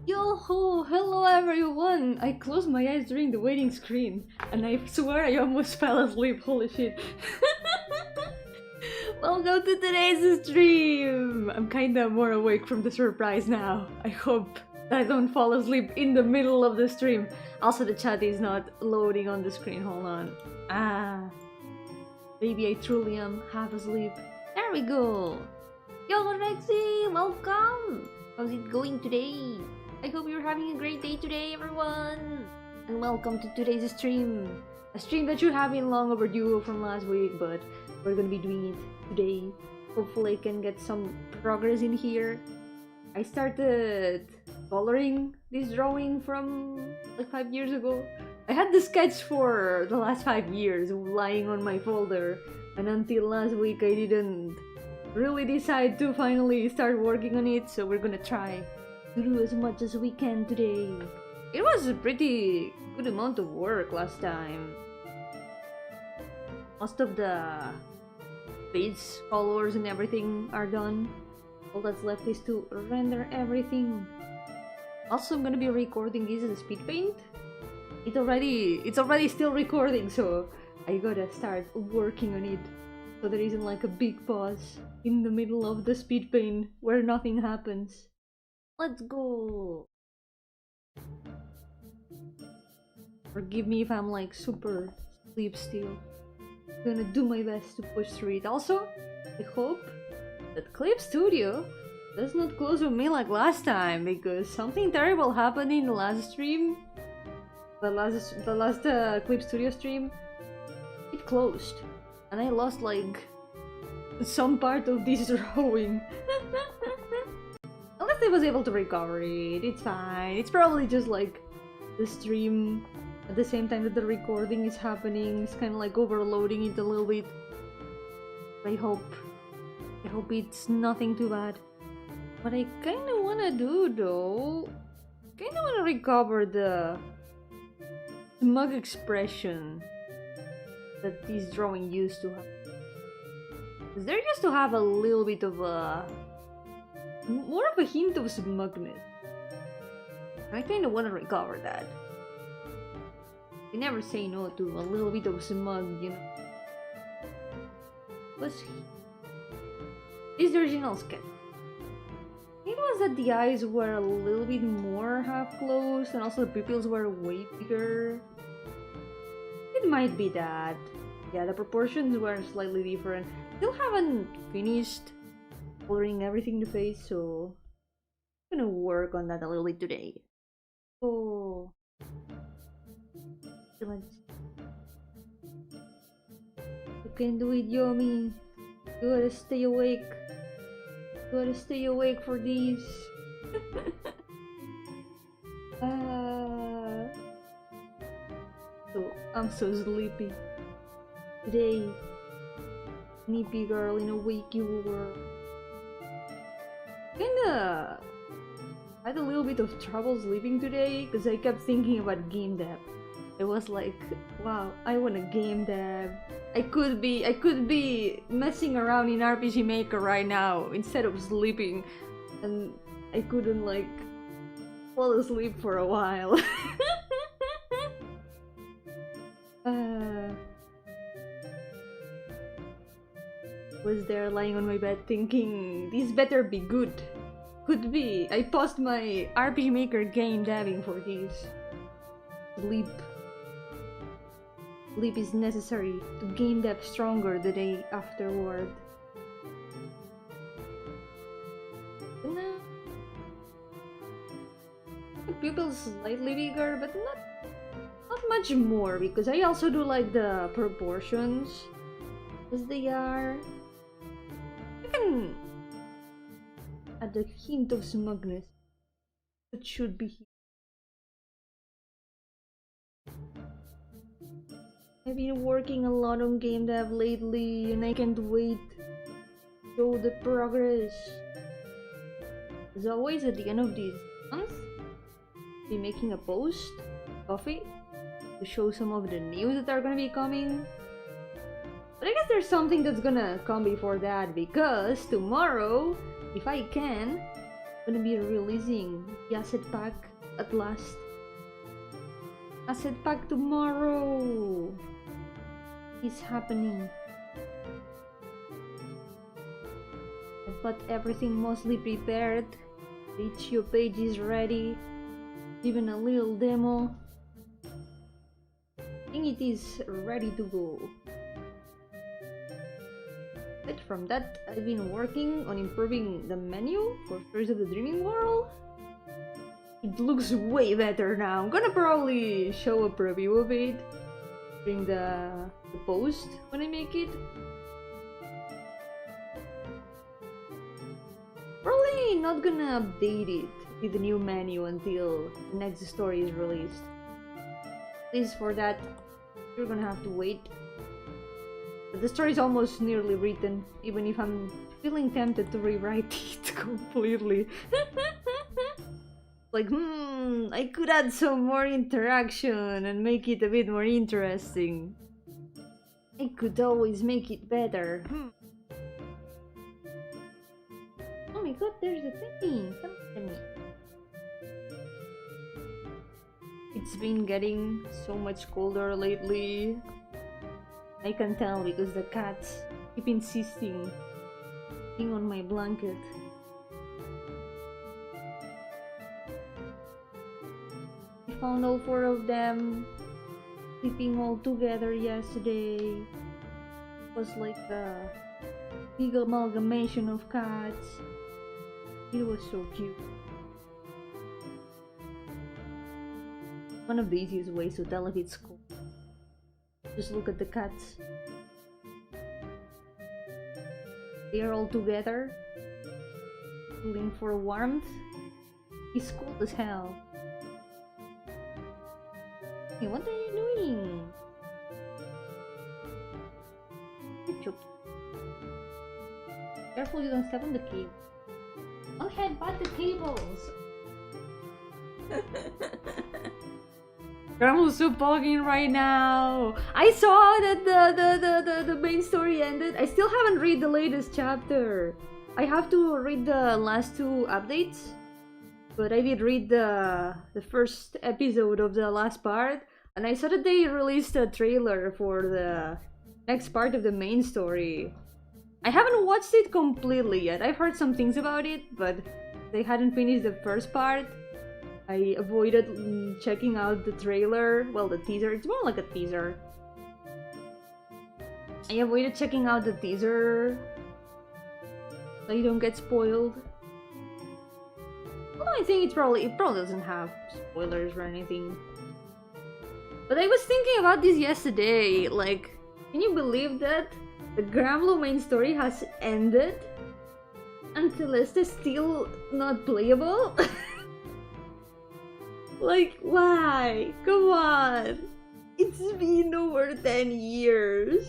Yo-hooo! Hello everyone! I closed my eyes during the waiting screen, and I swear I almost fell asleep, holy shit. Welcome to today's stream! I'm kinda more awake from the surprise now. I hope I don't fall asleep in the middle of the stream. Also, the chat is not loading on the screen, hold on. Maybe I truly am half asleep. There we go! Yo, Rexy! Welcome! How's it going today? I hope you're having a great day today, everyone! And welcome to today's stream! A stream that should have been long overdue from last week, but we're gonna be doing it today. Hopefully I can get some progress in here. I started coloring this drawing from like 5 years ago. I had the sketch for the last 5 years lying on my folder, and until last week I didn't really decide to finally start working on it, so we're gonna try to do as much as we can today. It was a pretty good amount of work last time. Most of the face colors and everything are done. All that's left is to render everything. Also, I'm gonna be recording this as a speed paint. It's already still recording, so I gotta start working on it. So there isn't like a big pause in the middle of the speed paint where nothing happens. Let's go! Forgive me if I'm like super sleep still. I'm gonna do my best to push through it. Also, I hope that Clip Studio does not close on me like last time, because something terrible happened in the last stream. The last Clip Studio stream. It closed, and I lost like some part of this drawing. Unless I was able to recover it, it's fine. It's probably just like the stream at the same time that the recording is happening. It's kind of like overloading it a little bit. I hope it's nothing too bad. What I kind of want to do though, kind of want to recover the smug expression that this drawing used to have. Because there used to have a little bit of a more of a hint of smugness. I kind of want to recover that. You never say no to a little bit of smug, you know. This is the original sketch. It was that the eyes were a little bit more half closed, and also the pupils were way bigger. It might be that. Yeah, the proportions were slightly different. Still haven't finished coloring everything in the face, so I'm gonna work on that a little bit today. Oh, you can do it, Yomi. You gotta stay awake. You gotta stay awake for these. So I'm so sleepy today. Sleepy girl in a wakey world. Kinda had a little bit of trouble sleeping today because I kept thinking about game dev. It was like, wow, I want a game dev. I could be messing around in RPG Maker right now instead of sleeping, and I couldn't like fall asleep for a while. Was there lying on my bed thinking, this better be good. Could be. I paused my RPG Maker game dabbing for this. Sleep. Sleep is necessary to game dev stronger the day afterward. The pupils slightly bigger, but not much more, because I also do like the proportions as they are. I can add a hint of smugness that should be here. I've been working a lot on game dev lately, and I can't wait to show the progress. As always, at the end of this month, I'll be making a post, coffee, to show some of the news that are gonna be coming. But I guess there's something that's gonna come before that, because tomorrow, if I can, gonna be releasing the asset pack at last. Asset pack tomorrow is happening. I've got everything mostly prepared. The itch.io page is ready. Even a little demo. I think it is ready to go. Aside from that, I've been working on improving the menu for First of the Dreaming World. It looks way better now. I'm gonna probably show a preview of it during the post when I make it. Probably not gonna update it with the new menu until the next story is released. At least for that, you're gonna have to wait. But the story is almost nearly written, even if I'm feeling tempted to rewrite it completely. Like, I could add some more interaction and make it a bit more interesting. I could always make it better. Oh my god, there's a thing! Come to me. It's been getting so much colder lately. I can tell because the cats keep insisting being on my blanket. I found all 4 of them sleeping all together yesterday. It was like a big amalgamation of cats. It was so cute. One of the easiest ways to tell if it's cold. Just look at the cats. They are all together, pulling for warmth. It's cold as hell. Hey, what are you doing? You're joking. Careful you don't step on the cake. Don't headbutt the tables! Granblue's so bugging right now! I saw that the main story ended. I still haven't read the latest chapter. I have to read the last 2 updates. But I did read the first episode of the last part. And I saw that they released a trailer for the next part of the main story. I haven't watched it completely yet. I've heard some things about it, but they hadn't finished the first part. I avoided checking out the trailer, well, the teaser. It's more like a teaser. I avoided checking out the teaser so you don't get spoiled. Although I think it probably doesn't have spoilers or anything. But I was thinking about this yesterday. Like, can you believe that the Granblue main story has ended and Celeste is still not playable? Like, why? Come on! It's been over 10 years.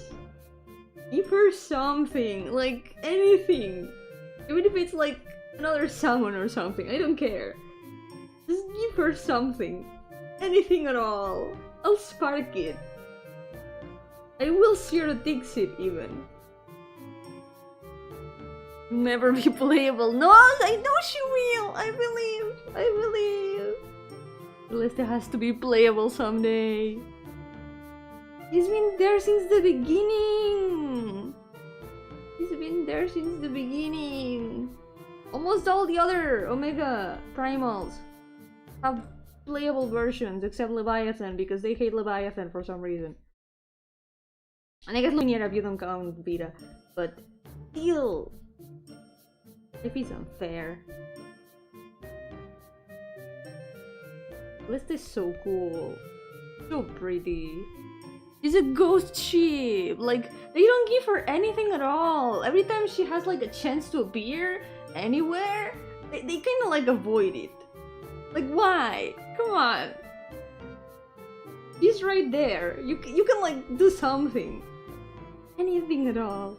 Give her something, like anything. Even if it's like another summon or something, I don't care. Just give her something. Anything at all. I'll spark it. I will zero ticks it even. Never be playable. No, I know she will. I believe. Celeste has to be playable someday. He's been there since the beginning. Almost all the other Omega Primals have playable versions except Leviathan because they hate Leviathan for some reason. And I guess Lumiere if you don't count Vita. But still, if it's unfair. Celeste is so cool. So pretty. She's a ghost ship. Like, they don't give her anything at all. Every time she has like a chance to appear anywhere, they kind of like avoid it. Like, why? Come on. She's right there. You can like do something. Anything at all.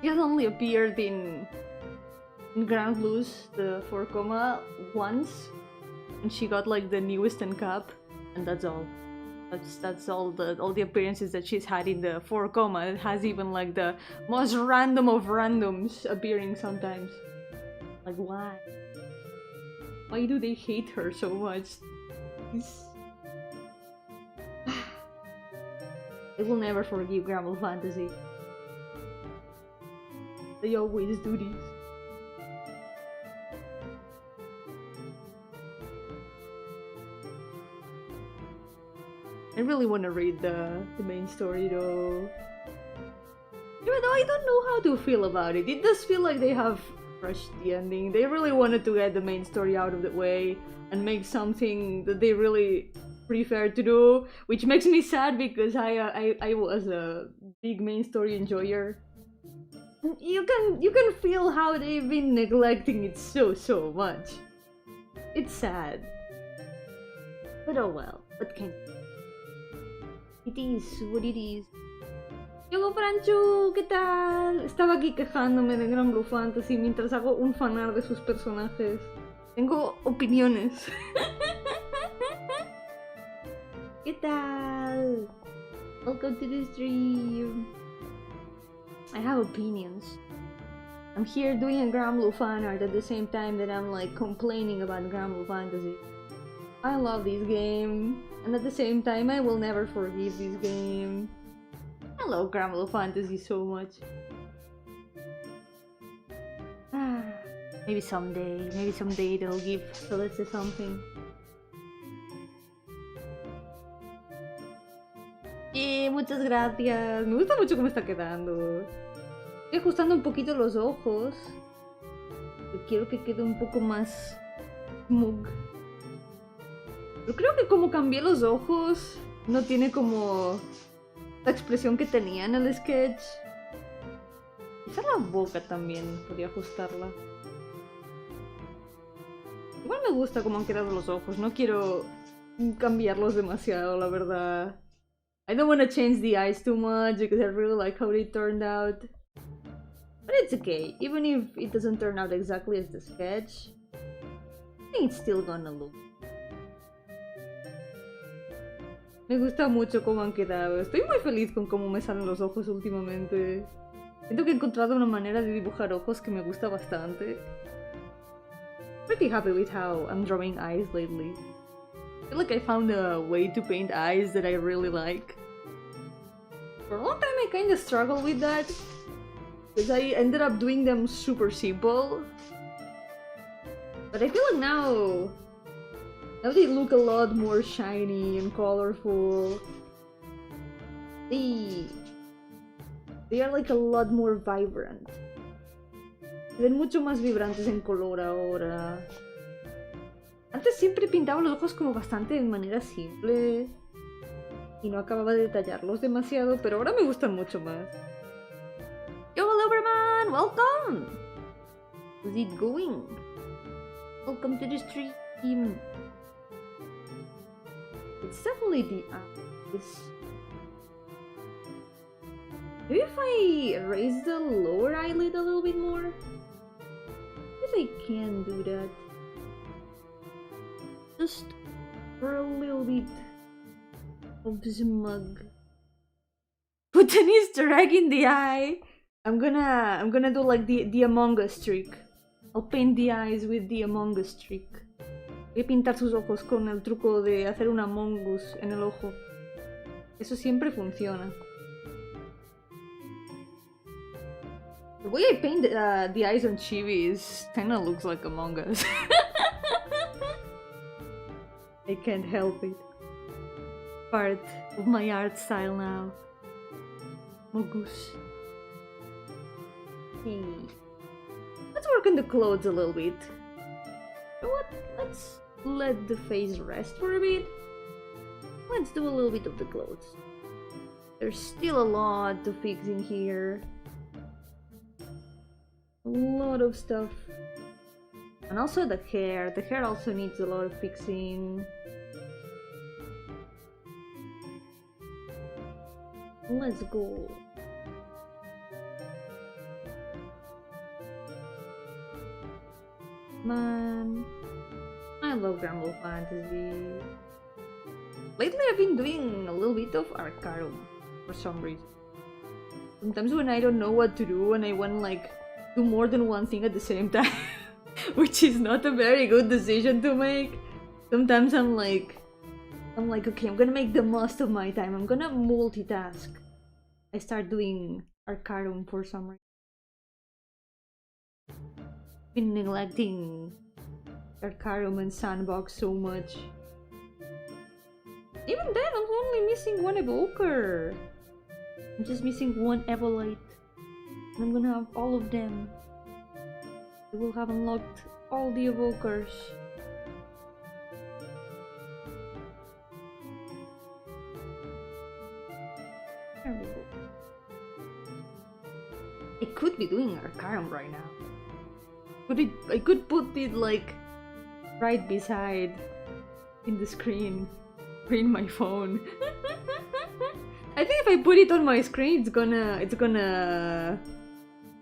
She has only appeared in Granblue's, the 4 comma, once. And she got like the newest cap, and that's all. That's all the appearances that she's had in the 4 comma. It has even like the most random of randoms appearing sometimes. Like, why? Why do they hate her so much? I will never forgive Granblue Fantasy. They always do this. I really want to read the main story though. Even though I don't know how to feel about it. It does feel like they have rushed the ending. They really wanted to get the main story out of the way and make something that they really prefer to do, which makes me sad because I was a big main story enjoyer. You can feel how they've been neglecting it so much. It's sad. But oh well, what can it is what it is. Yo, Franchu, ¿qué tal? Estaba aquí quejándome de Granblue Fantasy mientras hago un fanart de sus personajes. Tengo opiniones. ¿Qué tal? Welcome to the stream. I have opinions. I'm here doing a Granblue fanart at the same time that I'm like complaining about Granblue Fantasy. I love this game, and at the same time I will never forgive this game. I love Granblue Fantasy so much. Maybe someday they'll give Celeste something. Muchas gracias. Me gusta mucho cómo está quedando. Estoy ajustando un poquito los ojos. Quiero que quede un poco más smug. Pero creo que como cambié los ojos, no tiene como la expresión que tenía en el sketch. Quizá la boca también podría ajustarla. Igual me gusta cómo han quedado los ojos. No quiero cambiarlos demasiado, la verdad. I don't want to change the eyes too much because I really like how they turned out. But it's okay, even if it doesn't turn out exactly as the sketch, I think it's still gonna look. Me gusta mucho cómo han quedado. Estoy muy feliz con cómo me salen los ojos últimamente. Siento que he encontrado una manera de dibujar ojos que me gusta bastante. Pretty happy with how I'm drawing eyes lately. I feel like I found a way to paint eyes that I really like. For a long time I kinda struggled with that, because I ended up doing them super simple. But I feel like now they look a lot more shiny and colorful. They are like a lot more vibrant. Se ven mucho más vibrantes en color ahora. Antes siempre pintaba los ojos como bastante de manera simple y no acababa de detallarlos demasiado, pero ahora me gustan mucho más. Yo, Loverman! Welcome! How's it going? Welcome to the stream. It's definitely the eyes. Maybe if I raise the lower eyelid a little bit more? I guess I can do that. Just for a little bit of smug. Put an Easter egg in the eye. I'm gonna do like the Among Us trick. I'll paint the eyes with the Among Us trick. Voy a pintar sus ojos con el truco de hacer un Among Us en el ojo. Eso siempre funciona. The way I paint the eyes on Chibi kinda looks like Among Us. I can't help it. Part of my art style now. Mogus. Hey. Let's work on the clothes a little bit. You know what? Let's let the face rest for a bit. Let's do a little bit of the clothes. There's still a lot to fix in here. A lot of stuff. And also the hair. The hair also needs a lot of fixing. Let's go. Man, I love Granblue Fantasy. Lately I've been doing a little bit of Arcarum for some reason. Sometimes when I don't know what to do and I want like do more than one thing at the same time, which is not a very good decision to make. Sometimes I'm like, okay, I'm gonna make the most of my time. I'm gonna multitask. I start doing Arcarum for some reason. Been neglecting Arcarum and Sandbox so much. Even then, I'm only missing one evoker. I'm just missing one Evolite. And I'm gonna have all of them. I will have unlocked all the evokers. There we go. I could be doing Arcarum right now. I could put it like right beside in the screen my phone. I think if I put it on my screen, it's gonna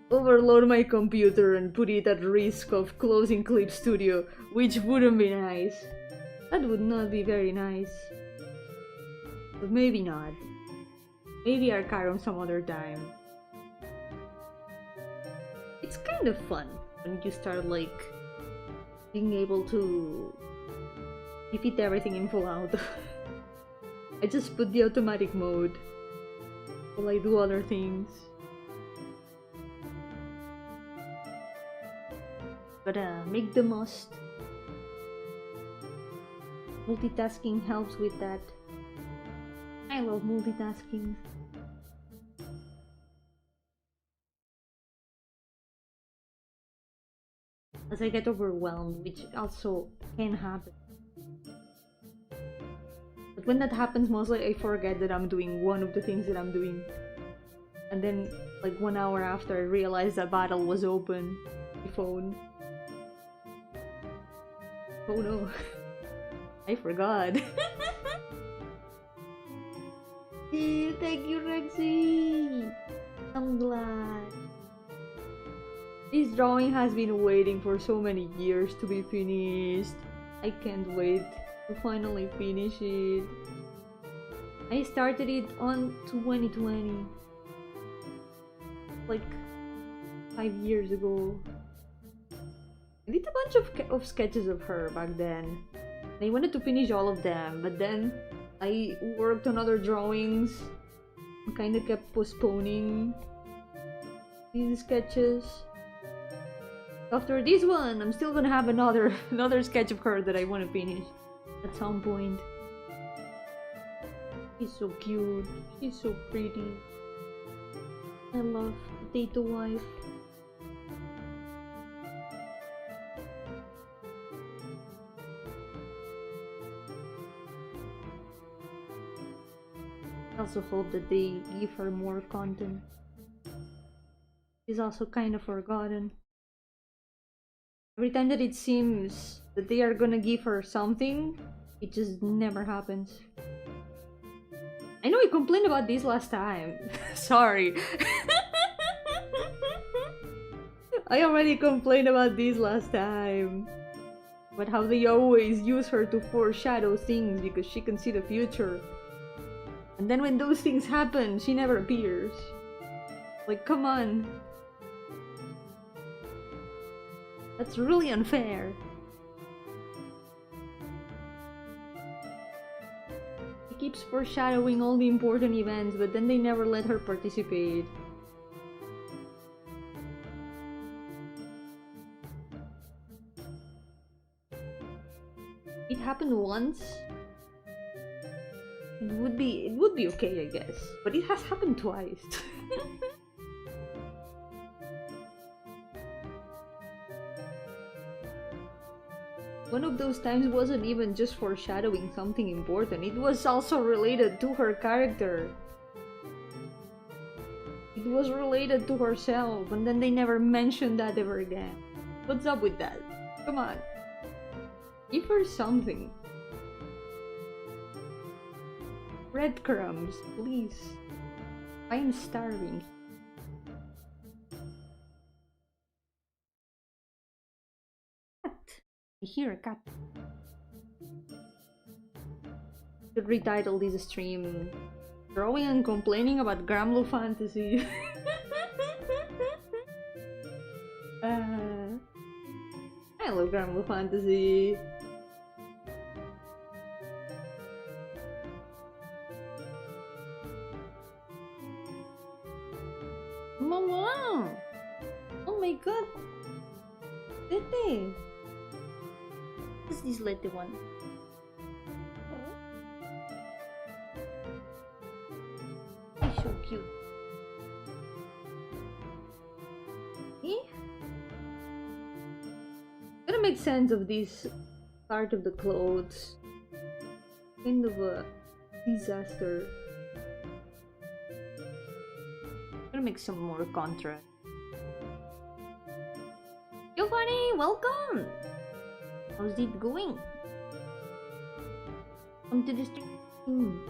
overload my computer and put it at risk of closing Clip Studio, which wouldn't be nice. That would not be very nice. But maybe not. Maybe Arcarum some other time. It's kind of fun when you start like being able to defeat everything in Fallout. I just put the automatic mode while I do other things. But make the most. Multitasking helps with that. I love multitasking. As I get overwhelmed, which also can happen. But when that happens, mostly I forget that I'm doing one of the things that I'm doing. And then, like 1 hour after, I realize that battle was open. The phone. Oh no. I forgot. Thank you, Rexy! I'm glad. This drawing has been waiting for so many years to be finished. I can't wait to finally finish it. I started it on 2020. Like 5 years ago. I did a bunch of sketches of her back then. I wanted to finish all of them, but then I worked on other drawings. I kinda kept postponing these sketches. After this one, I'm still gonna have another sketch of her that I want to finish at some point. She's so cute. She's so pretty. I love Potato Wife. I also hope that they give her more content. She's also kind of forgotten. Every time that it seems that they are gonna give her something, it just never happens. I know I complained about this last time. Sorry. I already complained about this last time. But how they always use her to foreshadow things because she can see the future. And then when those things happen, she never appears. Like, come on. That's really unfair. She keeps foreshadowing all the important events, but then they never let her participate. It happened once. It would be okay, I guess. But it has happened twice. One of those times wasn't even just foreshadowing something important, it was also related to her character. It was related to herself, and then they never mentioned that ever again. What's up with that? Come on. Give her something. Breadcrumbs, please. I am starving. I hear a cat. Should retitle this stream Drawing and Complaining about Granblue Fantasy. I love Granblue fantasy. Mama! Oh my god! Lete! What's this Lete one? He's so cute. Eh? Gotta make sense of this part of the clothes. Kind of a disaster. Gotta make some more contrast. Yo, buddy, welcome! How's it going? Come to the stream.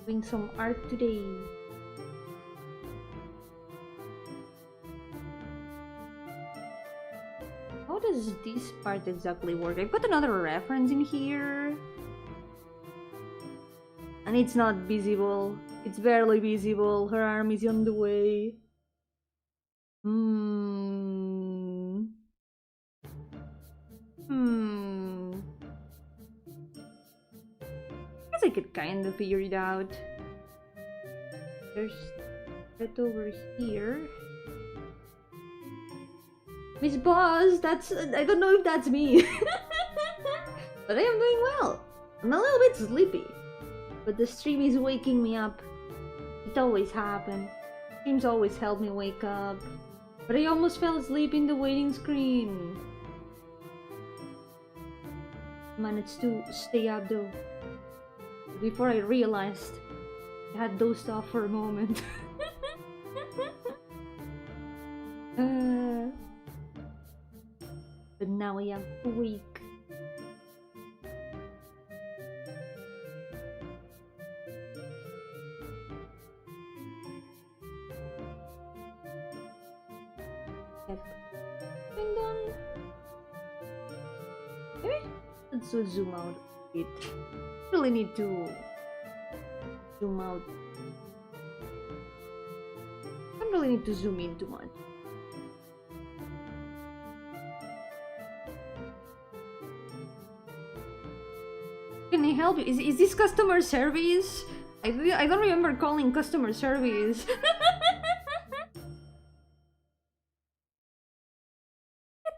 Doing some art today. How does this part exactly work? I've got another reference in here. And it's not visible. It's barely visible. Her arm is on the way. I guess I could kind of figure it out. There's that over here. Miss Boss, that's... I don't know if that's me. But I am doing well. I'm a little bit sleepy. But the stream is waking me up. It always happens. Streams always help me wake up. But I almost fell asleep in the waiting screen. Managed to stay up though. Before I realized I had dozed off for a moment. But now I am awake. And then maybe let's zoom out a bit. Really need to zoom out. I don't really need to zoom in too much. Can I help you? Is this customer service? I don't remember calling customer service.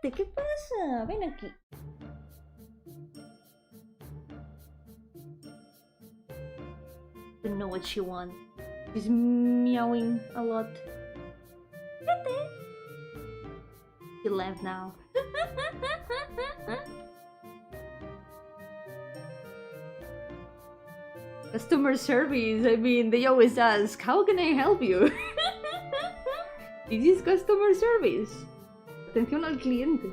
¿Qué pasa? Ven aquí. Don't know what she wants. She's meowing a lot. She left now. Customer service, I mean, they always ask, how can I help you? This is customer service. Atención al cliente.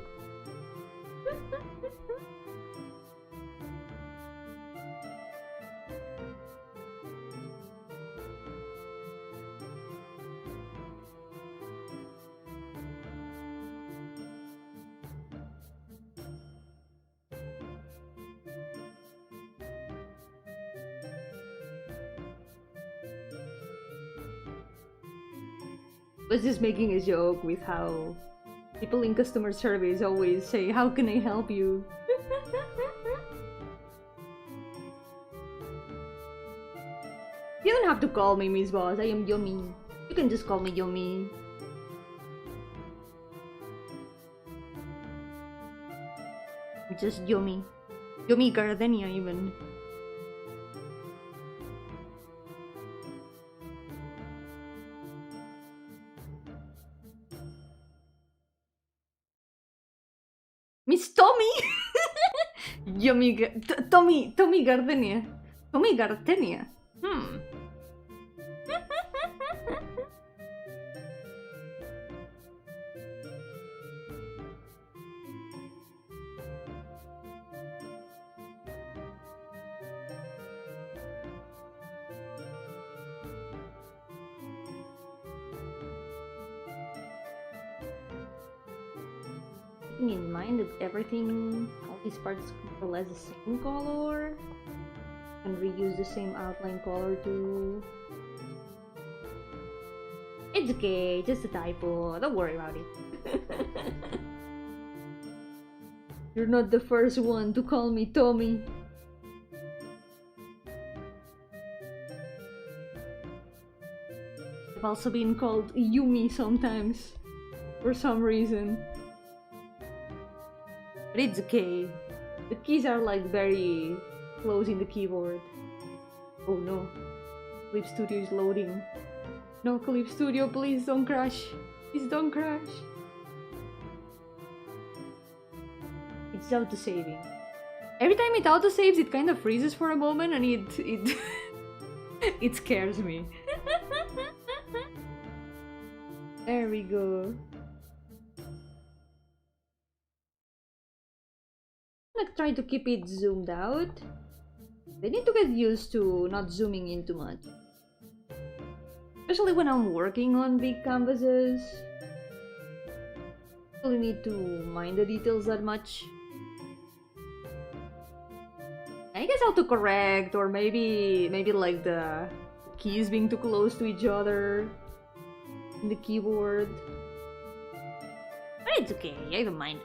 Was just making a joke with how people in customer service always say, how can I help you? You don't have to call me Miss Boss, I am Yomi. You can just call me Yomi. Just Yomi. Yomi Gardenia even. Miss Tommy! Yomi... Tommy Gardenia. Tommy Gardenia. Keeping in mind that everything, all these parts control as the same color, and reuse the same outline color too. It's okay, just a typo. Don't worry about it. You're not the first one to call me Tommy. I've also been called Yumi sometimes, for some reason. But it's okay. The keys are like very close in the keyboard. Oh no. Clip Studio is loading. No, Clip Studio, please don't crash. Please don't crash. It's auto-saving. Every time it auto-saves, it kind of freezes for a moment and it it scares me. There we go. I'm gonna try to keep it zoomed out. I need to get used to not zooming in too much. Especially when I'm working on big canvases. I don't really need to mind the details that much. I guess autocorrect, or maybe like the keys being too close to each other in the keyboard. But it's okay, I don't mind.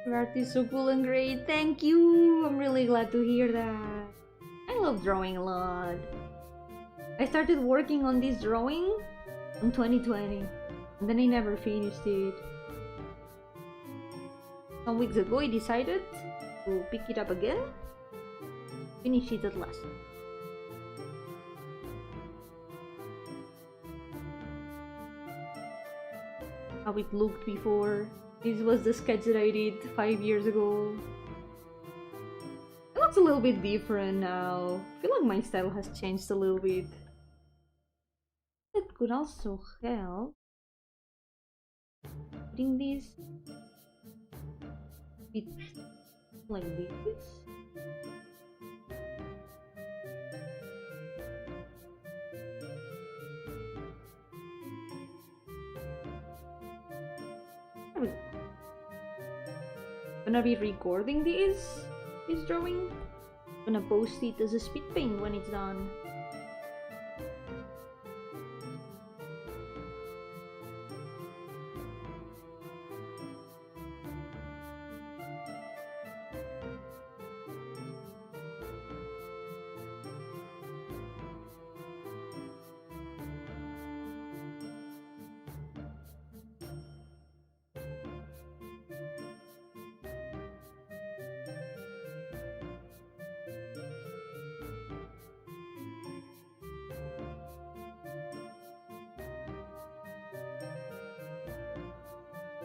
Your art is so cool and great. Thank you. I'm really glad to hear that. I love drawing a lot. I started working on this drawing in 2020, and then I never finished it. Some weeks ago I decided to pick it up again, finish it at last. How it looked before. This was the sketch that I did 5 years ago. It looks a little bit different now. I feel like my style has changed a little bit. It could also help putting this bit like this. Gonna be recording this drawing. Gonna post it as a speed paint when it's done.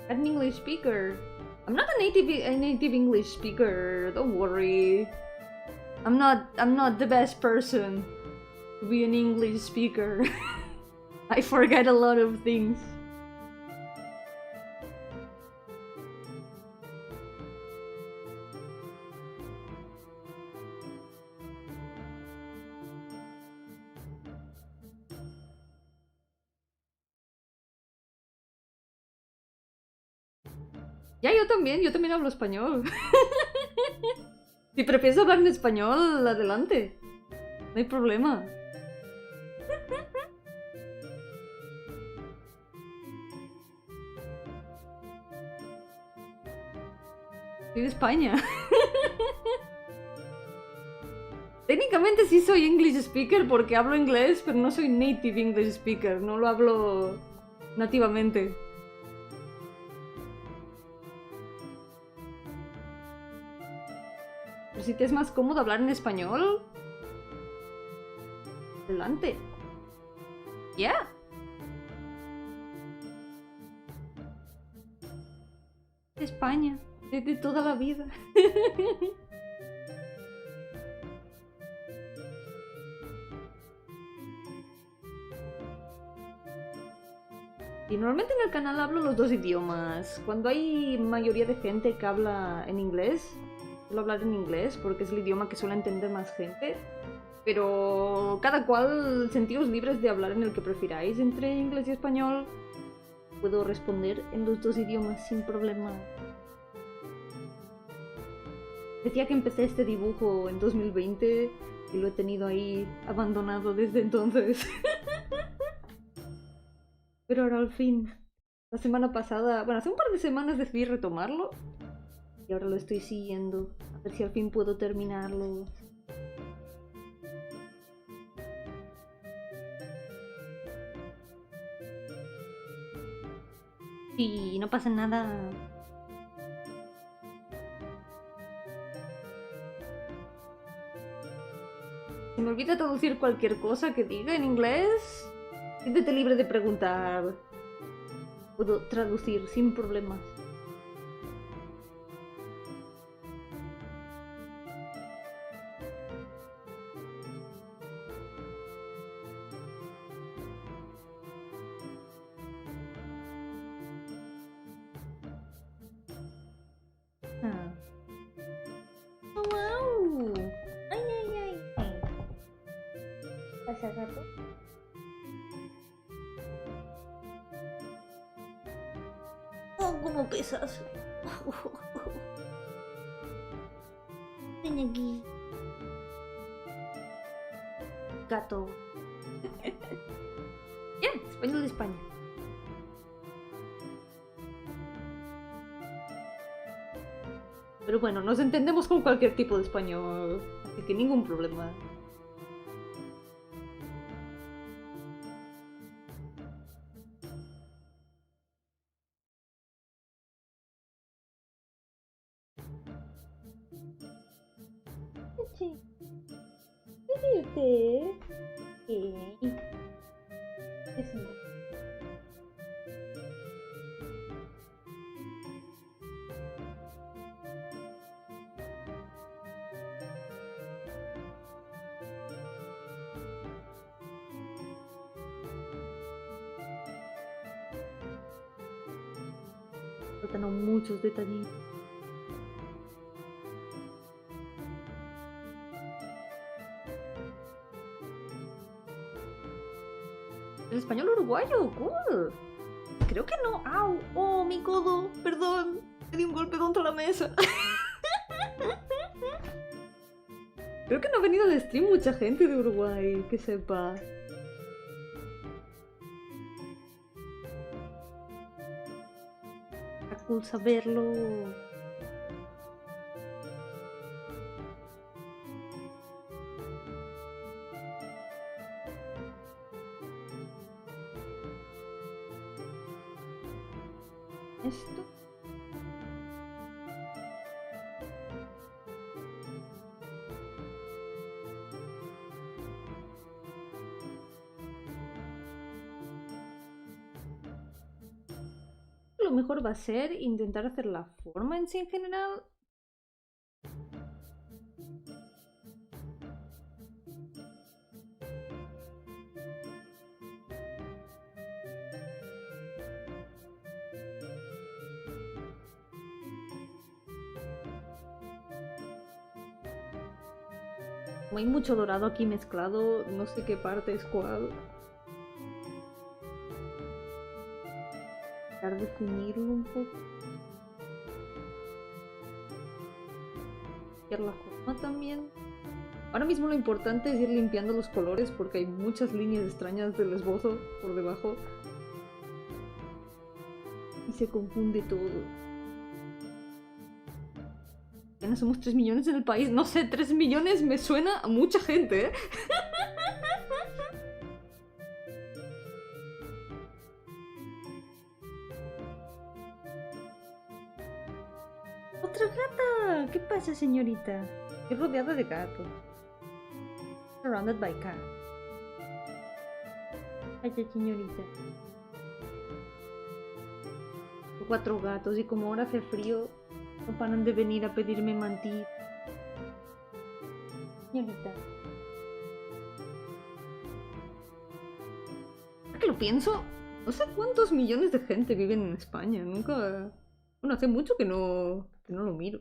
An English speaker. I'm not a native English speaker. Don't worry. I'm not the best person to be an English speaker. I forget a lot of things. Ya, yo también hablo español. Si prefieres hablar en español, adelante. No hay problema. Soy de España. Técnicamente sí soy English speaker porque hablo inglés, pero no soy native English speaker. No lo hablo nativamente. Pero si te es más cómodo hablar en español, adelante. Yeah. De España, desde toda la vida. Y normalmente en el canal hablo los dos idiomas. Cuando hay mayoría de gente que habla en inglés, suelo hablar en inglés porque es el idioma que suele entender más gente. Pero cada cual sentiros libres de hablar en el que prefiráis entre inglés y español. Puedo responder en los dos idiomas sin problema. Decía que empecé este dibujo en 2020 y lo he tenido ahí abandonado desde entonces. Pero ahora al fin, la semana pasada, bueno, hace un par de semanas decidí retomarlo y ahora lo estoy siguiendo. A ver si al fin puedo terminarlo. Y no pasa nada. Si me olvida traducir cualquier cosa que diga en inglés, siéntete libre de preguntar. Puedo traducir sin problemas. Ah. Oh, wow. Ay, ay, ay, ay. ¿Pasa gato? Oh, cómo pesas. Ven aquí. Gato. Ya, español de España. Pero bueno, nos entendemos con cualquier tipo de español, así que ningún problema. Sí. ¿Qué? Sí. Faltan muchos detallitos. El español uruguayo, cool. Creo que no. ¡Au! ¡Oh, mi codo! Perdón. Me di un golpe contra la mesa. Creo que no ha venido al stream mucha gente de Uruguay, que sepa. Está cool saberlo. Esto. Lo mejor va a ser intentar hacer la forma en sí en general. Como hay mucho dorado aquí mezclado, no sé qué parte es cuál. Tratar de definirlo un poco. Cambiar la forma también. Ahora mismo lo importante es ir limpiando los colores porque hay muchas líneas extrañas del esbozo por debajo. Y se confunde todo. Apenas somos 3 millones en el país. No sé, 3 millones me suena a mucha gente, ¿eh? ¡Otra gata! ¿Qué pasa, señorita? Estoy rodeada de gatos. Surrounded by cats. Ay, señorita. 4 gatos y como ahora hace frío, no paran de venir a pedirme mantita. Señorita. ¿Por qué lo pienso? No sé cuántos millones de gente viven en España. Nunca... Bueno, hace mucho que no lo miro.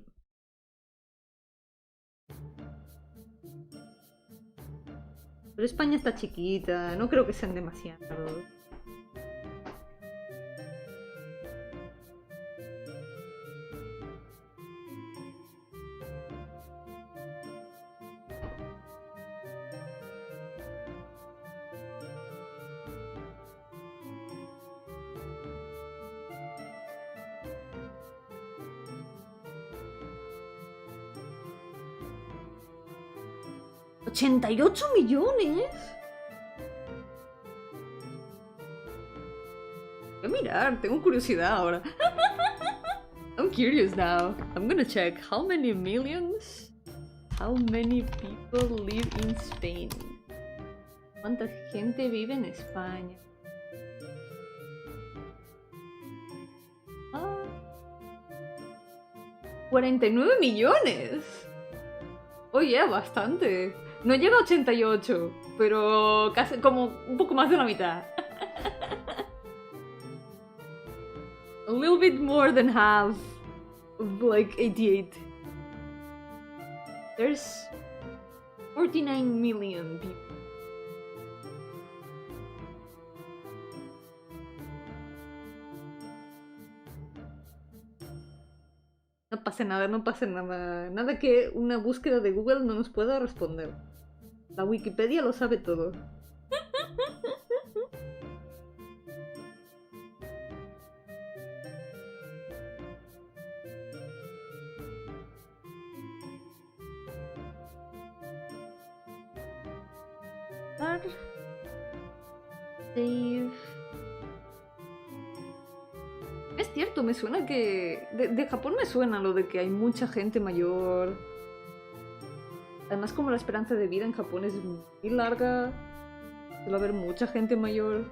Pero España está chiquita, no creo que sean demasiados. ¡88 millones! Voy a mirar, tengo curiosidad ahora. I'm curious now. I'm gonna check how many millions, how many people live in Spain. ¿Cuánta gente vive en España? Ah, 49 millones. Oye, bastante. No llega a 88, pero casi como un poco más de la mitad. A little bit more than half of like 88. There's 49 million people. No pasa nada, no pasa nada. Nada que una búsqueda de Google no nos pueda responder. La Wikipedia lo sabe todo. Save. Es cierto, me suena que... De Japón me suena lo de que hay mucha gente mayor. Además, como la esperanza de vida en Japón es muy larga, suele haber mucha gente mayor.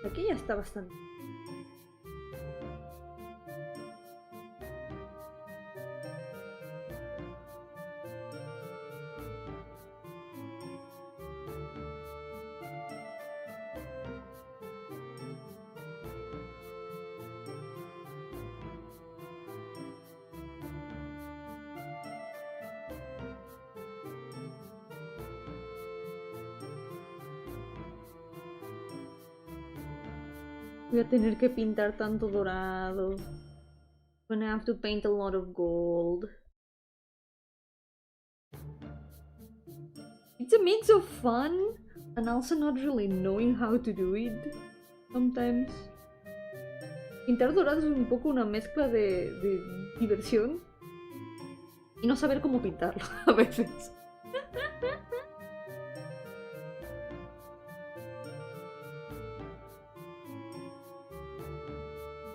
Aquí ya está bastante. Voy a tener que pintar tanto dorado. I'm gonna have to paint a lot of gold. It's a mix of fun and also not really knowing how to do it sometimes. Pintar dorado es un poco una mezcla de diversión y no saber cómo pintarlo a veces.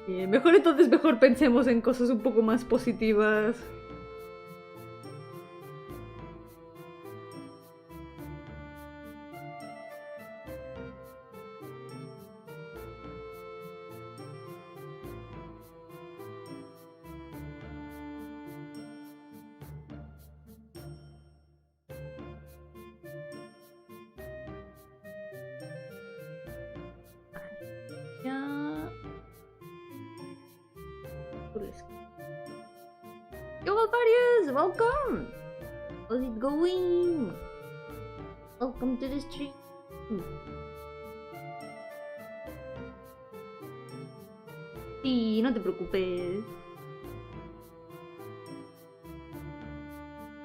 Mejor entonces, mejor pensemos en cosas un poco más positivas. Yo, Aquarius, welcome! How's it going? Welcome to the stream. Sí, no te preocupes.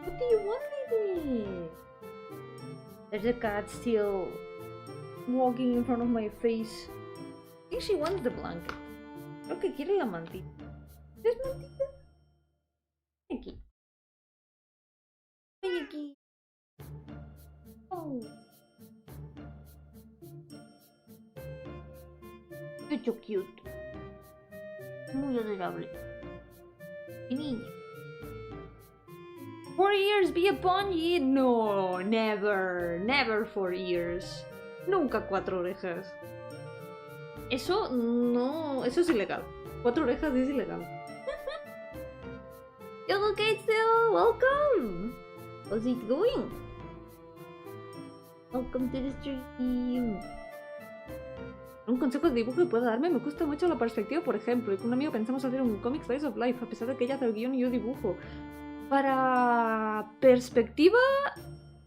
What do you want with it? There's a cat still walking in front of my face. I think she wants the blanket. Creo que quiere la mantita. ¿Es mantita? Aquí. Ven aquí. Oh. You're so cute. Muy adorable. Mi niña. 4 years be upon ye? No, never. Never 4 years. Nunca 4 orejas. Eso no. Eso es ilegal. 4 orejas es ilegal. Yo, Kate, still welcome. How's it going? Welcome to the stream. Un consejo de dibujo que pueda darme, me gusta mucho la perspectiva, por ejemplo, y con un amigo pensamos hacer un comic slice of life, a pesar de que ella hace el guión y yo dibujo. Para perspectiva,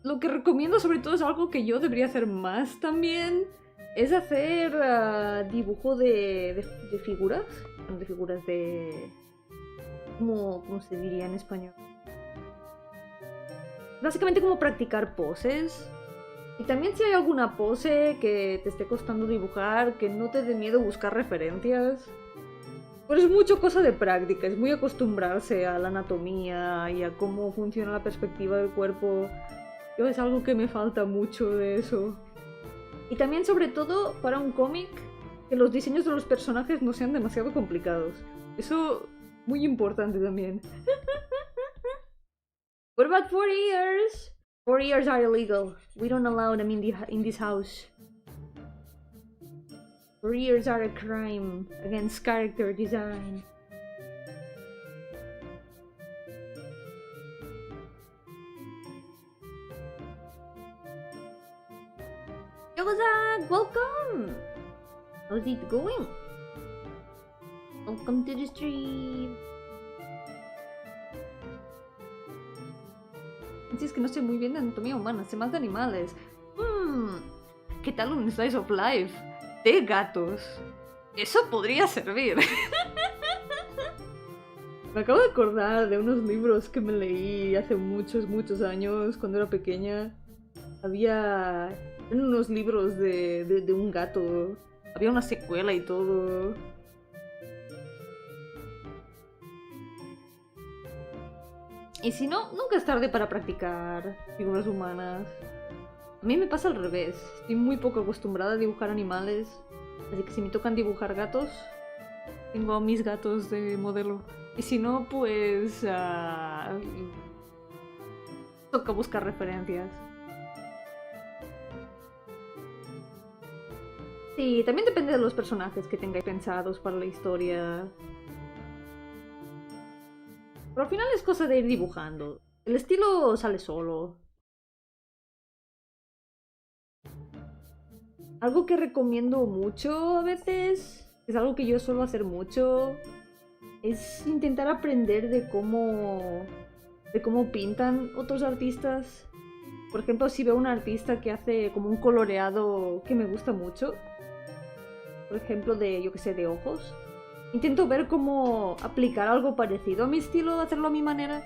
lo que recomiendo sobre todo es algo que yo debería hacer más también, es hacer dibujo de figuras, de figuras de... ¿Cómo se diría en español? Básicamente como practicar poses. Y también si hay alguna pose que te esté costando dibujar, que no te dé miedo buscar referencias. Pero es mucho cosa de práctica, es muy acostumbrarse a la anatomía y a cómo funciona la perspectiva del cuerpo. Yo es algo que me falta mucho de eso. Y también sobre todo para un cómic, que los diseños de los personajes no sean demasiado complicados. Eso muy importante también. What about 4 years? 4 years are illegal. We don't allow them in this house. 4 years are a crime against character design. Yo-hooo, welcome! How's it going? Welcome to the stream. Si es que no sé muy bien de anatomía humana, sé más de animales. ¿Qué tal un slice of life? De gatos. Eso podría servir. Me acabo de acordar de unos libros que me leí hace muchos años, cuando era pequeña. Había unos libros de un gato. Había una secuela y todo. Y si no, nunca es tarde para practicar figuras humanas. A mí me pasa al revés. Estoy muy poco acostumbrada a dibujar animales. Así que si me tocan dibujar gatos, tengo a mis gatos de modelo. Y si no, pues... toca buscar referencias. Sí, también depende de los personajes que tengáis pensados para la historia. Pero al final es cosa de ir dibujando. El estilo sale solo. Algo que recomiendo mucho a veces, es algo que yo suelo hacer mucho, es intentar aprender de cómo pintan otros artistas. Por ejemplo, si veo a un artista que hace como un coloreado que me gusta mucho, por ejemplo de, yo que sé, de ojos, intento ver cómo aplicar algo parecido a mi estilo, hacerlo a mi manera.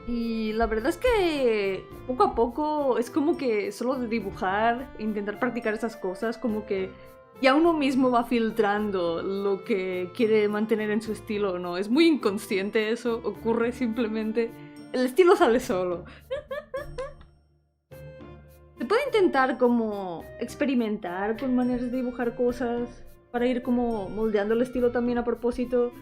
Y la verdad es que poco a poco es como que solo de dibujar, intentar practicar esas cosas, como que ya uno mismo va filtrando lo que quiere mantener en su estilo o no. Es muy inconsciente eso, ocurre simplemente. El estilo sale solo. Se puede intentar como experimentar con maneras de dibujar cosas para ir como moldeando el estilo también a propósito,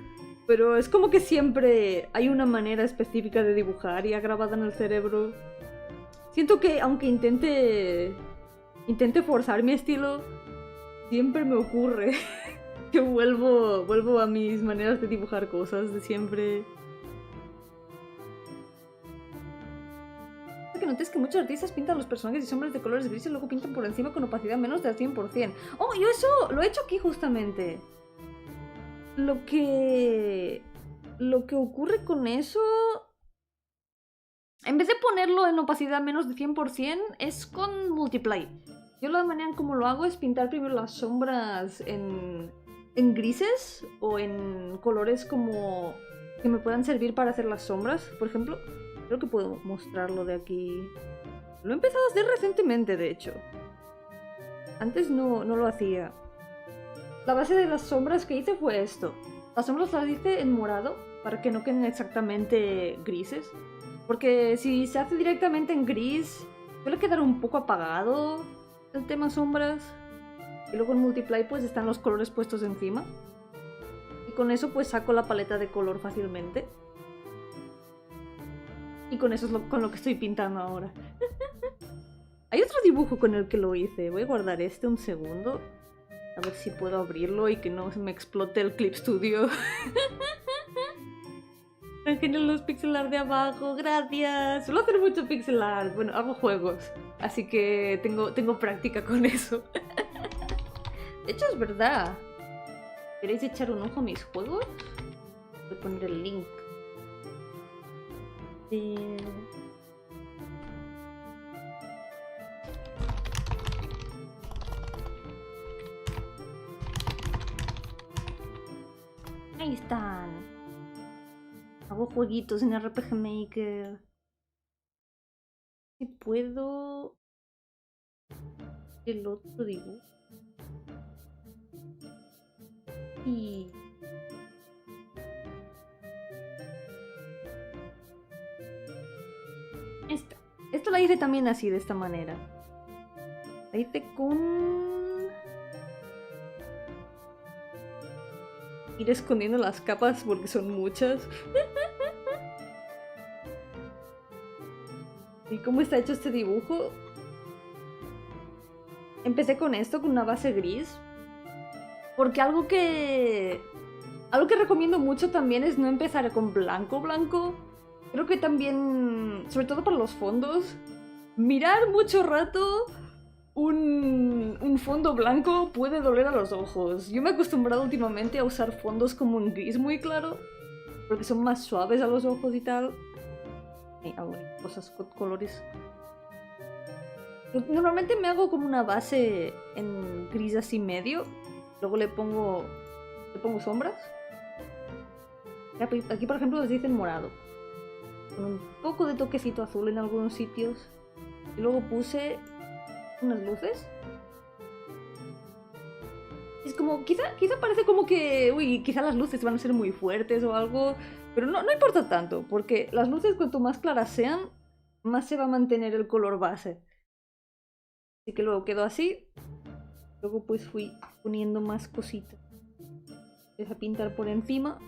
pero es como que siempre hay una manera específica de dibujar ya grabada en el cerebro. Siento que aunque intente forzar mi estilo, siempre me ocurre que vuelvo a mis maneras de dibujar cosas de siempre. Que notes que muchos artistas pintan los personajes y sombras de colores grises y luego pintan por encima con opacidad menos del 100%. Oh, yo eso lo he hecho aquí justamente. Lo que ocurre con eso, en vez de ponerlo en opacidad menos de 100%, es con multiply. Yo la manera en como lo hago es pintar primero las sombras en grises o en colores como que me puedan servir para hacer las sombras, por ejemplo. Creo que puedo mostrarlo de aquí. Lo he empezado a hacer recientemente, de hecho. Antes no lo hacía. La base de las sombras que hice fue esto. Las sombras las hice en morado para que no queden exactamente grises. Porque si se hace directamente en gris, suele quedar un poco apagado el tema sombras. Y luego en Multiply pues están los colores puestos encima. Y con eso pues saco la paleta de color fácilmente. Y con eso es con lo que estoy pintando ahora. Hay otro dibujo con el que lo hice. Voy a guardar este un segundo. A ver si puedo abrirlo y que no se me explote el Clip Studio. quedan genial los pixel art de abajo, gracias. Suelo hacer mucho pixel art, bueno, hago juegos, así que tengo práctica con eso. De hecho es verdad. ¿Queréis echar un ojo a mis juegos? Voy a poner el link. Ahí están. Hago jueguitos en RPG Maker. Si puedo... El otro dibujo. Y... Esto la hice también así, de esta manera. La hice con... Ir escondiendo las capas porque son muchas. ¿Y cómo está hecho este dibujo? Empecé con esto, con una base gris. Porque algo que recomiendo mucho también es no empezar con blanco. Creo que también, sobre todo para los fondos, mirar mucho rato un fondo blanco puede doler a los ojos. Yo me he acostumbrado últimamente a usar fondos como un gris muy claro, porque son más suaves a los ojos y tal. Hay algunas cosas con colores. Normalmente me hago como una base en gris así medio, luego le pongo sombras. Aquí por ejemplo les dicen morado, con un poco de toquecito azul en algunos sitios. Y luego puse unas luces. Es como, quizá parece como que, uy, quizá las luces van a ser muy fuertes o algo, pero no importa tanto, porque las luces cuanto más claras sean, más se va a mantener el color base. Así que luego quedó así. Luego pues fui poniendo más cositas. Empecé a pintar por encima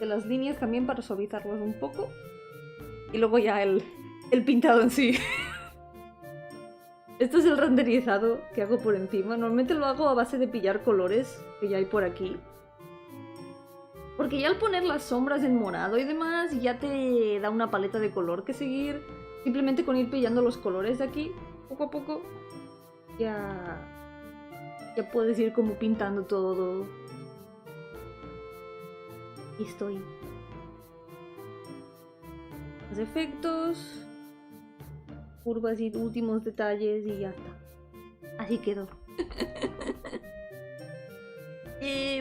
de las líneas también para suavizarlas un poco. Y luego ya el pintado en sí. Esto es el renderizado que hago por encima. Normalmente lo hago a base de pillar colores que ya hay por aquí. Porque ya al poner las sombras en morado y demás, ya te da una paleta de color que seguir. Simplemente con ir pillando los colores de aquí, poco a poco, ya puedes ir como pintando todo. Y estoy. Los efectos, curvas y últimos detalles y ya está. Así quedó.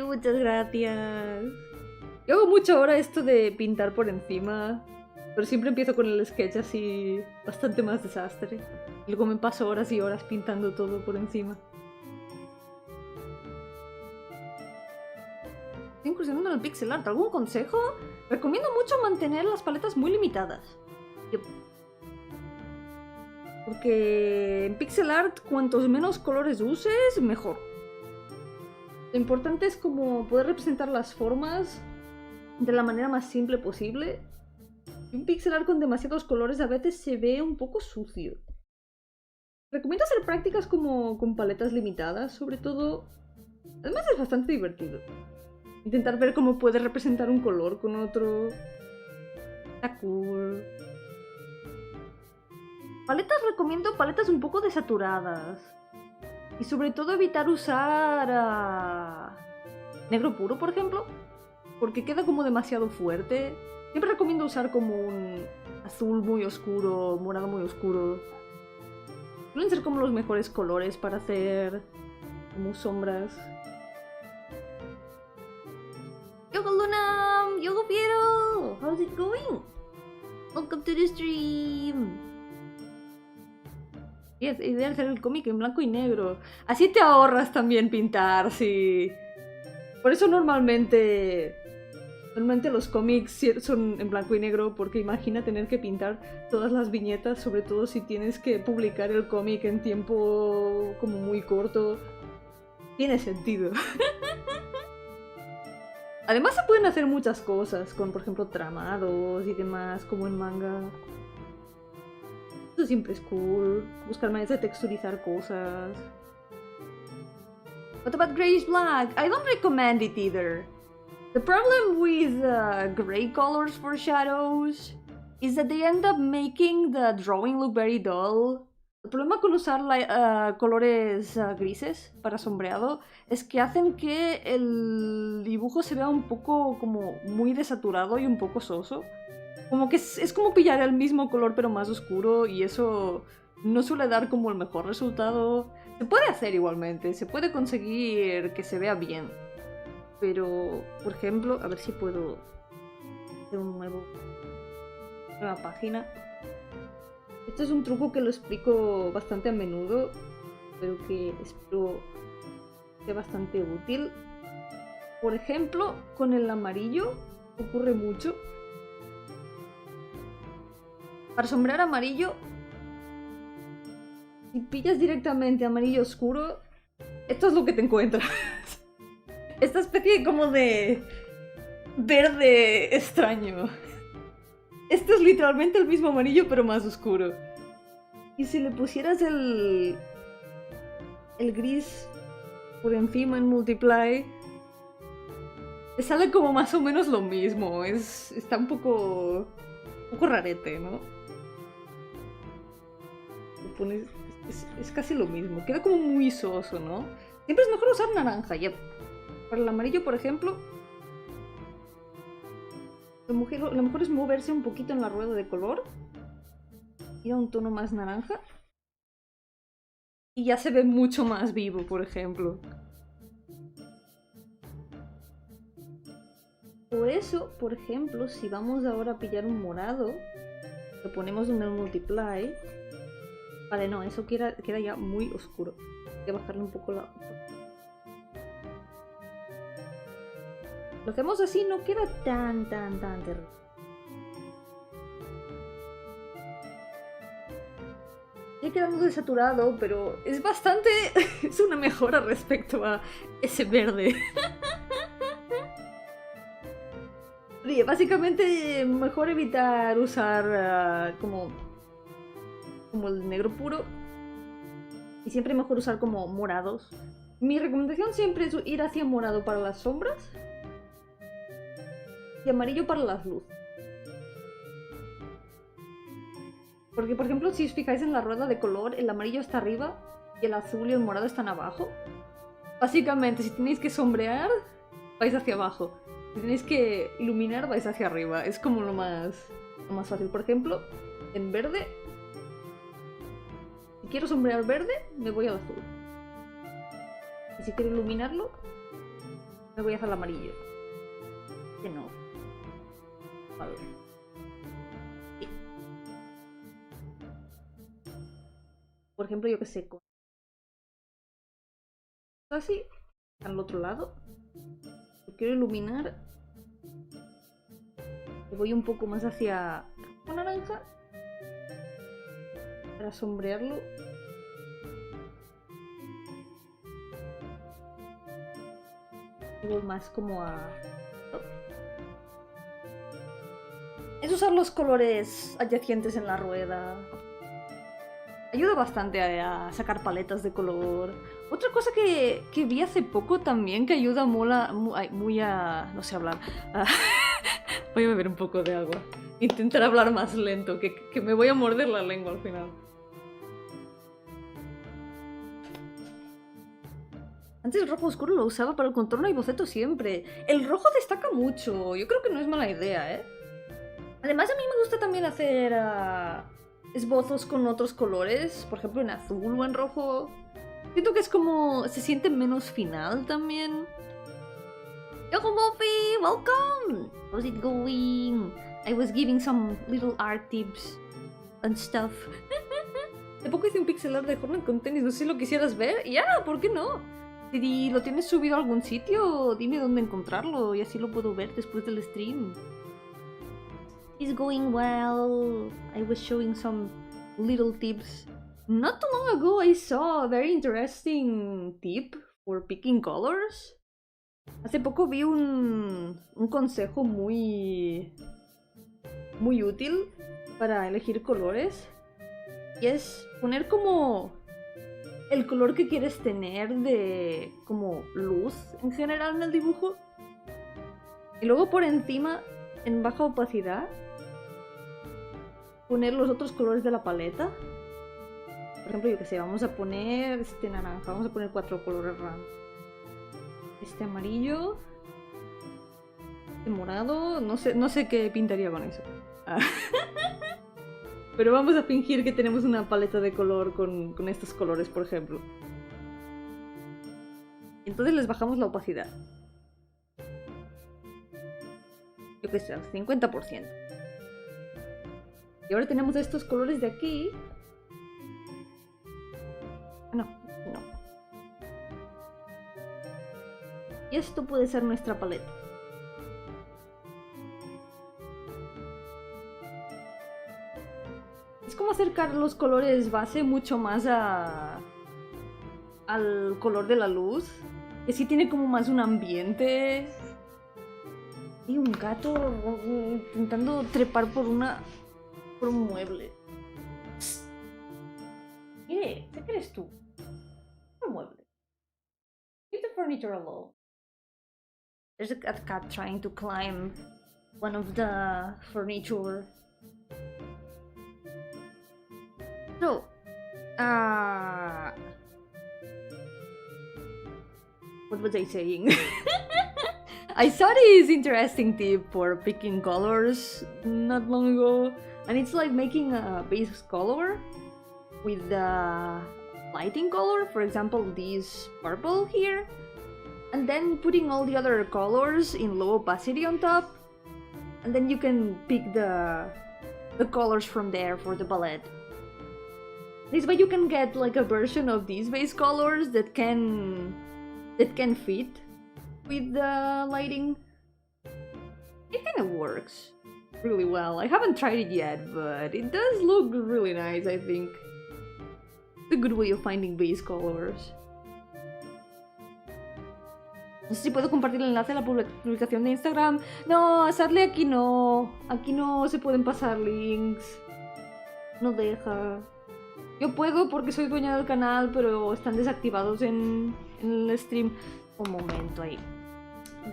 Muchas gracias. Yo hago mucho ahora esto de pintar por encima, pero siempre empiezo con el sketch así, bastante más desastre. Y luego me paso horas y horas pintando todo por encima. Estoy incursionando en el pixel art. ¿Algún consejo? Recomiendo mucho mantener las paletas muy limitadas. Porque en pixel art, cuantos menos colores uses, mejor. Lo importante es como poder representar las formas de la manera más simple posible. Un pixel art con demasiados colores a veces se ve un poco sucio. Recomiendo hacer prácticas como con paletas limitadas, sobre todo. Además es bastante divertido. Intentar ver cómo puedes representar un color con otro. Está cool. Paletas recomiendo paletas un poco desaturadas. Y sobre todo evitar usar negro puro, por ejemplo. Porque queda como demasiado fuerte. Siempre recomiendo usar como un azul muy oscuro, morado muy oscuro. Suelen ser como los mejores colores para hacer como sombras. Yoga Luna! Yoga Piero! How's it going? Welcome to the stream! Idea hacer el cómic en blanco y negro. Así te ahorras también pintar, sí. Por eso normalmente los cómics son en blanco y negro, porque imagina tener que pintar todas las viñetas, sobre todo si tienes que publicar el cómic en tiempo como muy corto. Tiene sentido. Además se pueden hacer muchas cosas con, por ejemplo, tramados y demás, como en manga. Eso siempre es cool. Buscar maneras de texturizar cosas. What about Grayish Black? I don't recommend it either. The problem with gray colors for shadows is that they end up making the drawing look very dull. El problema con usar colores grises para sombreado es que hacen que el dibujo se vea un poco como muy desaturado y un poco soso. Como que es como pillar el mismo color pero más oscuro y eso no suele dar como el mejor resultado. Se puede hacer igualmente, se puede conseguir que se vea bien. Pero, por ejemplo, a ver si puedo hacer una nueva página. Esto es un truco que lo explico bastante a menudo, pero que espero sea bastante útil. Por ejemplo, con el amarillo ocurre mucho. Para sombrear amarillo, si pillas directamente amarillo oscuro, esto es lo que te encuentras. Esta especie como de verde extraño. Esto es literalmente el mismo amarillo pero más oscuro. Y si le pusieras el gris por encima en multiply, te sale como más o menos lo mismo. Está un poco rarete, ¿no? Es casi lo mismo. Queda como muy soso, ¿no? Siempre es mejor usar naranja. Ya. Para el amarillo, por ejemplo, lo mejor es moverse un poquito en la rueda de color, ir a un tono más naranja y ya se ve mucho más vivo, por ejemplo. Por eso, por ejemplo, si vamos ahora a pillar un morado, lo ponemos en el multiply. Vale, no, eso queda ya muy oscuro. Voy a bajarle un poco la... Lo hacemos así, no queda tan terrible. Ya quedamos desaturado, pero es bastante... es una mejora respecto a ese verde. Oye, básicamente mejor evitar usar como el negro puro. Y siempre mejor usar como morados. Mi recomendación siempre es ir hacia morado para las sombras y amarillo para las luces. Porque, por ejemplo, si os fijáis en la rueda de color, el amarillo está arriba y el azul y el morado están abajo. Básicamente, si tenéis que sombrear, vais hacia abajo. Si tenéis que iluminar, vais hacia arriba. Es como lo más fácil. Por ejemplo, en verde, si quiero sombrear verde, me voy al azul. Y si quiero iluminarlo, me voy hacia el amarillo. Que no. Vale. Sí. Por ejemplo, yo que sé, así, al otro lado. Lo quiero iluminar. Y voy un poco más hacia el naranja para sombrearlo. Y voy más como a... Es usar los colores adyacentes en la rueda. Ayuda bastante a sacar paletas de color. Otra cosa que vi hace poco también que ayuda muy a... no sé hablar. Voy a beber un poco de agua. Intentar hablar más lento, que me voy a morder la lengua al final. Antes el rojo oscuro lo usaba para el contorno y boceto siempre. El rojo destaca mucho. Yo creo que no es mala idea, ¿eh? Además a mí me gusta también hacer esbozos con otros colores. Por ejemplo en azul o en rojo. Siento que es como... se siente menos final también. Yo-hooo Mofi, welcome! How's it going? I was giving some little art tips and stuff. Hace poco hice un pixel art de Hornet con tenis, no sé si lo quisieras ver. Ya, ¿por qué no? Si lo tienes subido a algún sitio, dime dónde encontrarlo y así lo puedo ver después del stream. It's going well. I was showing some little tips. Not too long ago I saw a very interesting tip for picking colors. Hace poco vi un consejo muy útil para elegir colores. Y es poner como el color que quieres tener de como luz en general en el dibujo. Y luego por encima, en baja opacidad, poner los otros colores de la paleta. Por ejemplo, yo que sé, vamos a poner este naranja, vamos a poner 4 colores random. Este amarillo, este morado, no sé qué pintaría con eso. Pero vamos a fingir que tenemos una paleta de color con estos colores, por ejemplo. Entonces les bajamos la opacidad. Yo qué sé, al 50%. Y ahora tenemos estos colores de aquí. No. Y esto puede ser nuestra paleta. Es como acercar los colores base mucho más al color de la luz. Y así tiene como más un ambiente. Y un gato intentando trepar por un mueble. Psst. Mire, ¿qué crees tú? Un mueble. Leave the furniture alone. There's a cat trying to climb one of the furniture. So, what was I saying? I saw this interesting tip for picking colors not long ago, and it's like making a base color with the lighting color, for example this purple here, and then putting all the other colors in low opacity on top, and then you can pick the colors from there for the palette. This way you can get like a version of these base colors that can fit with the lighting. It kind of works really well. I haven't tried it yet, but it does look really nice, I think. It's a good way of finding base colors. No sé si puedo compartir el enlace a la publicación de Instagram. No, sadly aquí no. Aquí no se pueden pasar links. No deja. Yo puedo porque soy dueña del canal, pero están desactivados en el stream. Un momento ahí.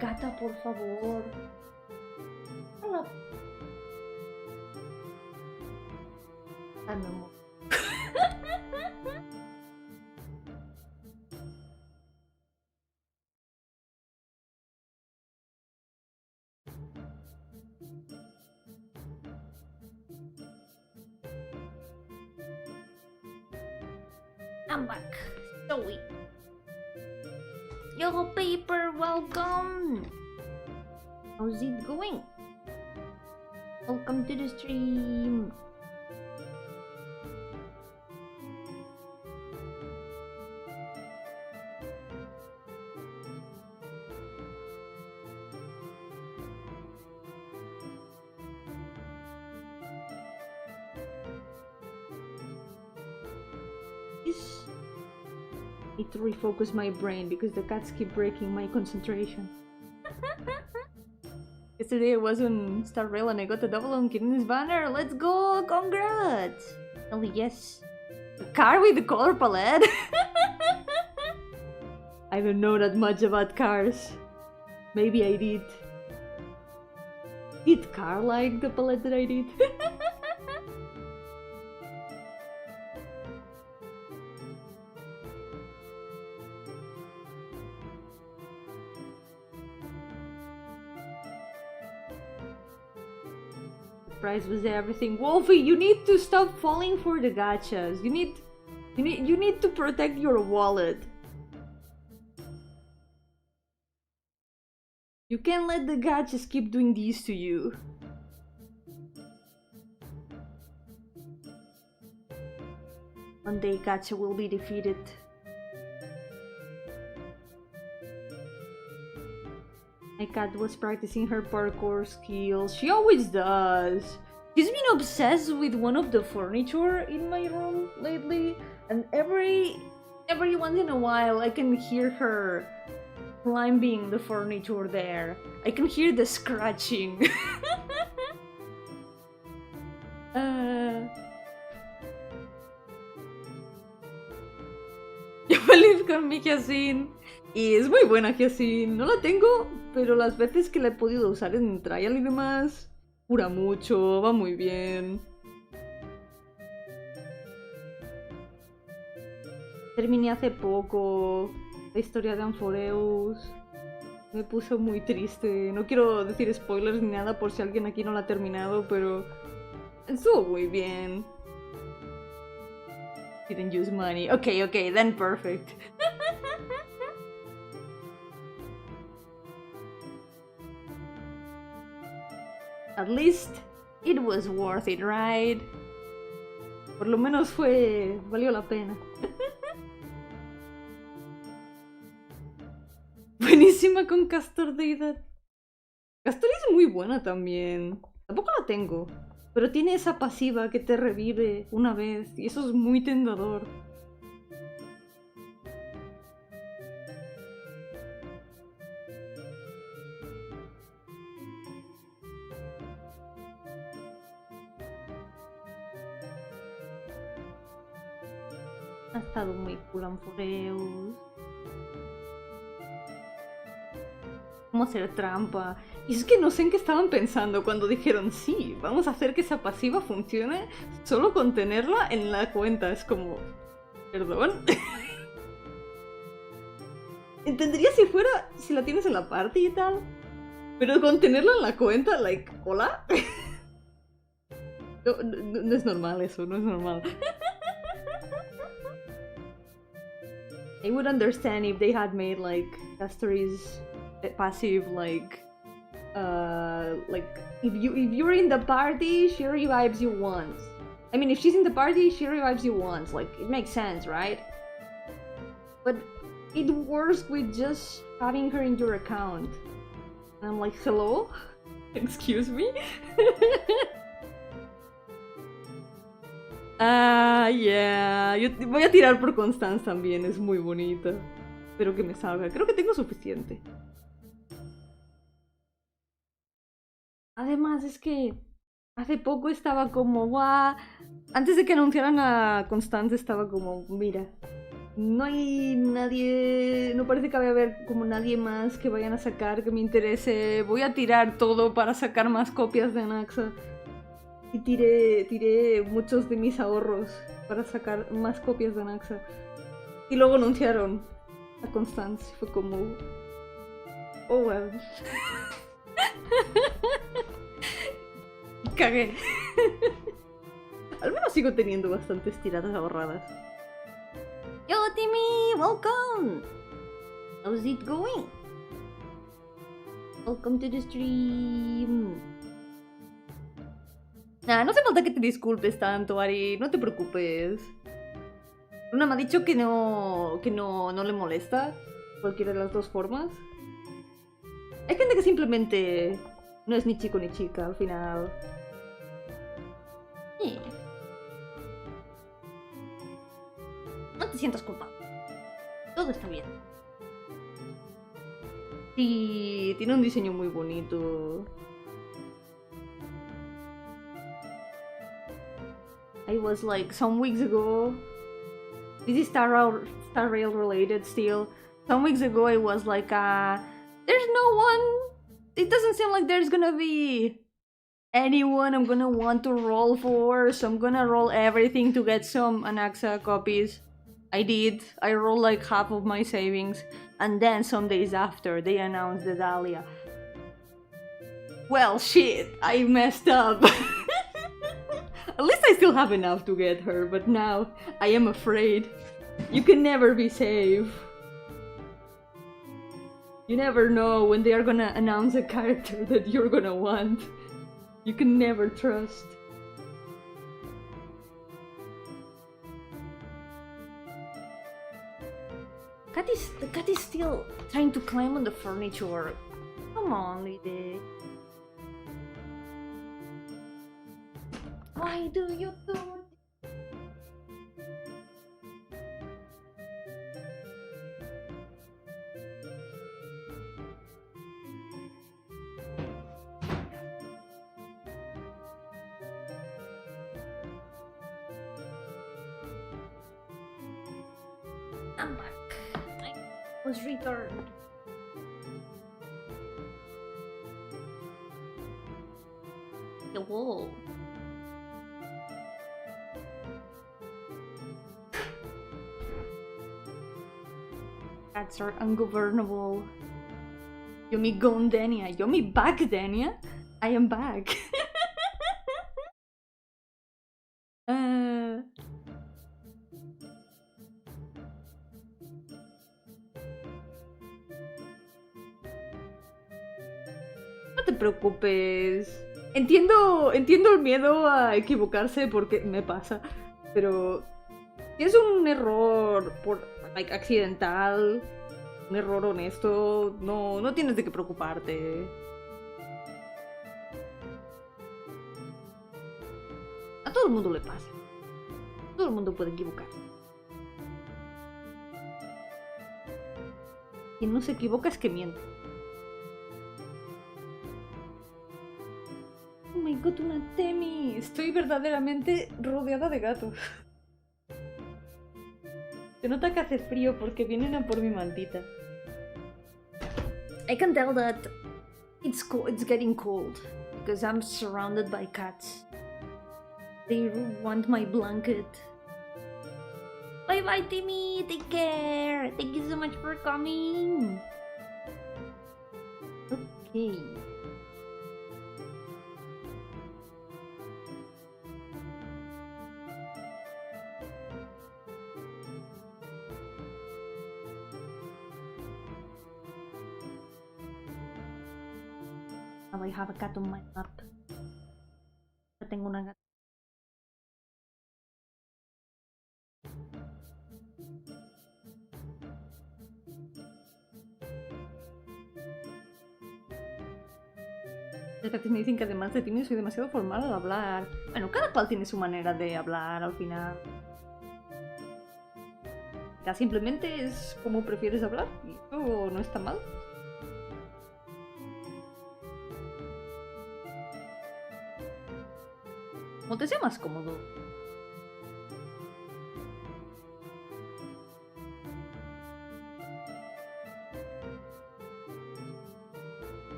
Gata, por favor. Hola. Ah, no. I'm back. Sorry. Yo, paper, welcome. How's it going? Welcome to the stream. Need to refocus my brain because the cats keep breaking my concentration. Yesterday I was on Star Rail and I got a double on Kitten's banner. Let's go! Congrats! Oh yes. A car with the color palette? I don't know that much about cars. Maybe I did. Did car like the palette that I did? Price was everything. Wolfie, you need to stop falling for the gachas. You need to protect your wallet. You can't let the gachas keep doing these to you. One day gacha will be defeated. My cat was practicing her parkour skills. She always does. She's been obsessed with one of the furniture in my room lately, and every once in a while I can hear her climbing the furniture there. I can hear the scratching. Yo feliz con mi Hyacinth. Y es muy buena Hyacinth. No la tengo, pero las veces que la he podido usar en trial y demás, cura mucho, va muy bien. Terminé hace poco la historia de Amphoreus. Me puso muy triste. No quiero decir spoilers ni nada por si alguien aquí no la ha terminado, pero estuvo muy bien. Didn't use money. Okay, then perfect. At least it was worth it, right? Por lo menos valió la pena. Buenísima con Castor Deidad. Castor es muy buena también. Tampoco la tengo, pero tiene esa pasiva que te revive una vez y eso es muy tentador. Ha estado muy cool Amphoreus. ¿Cómo hacer trampa? Y es que no sé en qué estaban pensando cuando dijeron sí, vamos a hacer que esa pasiva funcione solo con tenerla en la cuenta. Es como... ¿Perdón? Entendería si la tienes en la party y tal, pero con tenerla en la cuenta, like, ¿hola? No es normal eso, no es normal. I would understand if they had made like Castor's passive like if you're in the party, she revives you once. I mean, if she's in the party, she revives you once. Like, it makes sense, right? But it works with just having her in your account. And I'm like, hello? Excuse me? Yeah. Yo voy a tirar por Constance también, es muy bonita. Espero que me salga. Creo que tengo suficiente. Además, es que hace poco estaba como, guau. Antes de que anunciaran a Constance estaba como, mira, no hay nadie, no parece que vaya a haber como nadie más que vayan a sacar que me interese. Voy a tirar todo para sacar más copias de Anaxa. Y tiré muchos de mis ahorros para sacar más copias de Anaxa. Y luego anunciaron a Constance. Fue como... Oh, well. Cagué. Al menos sigo teniendo bastantes tiradas ahorradas. Yo, Timmy, welcome. How's it going? Welcome to the stream. Nah, no hace falta que te disculpes tanto, Ari. No te preocupes. Luna me ha dicho que no le molesta cualquiera de las dos formas. Hay gente que simplemente no es ni chico ni chica al final. No te sientas culpable. Todo está bien. Sí, tiene un diseño muy bonito. I was like, some weeks ago... This is Star Rail related still. Some weeks ago I was like, there's no one... It doesn't seem like there's gonna be anyone I'm gonna want to roll for, so I'm gonna roll everything to get some Anaxa copies. I did. I rolled like half of my savings, and then some days after they announced the Dahlia. Well, shit, I messed up. At least I still have enough to get her, but now I am afraid. You can never be safe. You never know when they are gonna announce a character that you're gonna want. You can never trust. The cat is still trying to climb on the furniture. Come on, Lide. Why do you do it? I'm back. was returned. Whoa. Cats are ungovernable. Yomi gone Gardenia. Yomi back Gardenia? I am back. No te preocupes. Entiendo el miedo a equivocarse porque me pasa, pero si es un error accidental, un error honesto, no tienes de qué preocuparte. A todo el mundo le pasa. Todo el mundo puede equivocarse. Quien no se equivoca es que miente. Oh my god, una Temi. Estoy verdaderamente rodeada de gatos. Se nota que hace frío porque vienen a por mi mantita. I can tell that it's getting cold because I'm surrounded by cats. They want my blanket. Bye bye, Timmy. Take care. Thank you so much for coming. Okay. Now I have a cat on my lap. Ya tengo una gata. Los gatos me dicen que además de tímido soy demasiado formal al hablar. Bueno, cada cual tiene su manera de hablar al final. Ya simplemente es como prefieres hablar y eso no está mal. Como te sea más cómodo.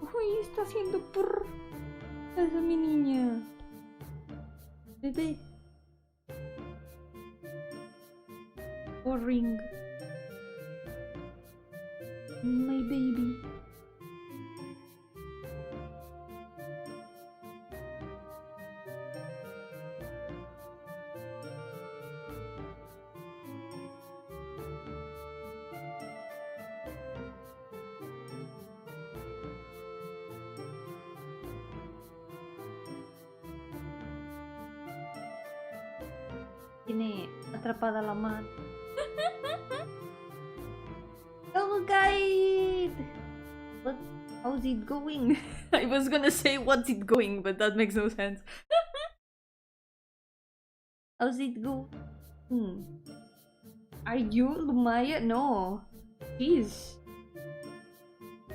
Uy, está haciendo purr. Esa es mi niña. Bebé. Boring. My baby. Tiene atrapada la mano. Oh, guide! What? How's it going? I was gonna say what's it going, but that makes no sense. How's it go? Are you Lumaya? No. Jeez.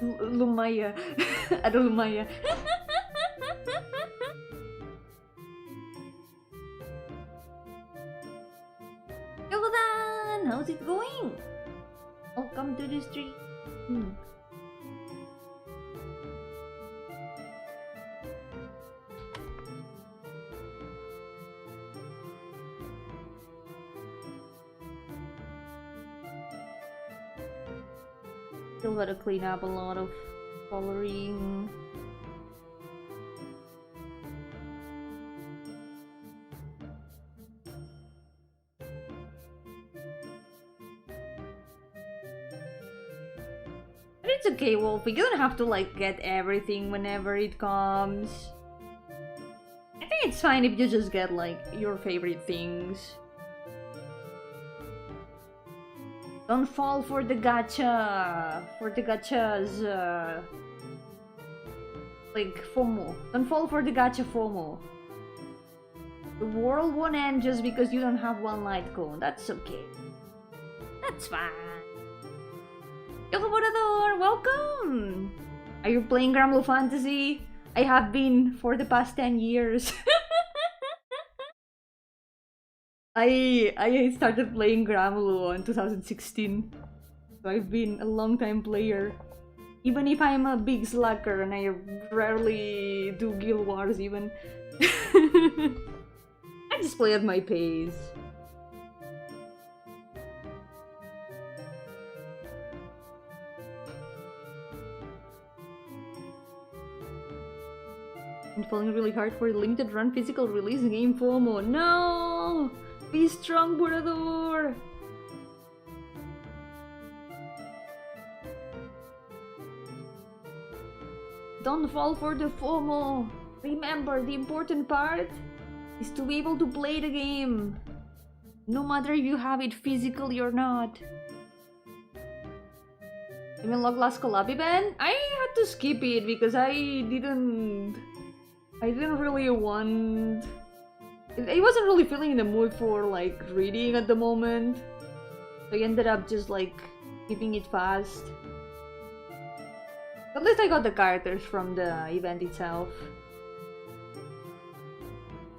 Lumaya. Arulumaya. How's it going? Welcome to the street. Still gotta clean up a lot of coloring. It's okay, Wolfie. You don't have to like get everything whenever it comes. I think it's fine if you just get like your favorite things. Don't fall for the gacha. For the gachas. Like FOMO. Don't fall for the gacha FOMO. The world won't end just because you don't have one light cone. That's okay. That's fine. Yo-hooo, welcome! Are you playing Granblue Fantasy? I have been for the past 10 years. I started playing Granblue in 2016, so I've been a long time player. Even if I'm a big slacker and I rarely do guild wars even. I just play at my pace. I'm falling really hard for the limited run physical release game FOMO. No! Be strong, Burador! Don't fall for the FOMO! Remember, the important part is to be able to play the game. No matter if you have it physically or not. Even log last collab event? I had to skip it because I didn't really want... I wasn't really feeling in the mood for like reading at the moment. So I ended up just like keeping it fast. At least I got the characters from the event itself.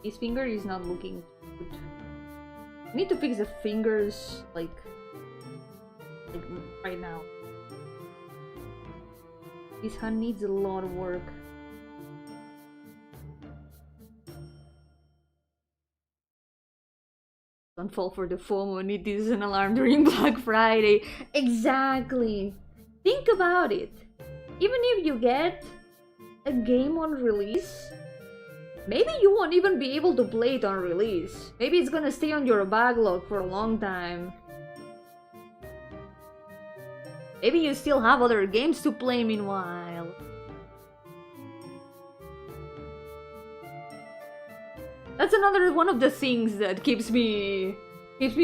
His finger is not looking good. I need to fix the fingers like right now. This hand needs a lot of work. Don't fall for the FOMO, need this as an alarm during Black Friday. Exactly! Think about it. Even if you get a game on release, maybe you won't even be able to play it on release. Maybe it's gonna stay on your backlog for a long time. Maybe you still have other games to play meanwhile. That's another one of the things that keeps me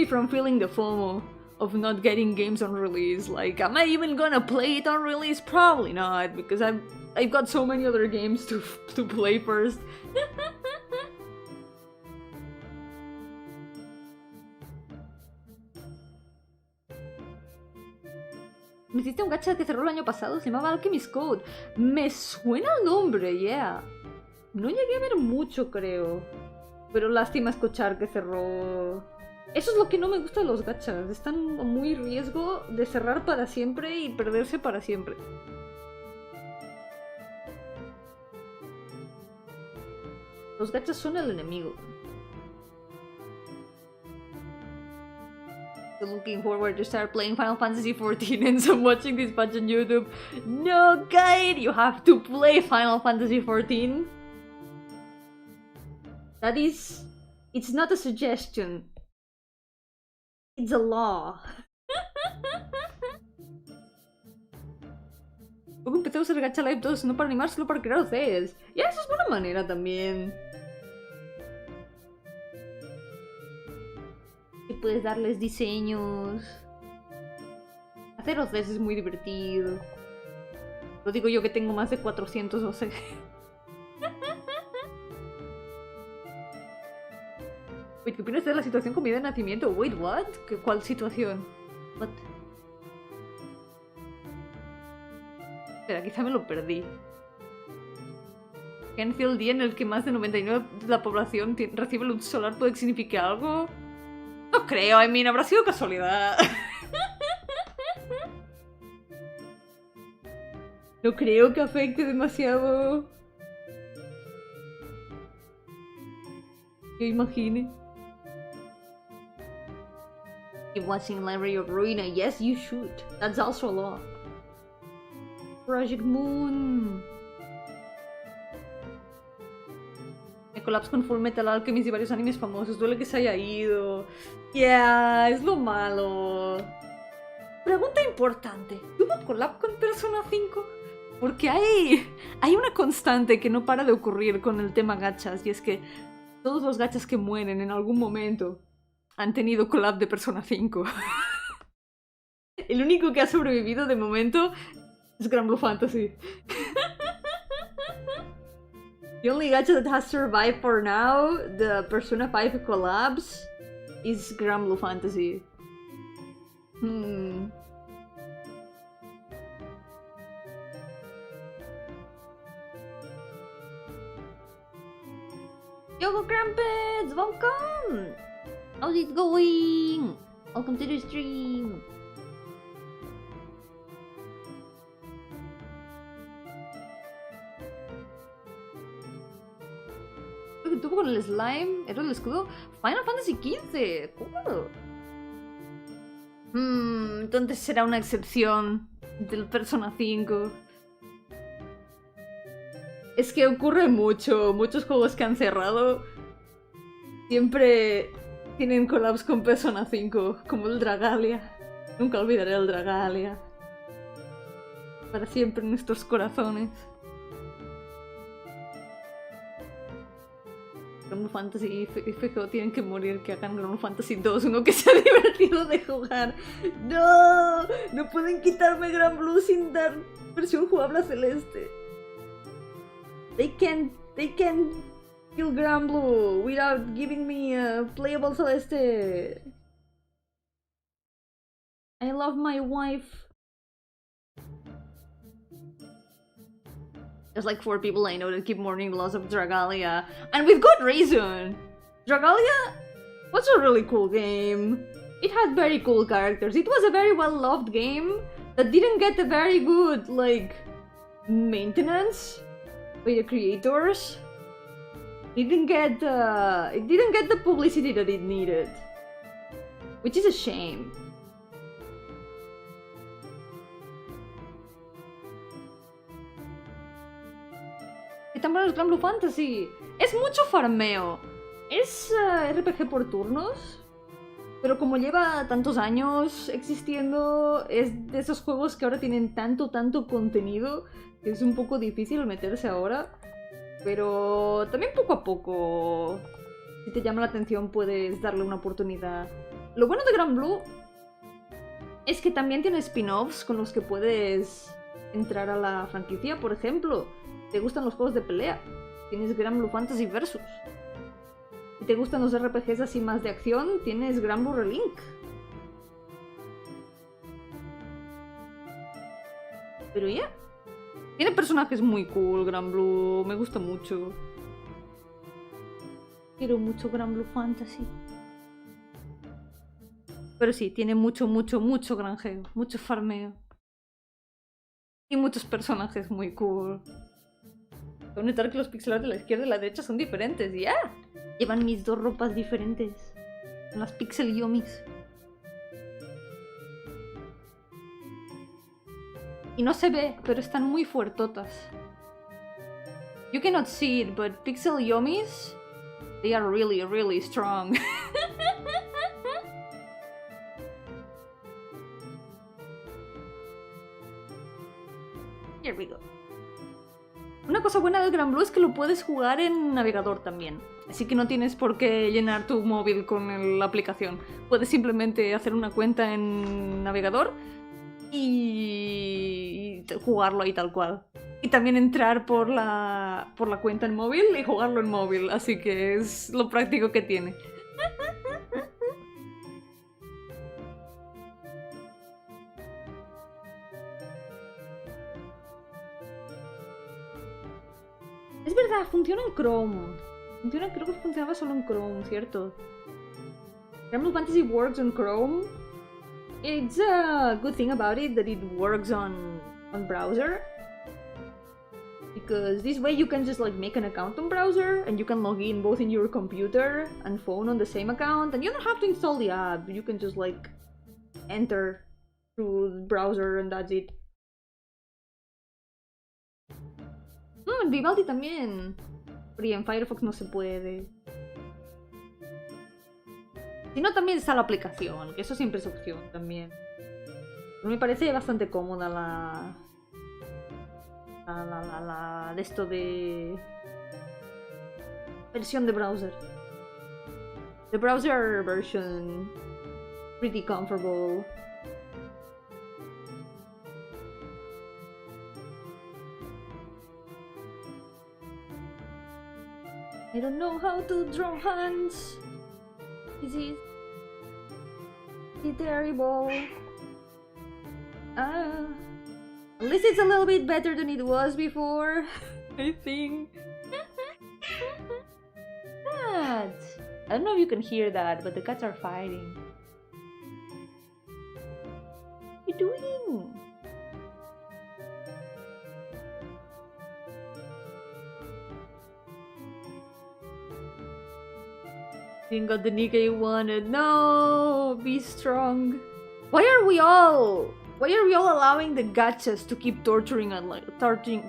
from feeling the FOMO of not getting games on release. Like, am I even gonna play it on release? Probably not, because I've got so many other games to play first. Me hiciste un gacha que cerró el año pasado, se llamaba Alchemist Code. Me suena el nombre, yeah. No llegué a ver mucho, creo. Pero lástima escuchar que cerró. Eso es lo que no me gusta de los gachas. Están muy riesgo de cerrar para siempre y perderse para siempre. Los gachas son el enemigo. So looking forward to start playing Final Fantasy XIV and some watching this patch on YouTube. No, guide! You have to play Final Fantasy XIV. That is... It's not a suggestion. It's a law. Luego empecé a usar gacha live todos no para animar, solo para crear OCs. Ya, eso es buena manera también. Y puedes darles diseños. Hacer OCs es muy divertido. Lo digo yo que tengo más de 400 OCs. Wait, ¿qué opinas de la situación con mi de nacimiento? Wait, what? ¿Cuál situación? What? Espera, quizá me lo perdí. ¿Que nació el día en el que más de 99% de la población recibe luz solar puede significar algo? No creo, I mean, habrá sido casualidad. No creo que afecte demasiado. Yo imagine. Keep watching Library of Ruina. Yes, you should. That's also a law. Project Moon. Me colapso con Full Metal Alchemist y varios animes famosos. Duele que se haya ido. Yeah, es lo malo. Pregunta importante. ¿Tuvo collab con Persona 5? Porque hay una constante que no para de ocurrir con el tema gachas. Y es que todos los gachas que mueren en algún momento han tenido collab de Persona 5. El único que ha sobrevivido de momento es Granblue Fantasy. The only gacha that has survived for now, the Persona 5 collabs, is Granblue Fantasy. Yogo Crumpets, welcome! How's it going? Welcome to the stream. Lo que tuvo con el slime era el escudo Final Fantasy XV. Cool. Entonces será una excepción del Persona 5. Es que ocurre mucho. Muchos juegos que han cerrado siempre tienen collabs con Persona 5, como el Dragalia. Nunca olvidaré el Dragalia. Para siempre en nuestros corazones. Granblue Fantasy y FGO tienen que morir, que hagan Granblue Fantasy 2, uno que sea divertido de jugar. ¡No! No pueden quitarme Granblue sin dar versión jugable a Celeste. They can't kill Granblue without giving me a playable Celeste. I love my wife. There's like 4 people I know that keep mourning the loss of Dragalia, and with good reason. Dragalia was a really cool game. It had very cool characters. It was a very well-loved game that didn't get a very good, like, maintenance by the creators. It didn't get the publicity that it needed, which is a shame. ¿Qué tan bueno es Granblue Fantasy? Es mucho farmeo. Es RPG por turnos, pero como lleva tantos años existiendo, es de esos juegos que ahora tienen tanto contenido que es un poco difícil meterse ahora. Pero también poco a poco, si te llama la atención, puedes darle una oportunidad. Lo bueno de Granblue es que también tiene spin-offs con los que puedes entrar a la franquicia. Por ejemplo, ¿te gustan los juegos de pelea? Tienes Granblue Fantasy Versus. Si te gustan los RPGs así más de acción, tienes Granblue Relink. Pero ya. Tiene personajes muy cool, Granblue. Me gusta mucho. Quiero mucho Granblue Fantasy. Pero sí, tiene mucho granjeo. Mucho farmeo. Y muchos personajes muy cool. Debo notar que los pixel art de la izquierda y la derecha son diferentes. ¡Ya! Llevan mis 2 ropas diferentes. Son las pixel yomis. Y no se ve, pero están muy fuertotas. You cannot see it, but pixel yomis, they are really strong. Here we go. Una cosa buena del Granblue es que lo puedes jugar en navegador también. Así que no tienes por qué llenar tu móvil con la aplicación. Puedes simplemente hacer una cuenta en navegador y jugarlo ahí tal cual. Y también entrar por la cuenta en móvil y jugarlo en móvil. Así que es lo práctico que tiene. Es verdad, funciona en Chrome. Creo que funcionaba solo en Chrome, ¿cierto? Granblue Fantasy works on Chrome. It's a good thing about it that it works on browser. Because this way you can just like make an account on browser and you can log in both in your computer and phone on the same account, and you don't have to install the app. You can just like enter through the browser and that's it. En Vivaldi también. Pero en Firefox no se puede. Si no, también está la aplicación, que eso siempre es opción también. Pero me parece bastante cómoda la de esto de versión de browser. The browser version, pretty comfortable. I don't know how to draw hands. This is terrible. At least it's a little bit better than it was before, I think. That. I don't know if you can hear that, but the cats are fighting. What are you doing? Didn't got the Nika you wanted. No, be strong. Why are we all allowing the gachas to keep torturing us like torturing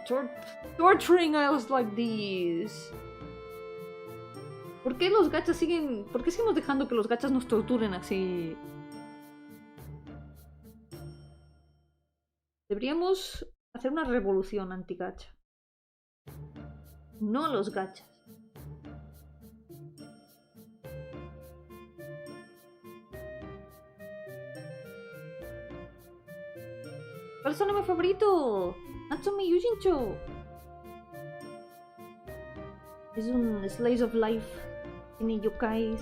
us like this? ¿Por qué seguimos dejando que los gachas nos torturen así? Deberíamos hacer una revolución anti-gacha. No los gachas. ¿Cuál es tu anime favorito? Natsumi Yujincho. Es un slice of life. Tiene yokais.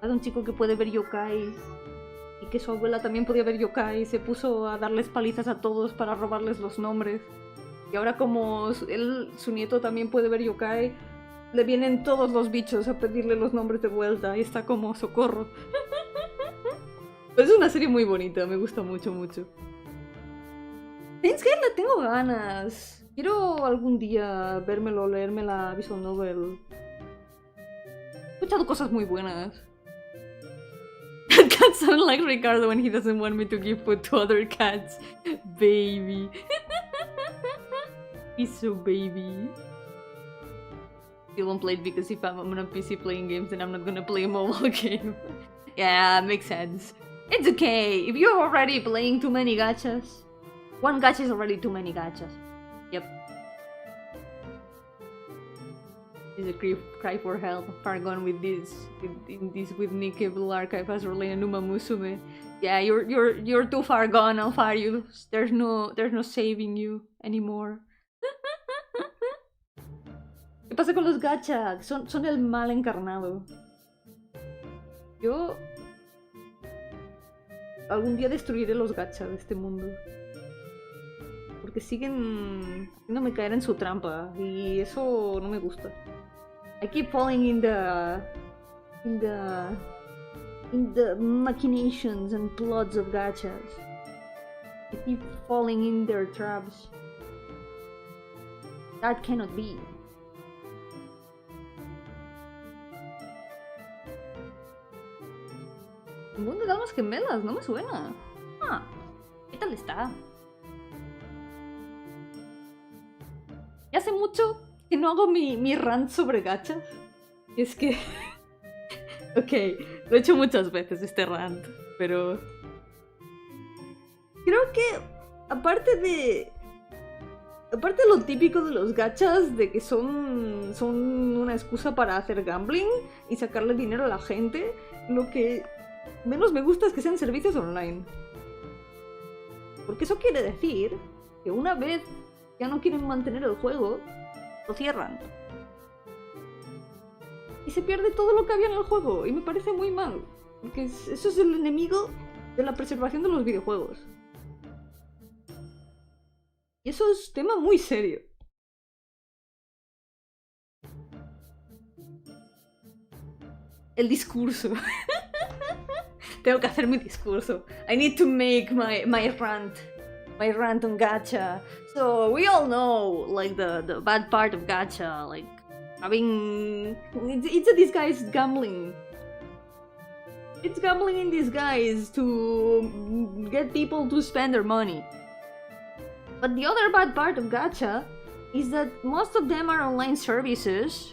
Hay un chico que puede ver yokais. Y que su abuela también podía ver yokais. Se puso a darles palizas a todos para robarles los nombres. Y ahora como su nieto también puede ver yokai, le vienen todos los bichos a pedirle los nombres de vuelta. Y está como socorro. Pero es una serie muy bonita. Me gusta mucho, mucho. Es que le tengo ganas. Quiero algún día vérmelo, leerme la visual novel. He escuchado cosas muy buenas. Cats sound like Ricardo when he doesn't want me to give food to other cats. Baby. He's so baby. Still won't play it because if I'm on a PC playing games, then I'm not gonna play a mobile game. Yeah, makes sense. It's okay. If you're already playing too many gachas, one gacha is already too many gachas. Yep. This is a cry for help. Far gone with this. With Nickable Archive as Rolena Numa Musume. Yeah, you're too far gone, Alfarius. There's no saving you anymore. ¿Qué pasa con los gachas? Son el mal encarnado. Yo algún día destruiré los gachas de este mundo. Porque siguen haciéndome caer en su trampa y eso no me gusta. I keep falling in the machinations and plots of gachas. I keep falling in their traps. That cannot be. El mundo de almas gemelas, no me suena. Ah, ¿qué tal está? Ya hace mucho que no hago mi rant sobre gachas. Y es que... Ok, lo he hecho muchas veces este rant, pero... Creo que, aparte de lo típico de los gachas, de que son una excusa para hacer gambling y sacarle dinero a la gente, lo que menos me gusta es que sean servicios online. Porque eso quiere decir que una vez ya no quieren mantener el juego, lo cierran. Y se pierde todo lo que había en el juego, y me parece muy mal. Porque eso es el enemigo de la preservación de los videojuegos. Y eso es tema muy serio. El discurso. Tengo que hacer mi discurso. I need to make my rant. My rant on gacha. So we all know, like, the bad part of gacha, like having it's a disguised gambling. It's gambling in disguise to get people to spend their money. But the other bad part of gacha is that most of them are online services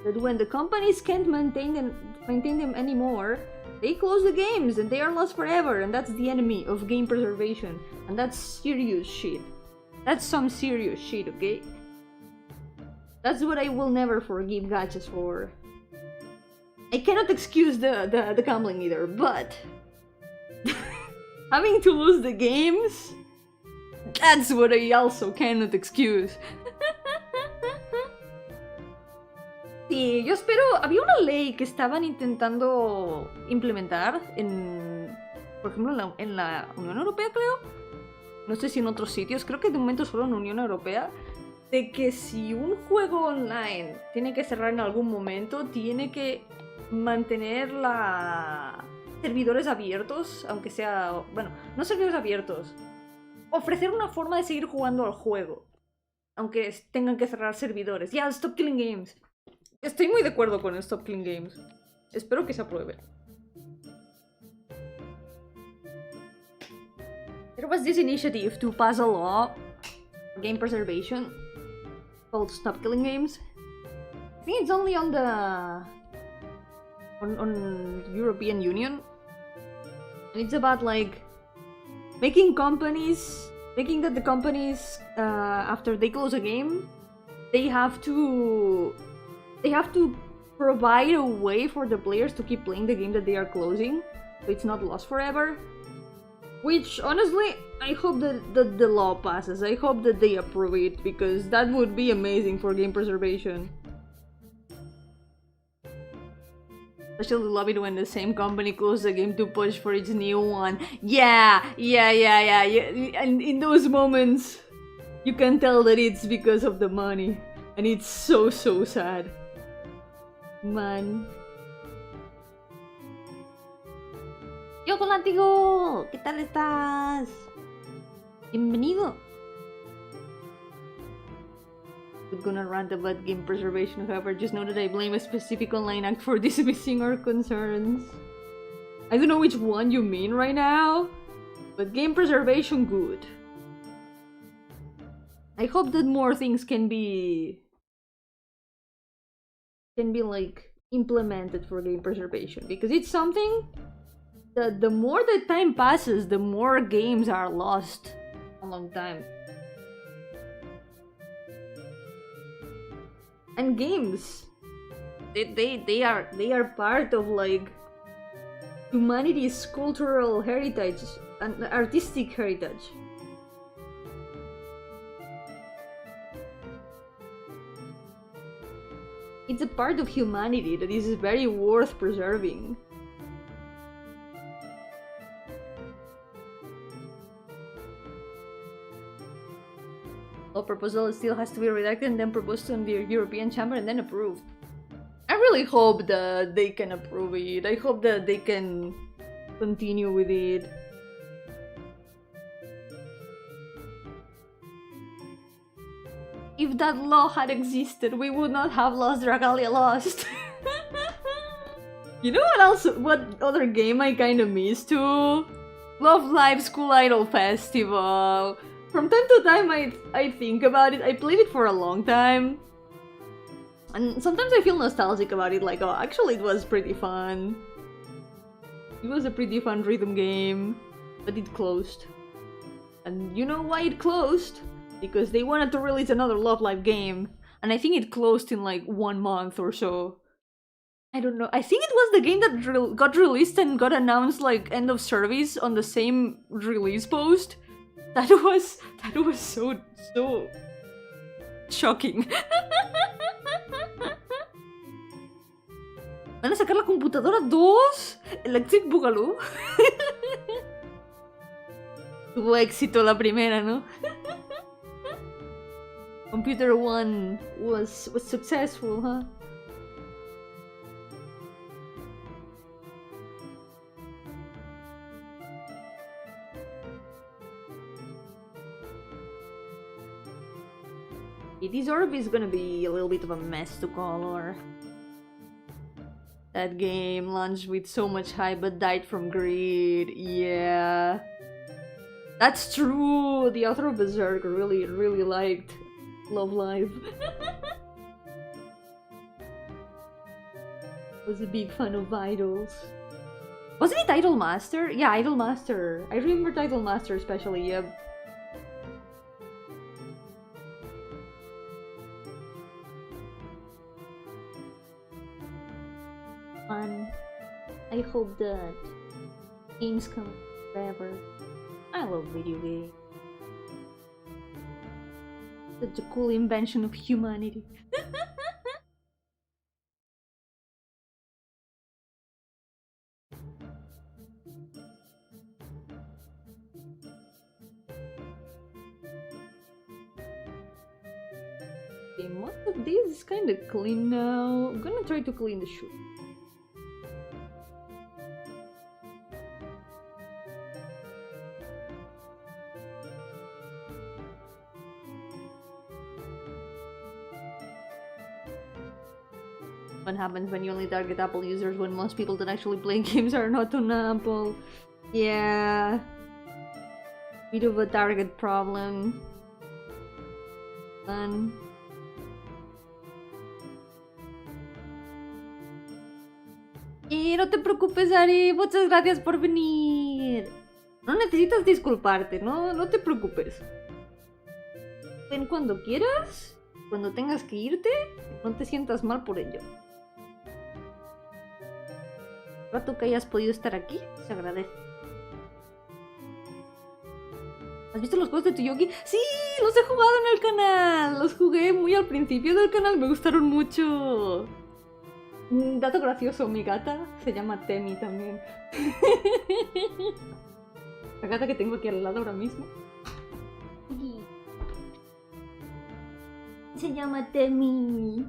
that when the companies can't maintain them anymore, they close the games and they are lost forever, and that's the enemy of game preservation. And that's serious shit. That's some serious shit, okay? That's what I will never forgive gachas for. I cannot excuse the gambling either, but having to lose the games, that's what I also cannot excuse. Sí, yo espero... Había una ley que estaban intentando implementar por ejemplo, en la Unión Europea, creo. No sé si en otros sitios, creo que de momento solo en la Unión Europea. de que si un juego online tiene que cerrar en algún momento, tiene que mantener servidores abiertos, aunque sea... Bueno, no servidores abiertos. Ofrecer una forma de seguir jugando al juego, aunque tengan que cerrar servidores. Ya, Stop Killing Games. Estoy muy de acuerdo con Stop Killing Games. Espero que se apruebe. There was this initiative to pass a law for game preservation called Stop Killing Games. I think it's only on the on European Union, and it's about like making that the companies after they close a game, they have to provide a way for the players to keep playing the game that they are closing, so it's not lost forever. Which, honestly, I hope that the law passes. I hope that they approve it, because that would be amazing for game preservation. Especially love it when the same company closes the game to push for its new one. Yeah. And in those moments, you can tell that it's because of the money. And it's so sad. Man. Yo con látigo, ¿qué tal estás? Bienvenido. I'm gonna rant about game preservation, however, just know that I blame a specific online act for dismissing our concerns. I don't know which one you mean right now, but game preservation good. I hope that more things can be like implemented for game preservation, because it's something that the more the time passes, the more games are lost a long time. And games, they are part of like humanity's cultural heritage and artistic heritage. It's a part of humanity that is very worth preserving. A proposal still has to be redacted and then proposed to the European Chamber and then approved. I really hope that they can approve it. I hope that they can continue with it. If that law had existed, we would not have lost Dragalia Lost. You know what else? What other game I kinda miss too? Love Live School Idol Festival. From time to time I think about it. I played it for a long time. And sometimes I feel nostalgic about it, like, oh, actually it was pretty fun. It was a pretty fun rhythm game, but it closed. And you know why it closed? Because they wanted to release another Love Live game, and I think it closed in like 1 month or so. I don't know. I think it was the game that got released and got announced like end of service on the same release post. That was so shocking. ¿Van a sacar la computadora 2? Electric Boogaloo. Tuvo éxito la primera, ¿no? Computer 1 was successful, huh? This orb is gonna be a little bit of a mess to color. That game launched with so much hype but died from greed. Yeah. That's true! The author of Berserk really liked Love Live. Was a big fan of Idols. Wasn't it Idol Master? Yeah, Idol Master. I remember Idol Master especially, yeah. I hope that games come forever. I love video games. Such a cool invention of humanity. Okay, most of this is kind of clean now. I'm gonna try to clean the shoe. What happens when you only target Apple users when most people that actually play games are not on Apple? Yeah. Bit of a target problem. Fun. No te preocupes, Ari. Muchas gracias por venir. No necesitas disculparte, no te preocupes. Ven cuando quieras, cuando tengas que irte, no te sientas mal por ello. El rato que hayas podido estar aquí, se agradece. ¿Has visto los juegos de Yogi? ¡Sí! ¡Los he jugado en el canal! Los jugué muy al principio del canal, me gustaron mucho. Un dato gracioso, mi gata se llama Temi también. La gata que tengo aquí al lado ahora mismo. Se llama Temi.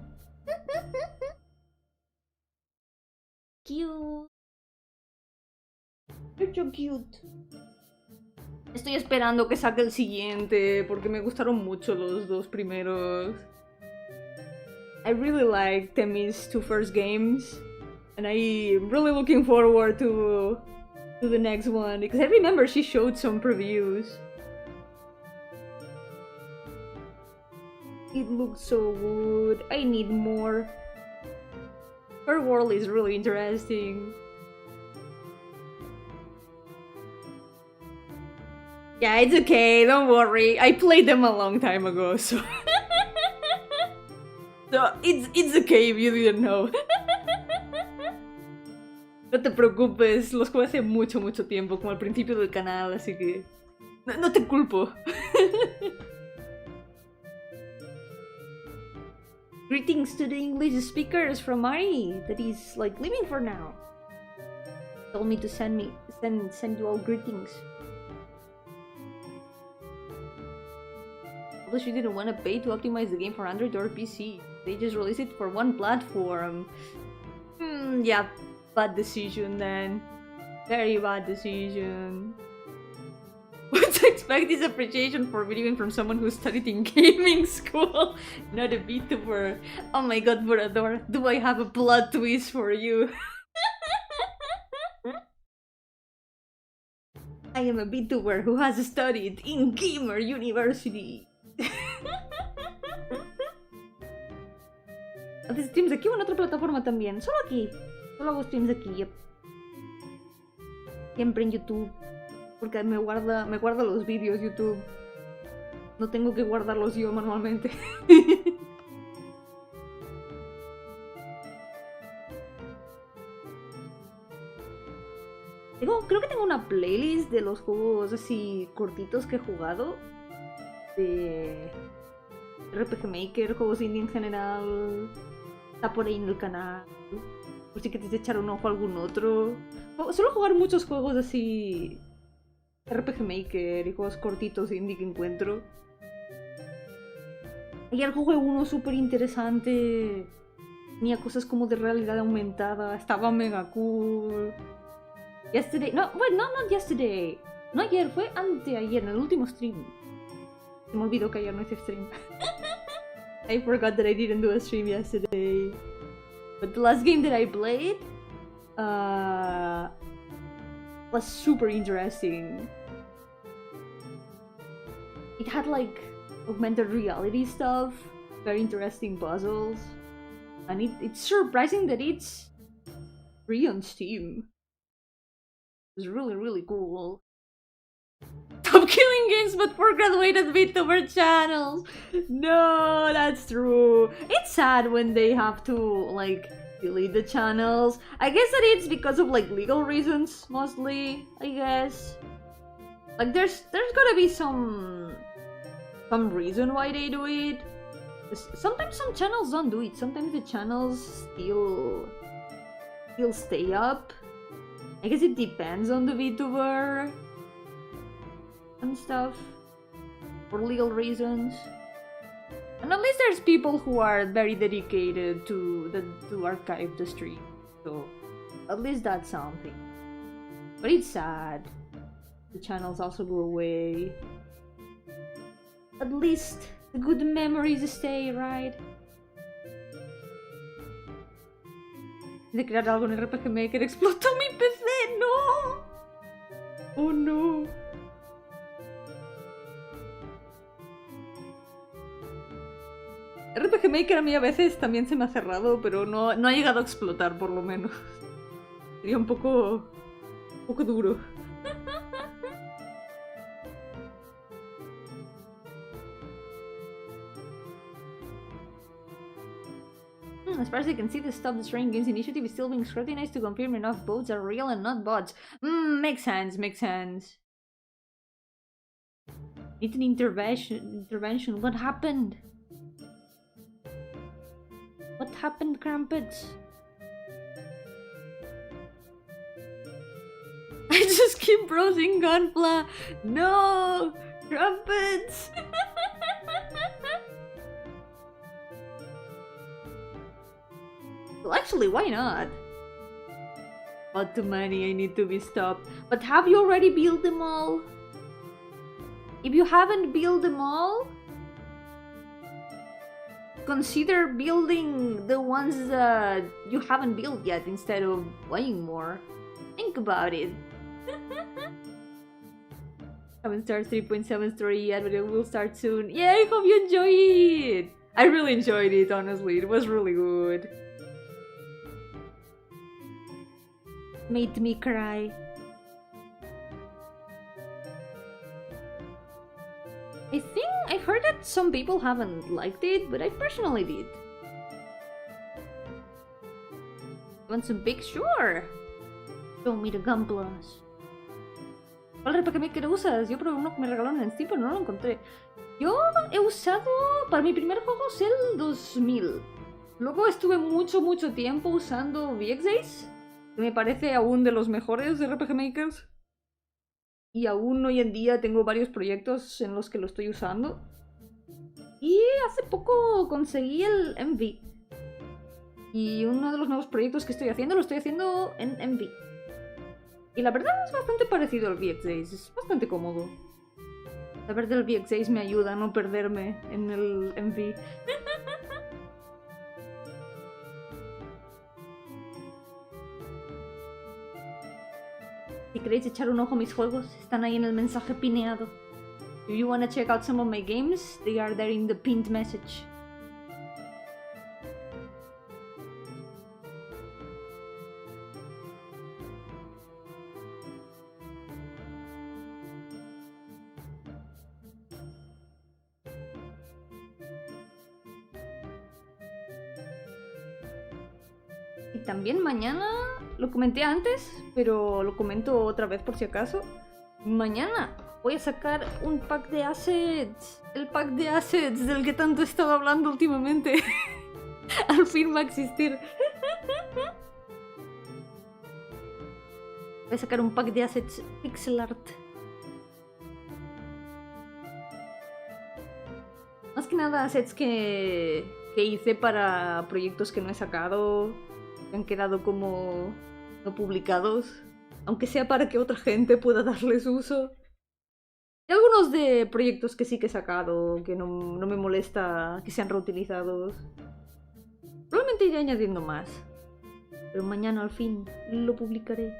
Cute. You're so cute. Estoy esperando que saque el siguiente porque me gustaron mucho los dos primeros. I really like Temi's two first games, and I'm really looking forward to the next one because I remember she showed some previews. It looks so good. I need more. Her world is really interesting. Yeah, it's okay, don't worry. I played them a long time ago, so... So, it's okay if you didn't know. No te preocupes, los jugué hace mucho tiempo, como al principio del canal, así que... No te culpo. Greetings to the English speakers from Ari, that is, like, leaving for now. Told me to send you all greetings. Although she didn't want to pay to optimize the game for Android or PC. They just released it for one platform. Yeah, bad decision then. Very bad decision. What to expect is appreciation for video game from someone who studied in gaming school, not a VTuber. Oh my god, Burador, do I have a plot twist for you? I am a VTuber who has studied in Gamer University. ¿Haces streams aquí o en otra plataforma también? Solo aquí. Solo hago streams aquí, yep. Siempre en YouTube. Porque me guarda los vídeos YouTube. No tengo que guardarlos yo manualmente. Creo que tengo una playlist de los juegos así cortitos que he jugado. De RPG Maker, juegos indie en general. Está por ahí en el canal. Por si quieres echar un ojo a algún otro. Suelo jugar muchos juegos así... RPG Maker y juegos cortitos indie que encuentro. Ayer jugué uno súper interesante. Tenía cosas como de realidad aumentada. Estaba mega cool. Yesterday... No, bueno, not yesterday. No ayer, fue anteayer, en el último stream. Se me olvidó que ayer no hice stream. I forgot that I didn't do a stream yesterday. But the last game that I played... was super interesting. It had like augmented reality stuff, very interesting puzzles, and it's surprising that it's free on Steam. It's really cool. Stop killing games but for graduated VTuber channels! No, that's true. It's sad when they have to like delete the channels. I guess that it's because of like legal reasons mostly, I guess. Like there's gotta be some reason why they do it. Sometimes some channels don't do it. Sometimes the channels still stay up. I guess it depends on the VTuber and stuff for legal reasons. And at least there's people who are very dedicated to archive the stream. So at least that's something. But it's sad. The channels also go away. At least the good memories stay, right? De crear algo en RPG Maker explotó mi PC, no. Oh no. RPG Maker a mí a veces también se me ha cerrado, pero no ha llegado a explotar por lo menos. Sería un poco duro. As far as I can see, the Stop Destroying Games initiative is still being scrutinized to confirm enough votes are real and not bots. Makes sense, makes sense. Need an intervention. What happened? What happened, Crumpets? I just keep browsing Gunpla. No! Crumpets! Well, actually, why not? But too many, I need to be stopped. But have you already built them all? If you haven't built them all, consider building the ones that you haven't built yet instead of buying more. Think about it. Haven't started 3.7 story yet, but it will start soon. Yeah, I hope you enjoy it! I really enjoyed it, honestly. It was really good. Made me cry. I heard that some people haven't liked it, but I personally did. Want some pics? Sure! Show me the Gunplas. ¿Cuál RPG Maker usas? Yo probé uno que me regalaron en Steam, pero no lo encontré. Yo he usado... Para mi primer juego es el 2000. Luego estuve mucho tiempo usando VX que me parece aún de los mejores RPG Makers. Y aún hoy en día tengo varios proyectos en los que lo estoy usando. Y hace poco conseguí el MV. Y uno de los nuevos proyectos que estoy haciendo lo estoy haciendo en MV. Y la verdad es bastante parecido al VX, es bastante cómodo. Saber del VX me ayuda a no perderme en el MV. Si queréis echar un ojo a mis juegos, están ahí en el mensaje pineado. If you wanna check out some of my games, they are there in the pinned message. Y también mañana, lo comenté antes, pero lo comento otra vez por si acaso. Mañana voy a sacar un pack de assets. El pack de assets del que tanto he estado hablando últimamente. Al fin va a existir. Voy a sacar un pack de assets pixel art. Más que nada assets que hice para proyectos que no he sacado, que han quedado como no publicados, aunque sea para que otra gente pueda darles uso. Y algunos de proyectos que sí que he sacado, que no me molesta que sean reutilizados. Probablemente iré añadiendo más, pero mañana al fin lo publicaré.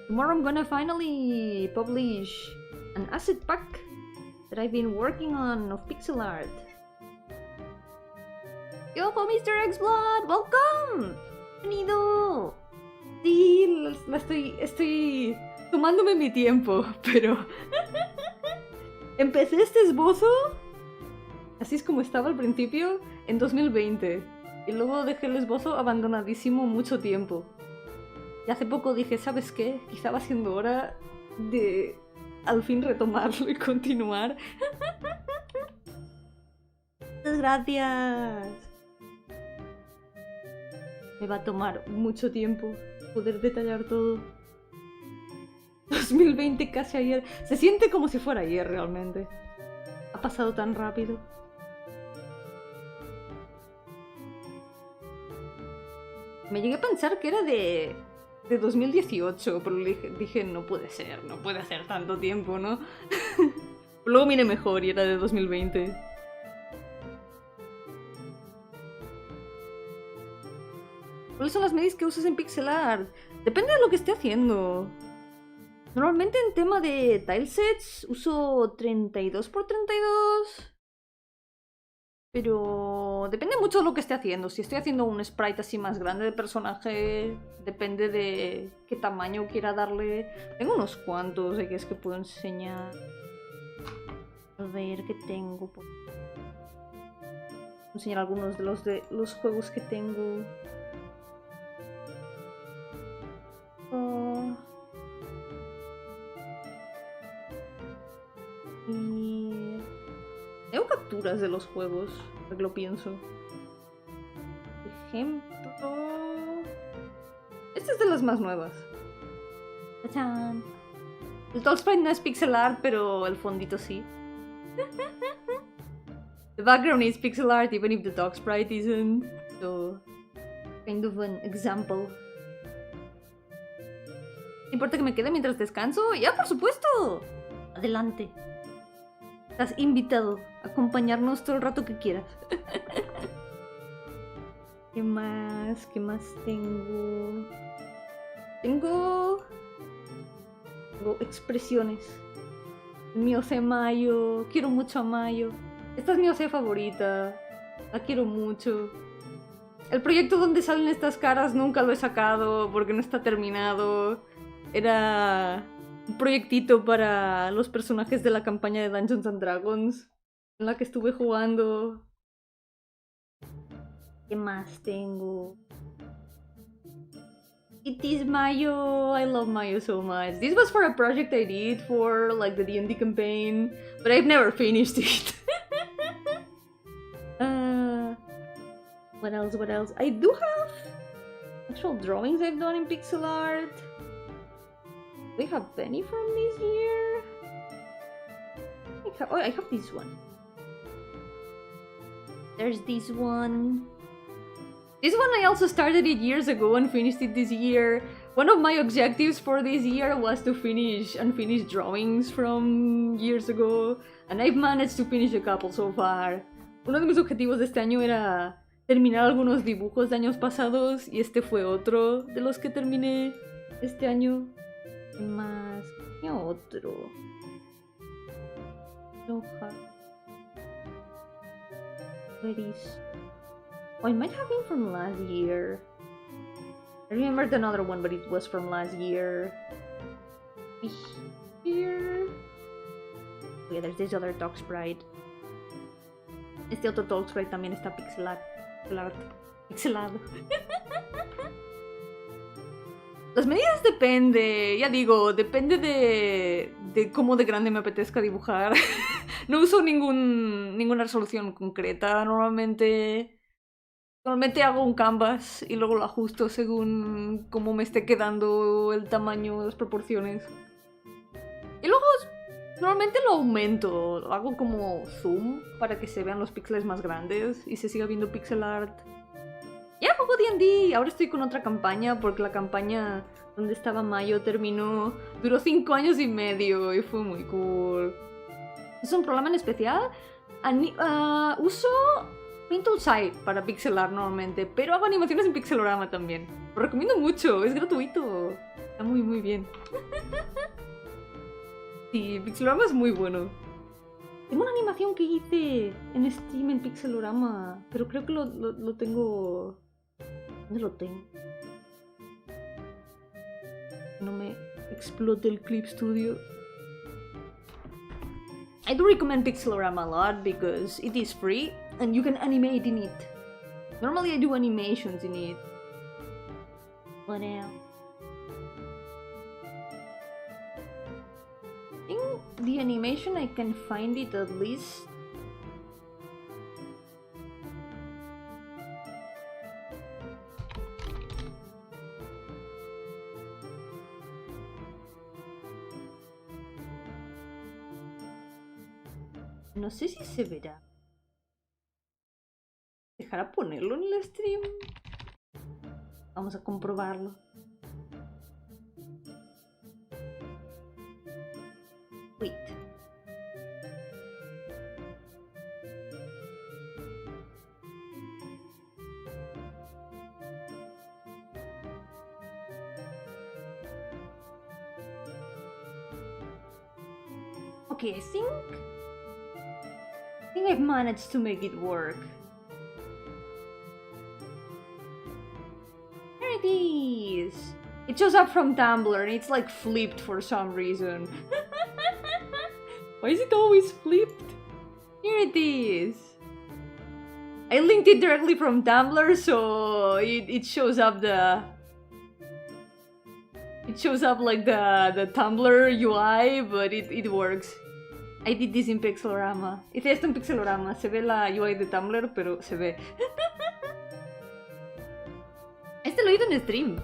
Tomorrow I'm gonna finally publish an asset pack that I've been working on of pixel art. Yo-hooo, Mr. X-Blood, welcome! Bienvenido. Sí, estoy tomándome mi tiempo, pero empecé este esbozo, así es como estaba al principio, en 2020. Y luego dejé el esbozo abandonadísimo mucho tiempo. Y hace poco dije, ¿sabes qué? Quizá va siendo hora de al fin retomarlo y continuar. Muchas gracias. Me va a tomar mucho tiempo poder detallar todo. 2020 casi ayer. Se siente como si fuera ayer realmente. Ha pasado tan rápido. Me llegué a pensar que era de 2018, pero dije, no puede ser tanto tiempo, ¿no? Luego miré mejor y era de 2020. ¿Cuáles son las medidas que usas en pixel art? Depende de lo que esté haciendo. Normalmente en tema de tilesets uso 32 por 32. Pero depende mucho de lo que esté haciendo. Si estoy haciendo un sprite así más grande de personaje, depende de qué tamaño quiera darle. Tengo unos cuantos que es que puedo enseñar. A ver qué tengo. Voy a enseñar algunos de los juegos que tengo. Y tengo capturas de los juegos, ahora que lo pienso. Por ejemplo, esta es de las más nuevas. ¡Tachán! El talk sprite no es pixel art, pero el fondito sí. The background is pixel art, even if the talk sprite isn't. So, kind of an example. ¿Importa que me quede mientras descanso? ¡Ya, por supuesto! Adelante. Estás invitado a acompañarnos todo el rato que quieras. ¿Qué más? ¿Qué más tengo? Tengo expresiones. Mi OC Mayo. Quiero mucho a Mayo. Esta es mi OC favorita. La quiero mucho. El proyecto donde salen estas caras nunca lo he sacado porque no está terminado. Era un proyectito para los personajes de la campaña de Dungeons and Dragons en la que estuve jugando. ¿Qué más tengo? It is Mayo. I love Mayo so much. This was for a project I did for like the D&D campaign, but I've never finished it. What else? What else? I do have actual drawings I've done in pixel art. Do I have any from this year? I have this one. There's this one. This one I also started it years ago and finished it this year. One of my objectives for this year was to finish unfinished drawings from years ago, and I've managed to finish a couple so far. Uno de mis objetivos de este año era terminar algunos dibujos de años pasados y este fue otro de los que terminé este año. ¿Qué más? ¿Qué otro? Where is... Oh, I might have been from last year. I remembered another one, but it was from last year. Here... Oh yeah, there's this other talk sprite. Este otro talk sprite también está pixelado. Las medidas depende, ya digo, depende de cómo de grande me apetezca dibujar. No uso ninguna resolución concreta. Normalmente hago un canvas y luego lo ajusto según cómo me esté quedando el tamaño, las proporciones. Y luego normalmente lo aumento, hago como zoom para que se vean los píxeles más grandes y se siga viendo pixel art. Ya juego D&D, ahora estoy con otra campaña porque la campaña donde estaba Mayo terminó, duró 5 años y medio y fue muy cool. Es un programa en especial, uso Paint Outside para pixelar normalmente, pero hago animaciones en pixelorama también. Lo recomiendo mucho, es gratuito, está muy muy bien. Sí, pixelorama es muy bueno. Tengo una animación que hice en Steam en pixelorama, pero creo que lo tengo... ¿Dónde lo tengo? No me explote el Clip Studio. I do recommend pixelorama a lot because it is free and you can animate in it. Normally I do animations in it. What else? I think the animation I can find it at least. No sé si se verá. ¿Dejará ponerlo en el stream? Vamos a comprobarlo. Wait. Okay, I think I've managed to make it work. There it is! It shows up from Tumblr and it's like flipped for some reason. Why is it always flipped? Here it is! I linked it directly from Tumblr, so it shows up the... It shows up like the Tumblr UI, but it works. I did this in Pixelorama. Hice esto en Pixelorama. Se ve la UI de Tumblr, pero se ve. Este lo hice en stream.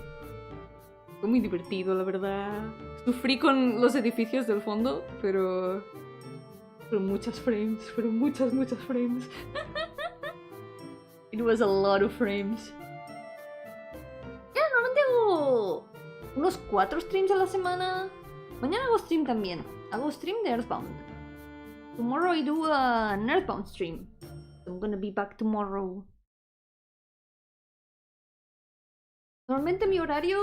Fue muy divertido, la verdad. Sufrí con los edificios del fondo, pero... Fueron muchas frames. Fueron muchas frames. It was a lot of frames. Ya, normalmente hago unos 4 streams a la semana. Mañana hago stream también. Hago stream de Earthbound. Tomorrow I do an Earthbound stream. I'm gonna be back tomorrow. Normalmente mi horario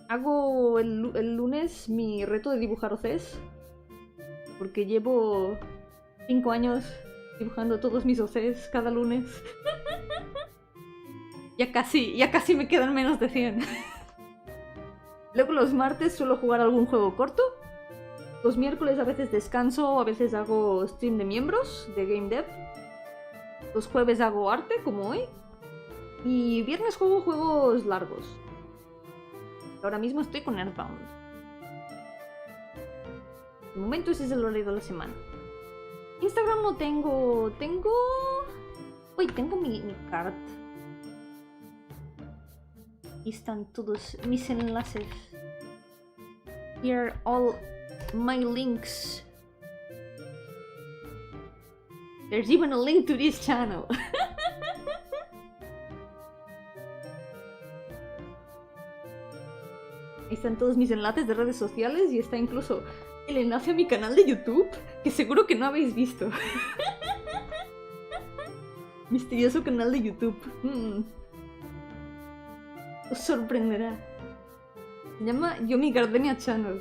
hago el lunes mi reto de dibujar OCs. Porque llevo 5 años dibujando todos mis OCs cada lunes. Ya casi me quedan menos de 100. Luego los martes suelo jugar algún juego corto. Los miércoles a veces descanso, a veces hago stream de miembros de Game Dev. Los jueves hago arte, como hoy. Y viernes juego juegos largos. Ahora mismo estoy con Earthbound. De momento ese es el horario de la semana. Instagram no tengo... Uy, tengo mi card. Aquí están todos mis enlaces. Here are all my links. There's even a link to this channel. Ahí están todos mis enlaces de redes sociales y está incluso el enlace a mi canal de YouTube, que seguro que no habéis visto. Misterioso canal de YouTube. Os sorprenderá. Se llama Yomi Gardenia Channel.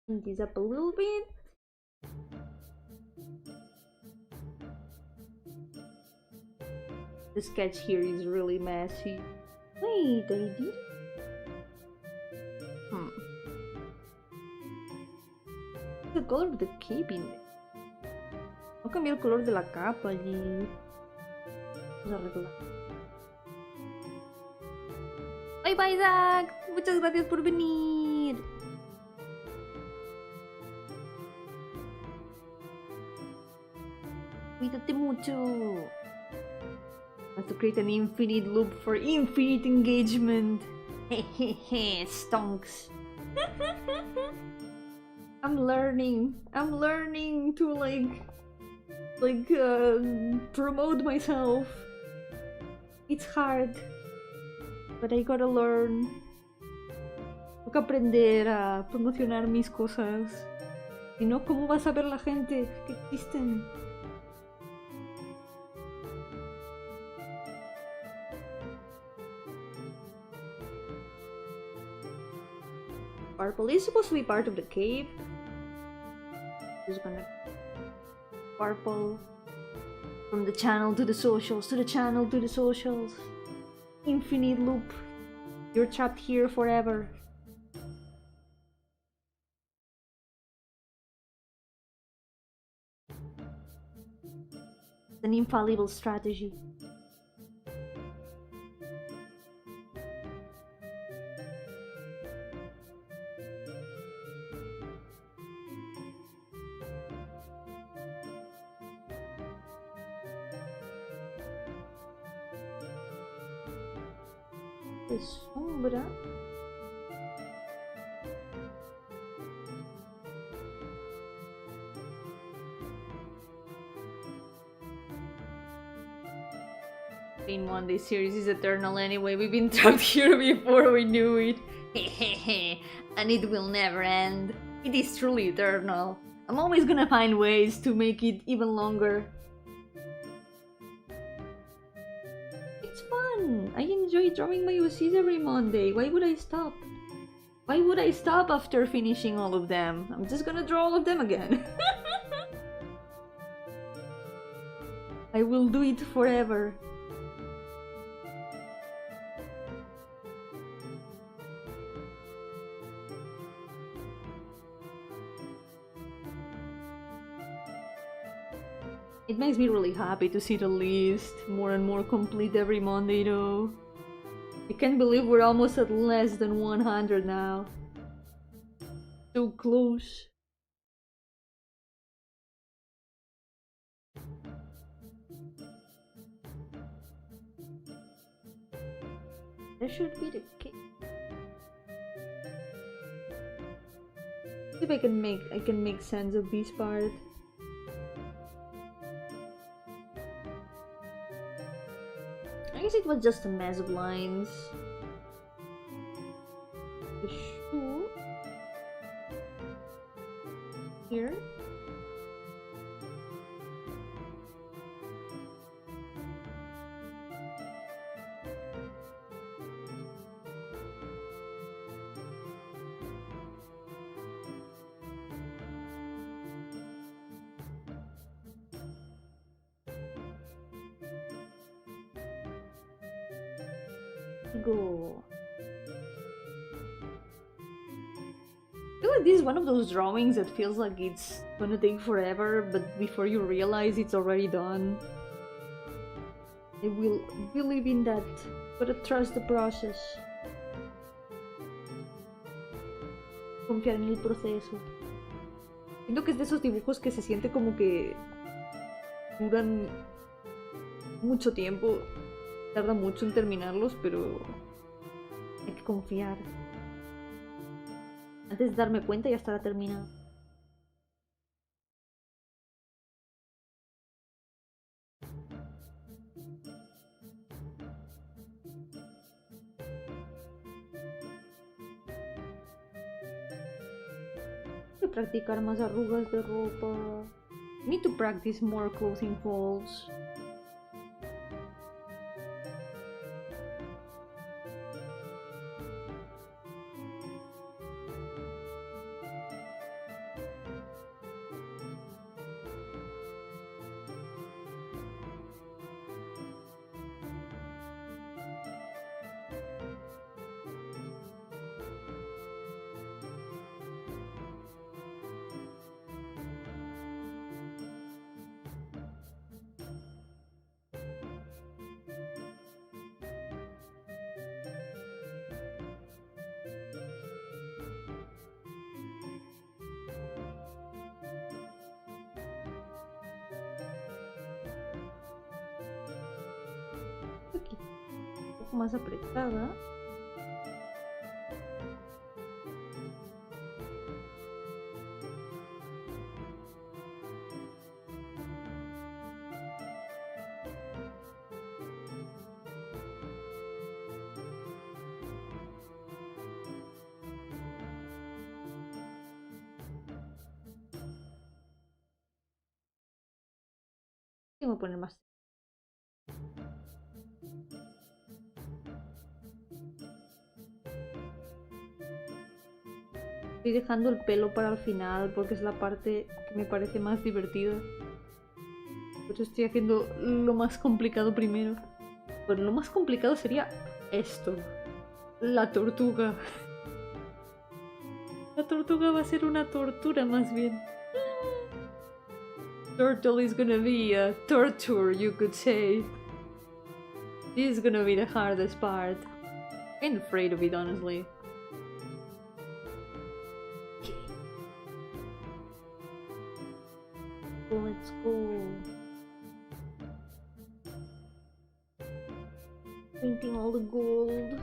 Turn this up a little bit. The sketch here is really messy. Wait, I did it? The color of the cape in there. Voy a cambiar el color de la capa allí. Vamos a arreglar. Bye bye, Zach. Muchas gracias por venir. Cuídate mucho. I have to create an infinite loop for infinite engagement. Hehehe, stonks. I'm learning to promote myself. It's hard, but I gotta learn. Tengo que aprender a promocionar mis cosas. Si no, ¿cómo vas a ver la gente que existen? Purple is supposed to be part of the cave. Just gonna purple from the channel to the socials, to the channel to the socials. Infinite loop. You're trapped here forever. It's an infallible strategy. Sombra. In Monday series is eternal anyway. We've been trapped here before we knew it. And it will never end. It is truly eternal. I'm always gonna find ways to make it even longer. It's fun. I enjoy drawing my OCs every Monday. Why would I stop? Why would I stop after finishing all of them? I'm just gonna draw all of them again. I will do it forever. It makes me really happy to see the list more and more complete every Monday though. I can't believe we're almost at less than 100 now. So close. There should be the cake. See if I can make sense of this part. I guess it was just a mess of lines. The shoe here. Go. I feel like this is one of those drawings that feels like it's gonna take forever, but before you realize it's already done. I will believe in that, but trust the process. Confiar en el proceso. Siento que es de esos dibujos que se siente como que duran mucho tiempo. Tarda mucho en terminarlos, pero hay que confiar. Antes de darme cuenta ya estará terminado. Hay que practicar más arrugas de ropa. Need to practice more clothing folds. Aquí, un poco más apretada. Y voy a poner más. Estoy dejando el pelo para el final porque es la parte que me parece más divertida. Por eso estoy haciendo lo más complicado primero. Bueno, lo más complicado sería esto. La tortuga. La tortuga va a ser una tortura más bien. Turtle is gonna be a torture, you could say. This is gonna be the hardest part. I'm afraid of it, honestly. Let's go. Painting all the gold.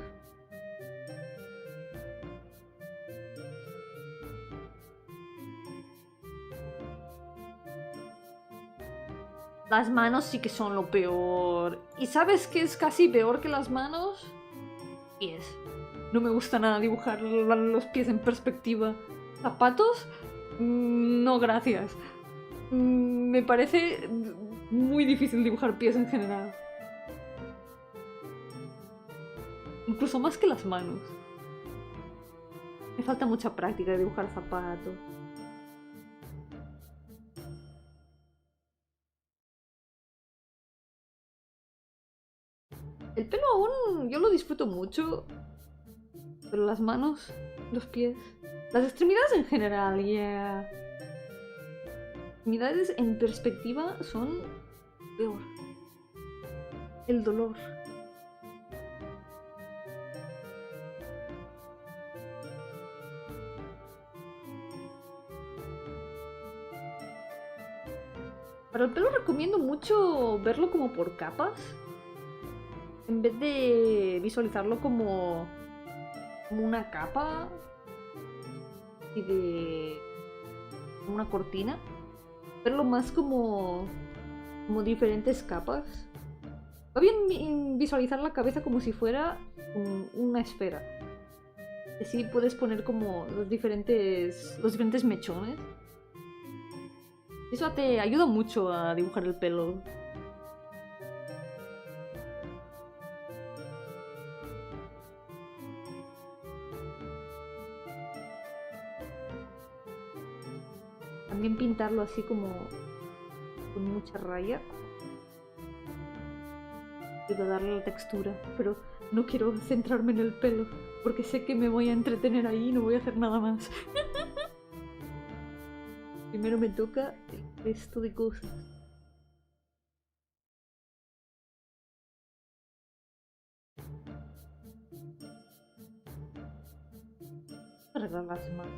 Las manos sí que son lo peor. ¿Y sabes qué es casi peor que las manos? Pies. No me gusta nada dibujar los pies en perspectiva. ¿Zapatos? No, gracias. Me parece muy difícil dibujar pies en general. Incluso más que las manos. Me falta mucha práctica de dibujar zapatos. El pelo aún yo lo disfruto mucho. Pero las manos, los pies, las extremidades en general, yeah. Extremidades en perspectiva son peor. El dolor. Para el pelo recomiendo mucho verlo como por capas. En vez de visualizarlo como una capa y de una cortina, verlo más como diferentes capas. Va bien visualizar la cabeza como si fuera una esfera. Así puedes poner como los diferentes mechones. Eso te ayuda mucho a dibujar el pelo. También pintarlo así como con mucha raya. Ayuda a darle la textura, pero no quiero centrarme en el pelo porque sé que me voy a entretener ahí y no voy a hacer nada más. Primero me toca el resto de cosas. Arreglar las manos.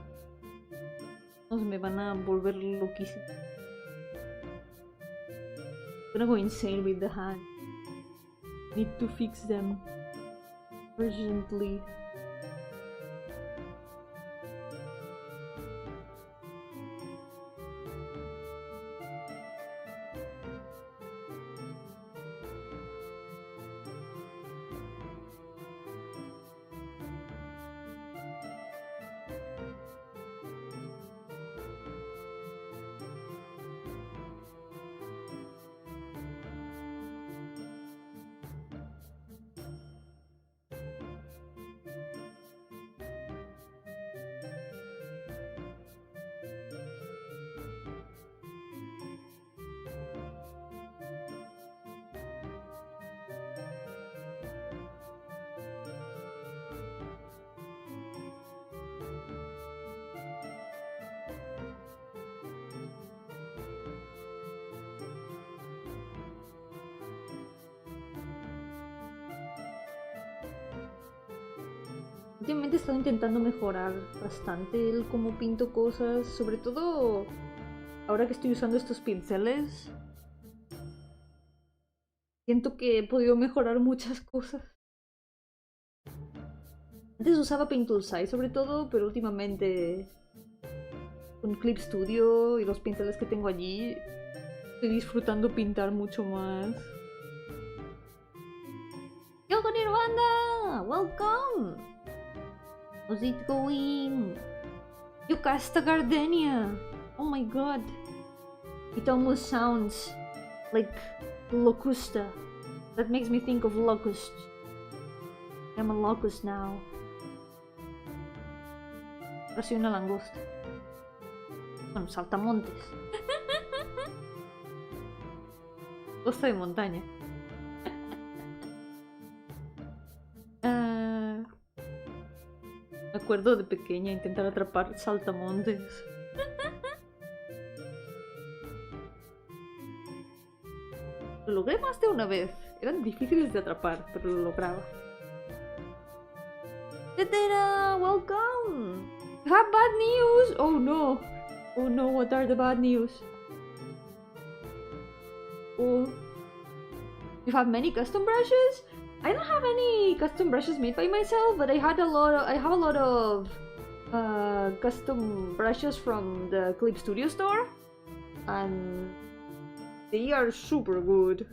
Me van a volver loquísimo. I'm gonna go insane with the hand. Need to fix them urgently. Últimamente he estado intentando mejorar bastante el cómo pinto cosas, sobre todo ahora que estoy usando estos pinceles. Siento que he podido mejorar muchas cosas. Antes usaba Paint Tool Size sobre todo, pero últimamente con Clip Studio y los pinceles que tengo allí estoy disfrutando pintar mucho más. ¡Yo con banda! ¡Welcome! How's it going? You cast a Gardenia! Oh my god! It almost sounds like Locusta. That makes me think of locust. I'm a locust now. Ahora soy una langosta. Bueno, saltamontes. Costa de montaña. Me acuerdo de pequeña intentar atrapar saltamontes. Lo logré más de una vez. Eran difíciles de atrapar, pero lo lograba. Tetera, welcome! You have bad news! Oh no! Oh no, what are the bad news? Oh. You have many custom brushes? I don't have any custom brushes made by myself, but I have a lot of custom brushes from the Clip Studio store, and They are super good.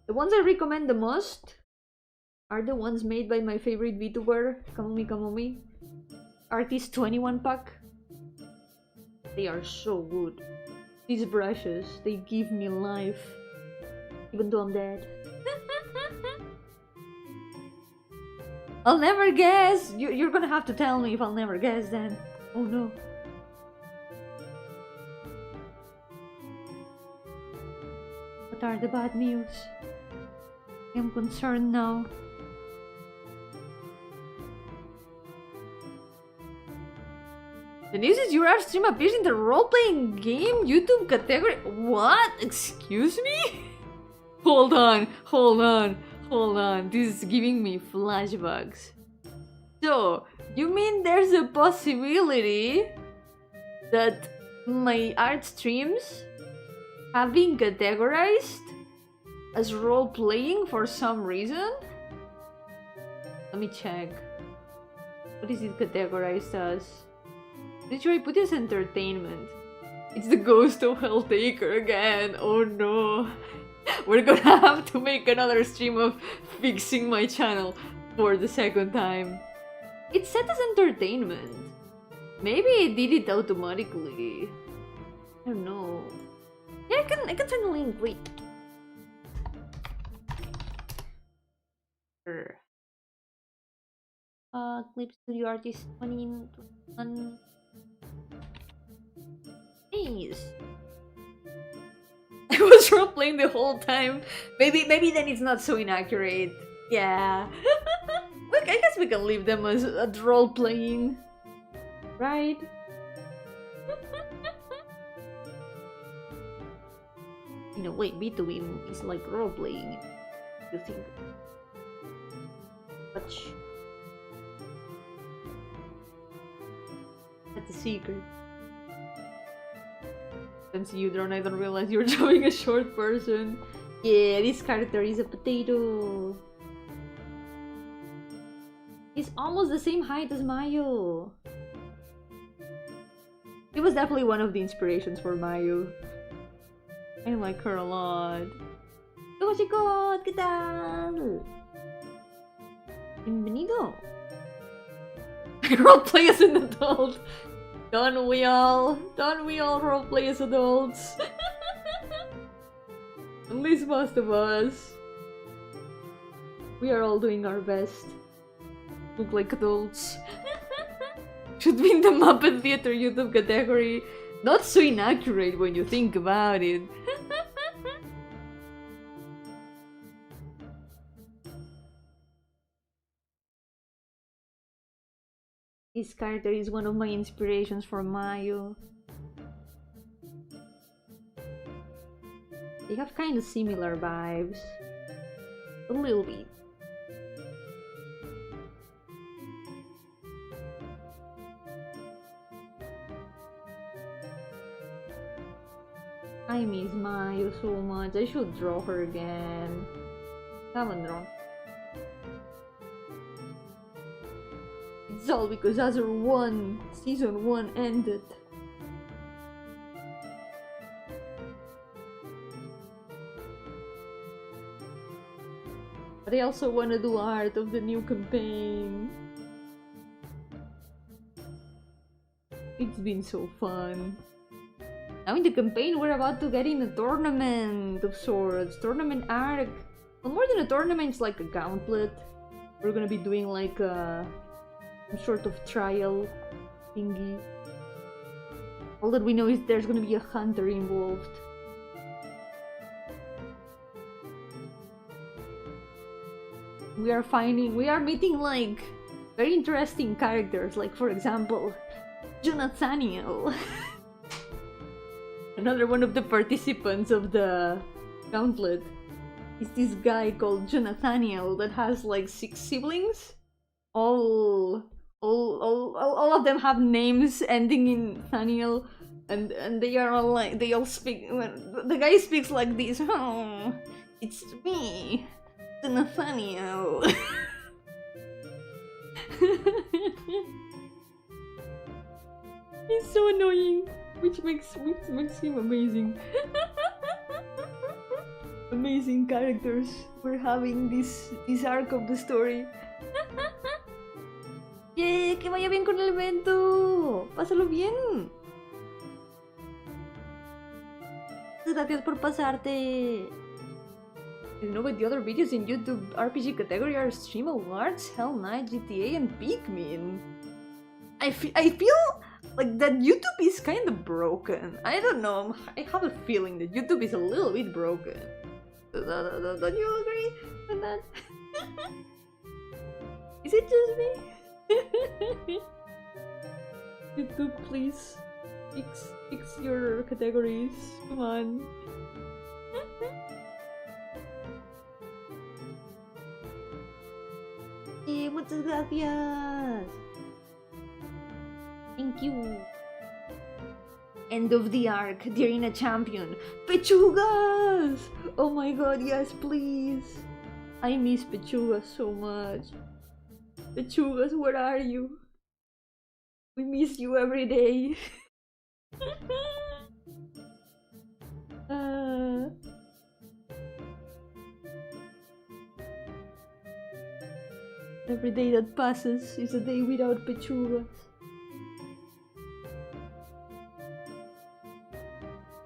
The ones I recommend the most are the ones made by my favorite VTuber, Kamomi, Artist 21 Pack. They are so good. These brushes, they give me life, even though I'm dead. I'll never guess! You're gonna have to tell me if I'll never guess then. Oh no. What are the bad news? I am concerned now. The news is your stream appears in the role-playing game YouTube category. What? Excuse me? Hold on. This is giving me flashbacks. So, you mean there's a possibility that my art streams have been categorized as role-playing for some reason? Let me check. What is it categorized as? Did I put as entertainment? It's the ghost of Helltaker again. Oh no. We're gonna have to make another stream of fixing my channel for the second time. It's set as entertainment. Maybe it did it automatically. I don't know. Yeah, I can turn the link. Wait. Sure. Clip Studio Artist 21. Nice. I was role-playing the whole time. Maybe then it's not so inaccurate. Yeah. Look, I guess we can leave them as role-playing. Right? In a way, VTubing is like role-playing. You think. But shh. That's a secret. Since you drawn, I don't realize you're drawing a short person. Yeah, this character is a potato. He's almost the same height as Mayo. He was definitely one of the inspirations for Mayo. I like her a lot. Hola chicos, ¿qué tal? Bienvenido. I roleplay as an adult. Don't we all roleplay as adults? At least most of us. We are all doing our best. Look like adults. Should be in the Muppet Theater YouTube category. Not so inaccurate when you think about it. This character is one of my inspirations for Mayo. They have kind of similar vibes. A little bit. I miss Mayo so much. I should draw her again. Haven't drawn. It's all because season 1 ended. But I also want to do art of the new campaign. It's been so fun. Now in the campaign we're about to get in a tournament of sorts. Tournament arc. Well, more than a tournament, it's like a gauntlet. We're gonna be doing like a some sort of trial thingy. All that we know is there's gonna be a hunter involved. We are meeting like very interesting characters, like for example, Jonathaniel. Another one of the participants of the gauntlet is this guy called Jonathaniel that has like 6 siblings. All of them have names ending in Thaniel, and they are all like, they all speak. The guy speaks like this. Oh, it's me, Nathaniel. He's so annoying, which makes him amazing. amazing characters we're having this arc of the story. ¡Yeah! ¡Que vaya bien con el evento! ¡Pásalo bien! Gracias por pasarte. You know, but the other videos in YouTube RPG category are Stream Awards, Hell Knight, GTA, and Pikmin. I feel like that YouTube is kind of broken. I don't know. I have a feeling that YouTube is a little bit broken. Don't you agree with that? Is it just me? YouTube, please fix your categories. Come on. Muchas gracias. Thank you. End of the arc, the arena champion. Pechugas! Oh my god, yes, please. I miss Pechugas so much. Pechugas, where are you? We miss you every day. Every day that passes is a day without Pechugas.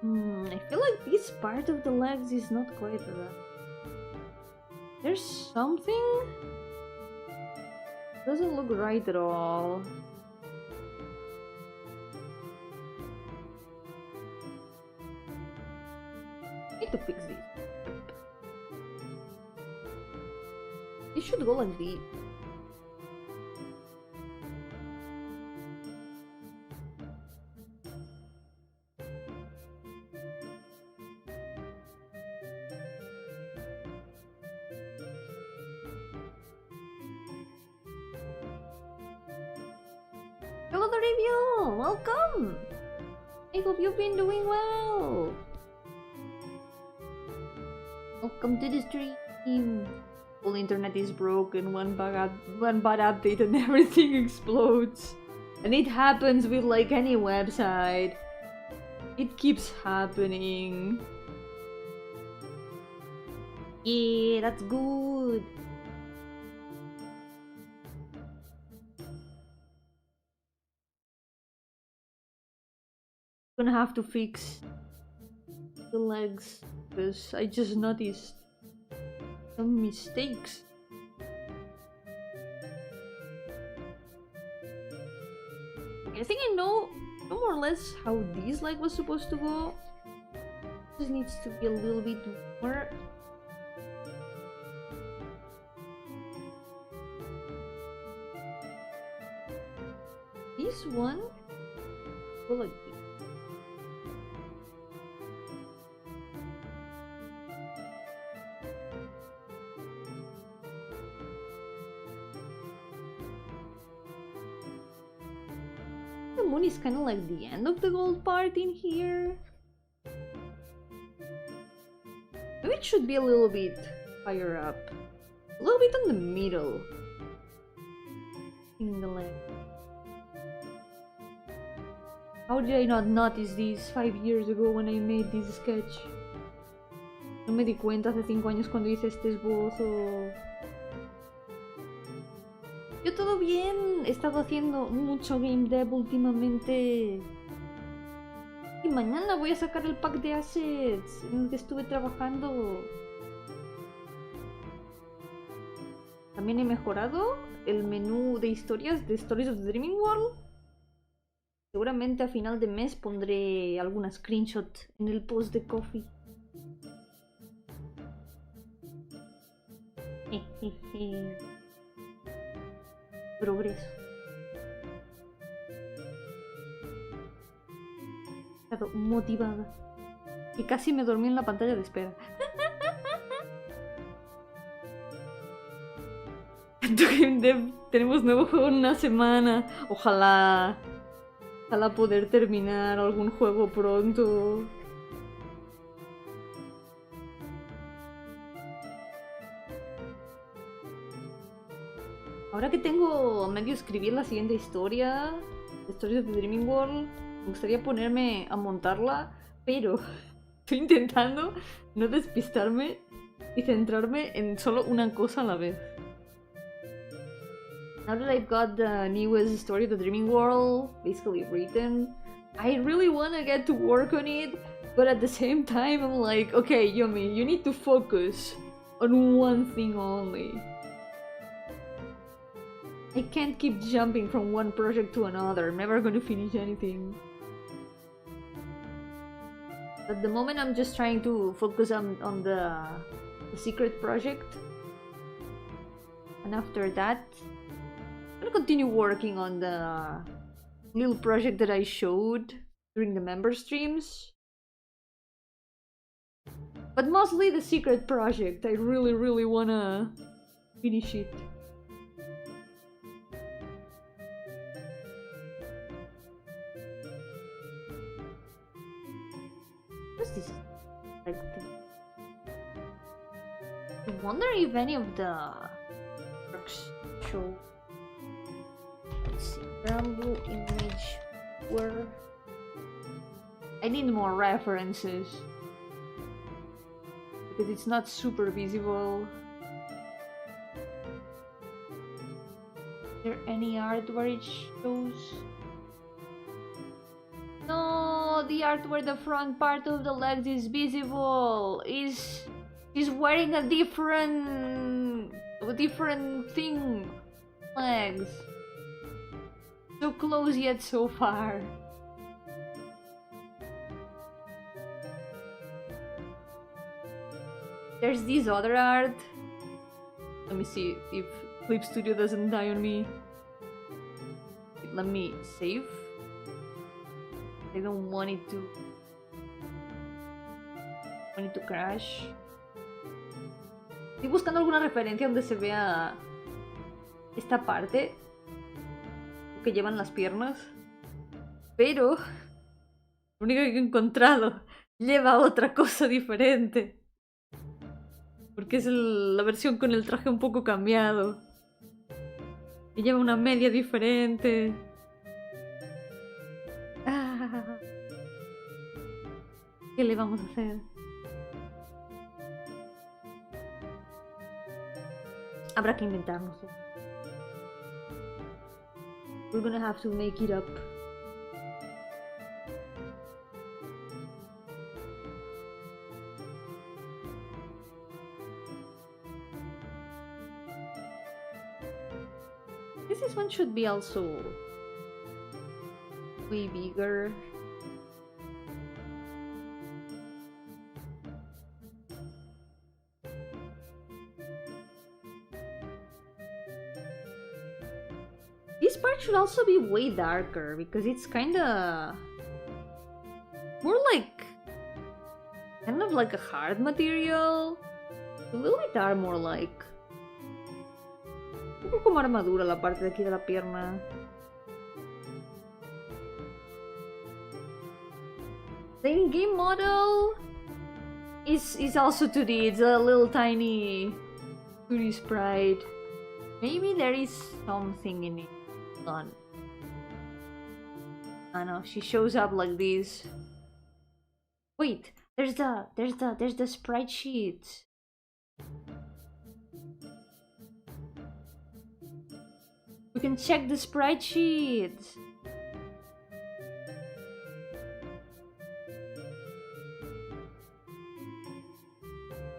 I feel like this part of the legs is not quite right. There's something? Doesn't look right at all. Need to fix this. It should go like this. Hello, the review! Welcome! I hope you've been doing well! Welcome to the stream! Whole internet is broken, one bad update and everything explodes. And it happens with like any website. It keeps happening. Yeah, that's good! Gonna have to fix the legs because I just noticed some mistakes. I think I know more or less how this leg was supposed to go. Just needs to be a little bit more. This one go like this. The moon is kind of like the end of the gold part in here. Maybe it should be a little bit higher up. A little bit on the middle. In the leg. How did I not notice this 5 years ago when I made this sketch? No me di cuenta hace 5 años cuando hice este esbozo. Yo todo bien, he estado haciendo mucho game dev últimamente. Y mañana voy a sacar el pack de assets en el que estuve trabajando. También he mejorado el menú de historias de Stories of the Dreaming World. Seguramente a final de mes pondré alguna screenshot en el post de Coffee. Progreso. He estado motivada. Y casi me dormí en la pantalla de espera. Tenemos nuevo juego en una semana. Ojalá poder terminar algún juego pronto. Ahora que tengo a medio escribir la siguiente historia, Stories of the Dreaming World, me gustaría ponerme a montarla, pero estoy intentando no despistarme y centrarme en solo una cosa a la vez. Now that I've got the newest story of the Dreaming World basically written, I really want to get to work on it, but at the same time I'm like, okay, Yomi, you need to focus on one thing only. I can't keep jumping from one project to another. I'm never going to finish anything. At the moment I'm just trying to focus on the secret project. And after that, I'm gonna continue working on the little project that I showed during the member streams. But mostly the secret project. I really wanna finish it. What's this? I wonder if any of the works show. Let's see. Granblue image where I need more references because it's not super visible. Is there any art where it shows? No, the art where the front part of the legs is visible is wearing a different thing. Legs. So close yet so far. There's this other art. Let me see if Clip Studio doesn't die on me. Let me save. I don't want it to crash. Estoy buscando alguna referencia donde se vea esta parte que llevan las piernas, pero lo único que he encontrado lleva otra cosa diferente, porque es la versión con el traje un poco cambiado y lleva una media diferente. ¿Qué le vamos a hacer? Habrá que inventárnoslo. We're gonna have to make it up. This one should be also way bigger. This part should also be way darker because it's kinda more like kind of like a hard material. A little bit dark, more like un poco como armadura la parte de aquí de la pierna. The in-game model is also 2D. It's a little tiny 2D sprite. Maybe there is something in it. I know she shows up like this. Wait, there's the sprite sheet. We can check the sprite sheet.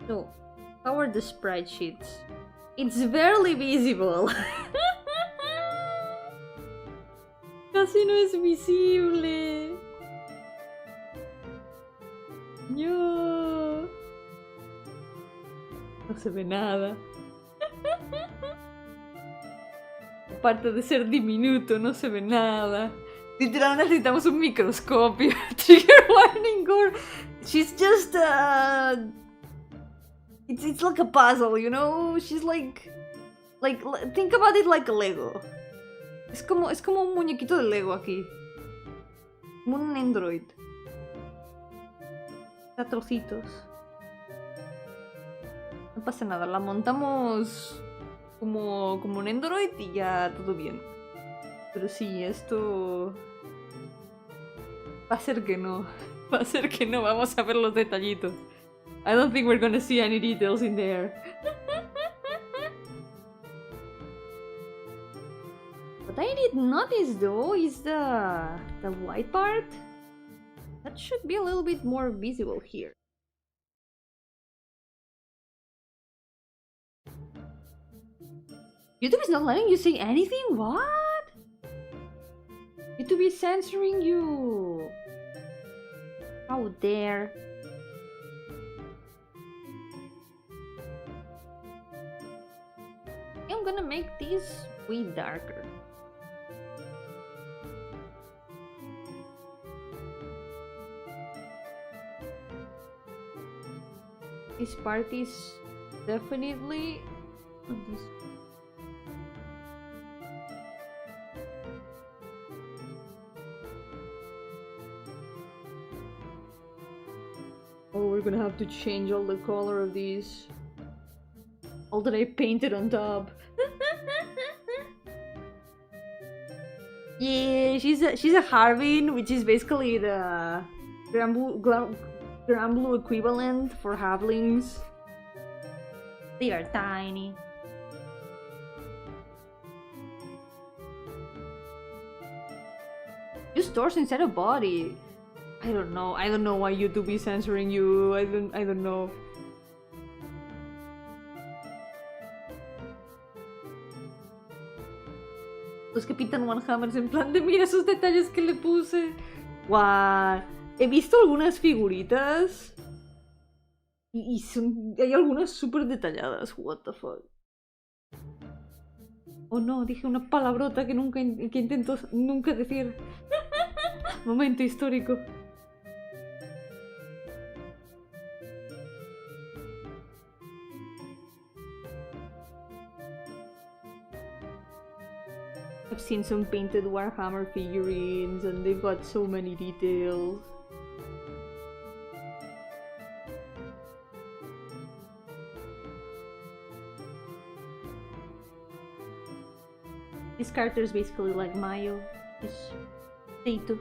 So, how are the sprite sheets? It's barely visible. Casi no es visible. No. No se ve nada. Aparte de ser diminuto, no se ve nada. Literalmente necesitamos un microscopio. Trigger warning gore. She's just It's like a puzzle, you know? She's like think about it like a Lego. Es como un muñequito de Lego aquí. Como un Android. A trocitos. No pasa nada, la montamos como un Android y ya todo bien. Pero sí, esto va a ser que no. Va a ser que no, vamos a ver los detallitos. I don't think we're gonna see any details in there. What I did notice though is the white part. That should be a little bit more visible here. YouTube is not letting you say anything? What? YouTube is censoring you. How dare. I'm gonna make this way darker. This part is definitely this. Oh, we're gonna have to change all the color of these. All that I painted on top. Yeah, she's a Harbin, which is basically the Granblue equivalent for halflings. They are tiny. Use torso instead of body. I don't know. I don't know why YouTube is censoring you. I don't know. Los que pintan Warhammers en plan de mira esos detalles que le puse. Guau. He visto algunas figuritas y hay algunas súper detalladas. What the fuck. Oh no, dije una palabrota que intento nunca decir. Momento histórico. I've seen some painted Warhammer figurines and they've got so many details. This character is basically like Mayo. It's Teito.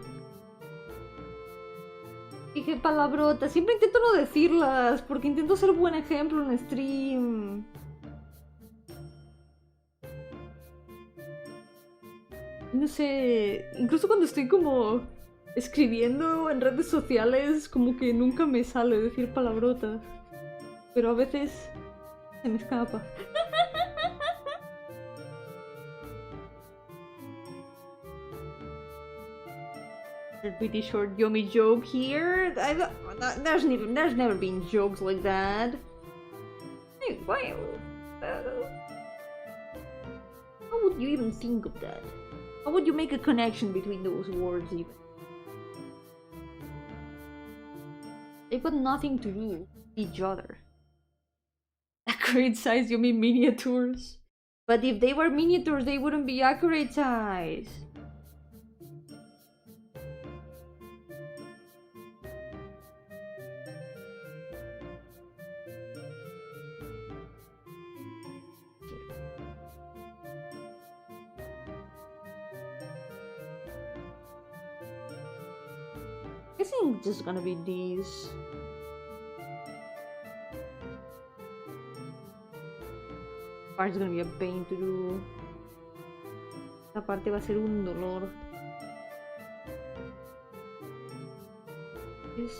Dije palabrotas, siempre intento no decirlas porque intento ser buen ejemplo en stream. No sé, incluso cuando estoy como escribiendo en redes sociales, como que nunca me sale decir palabrotas. Pero a veces se me escapa. A pretty short Yomi joke here. There's never been jokes like that. Hey, why? How would you even think of that? How would you make a connection between those words even? They've got nothing to do with each other. Accurate size, you mean miniatures? But if they were miniatures, they wouldn't be accurate size. I think just gonna be these. Part's gonna be a pain to do. Esta parte va a ser un dolor. This.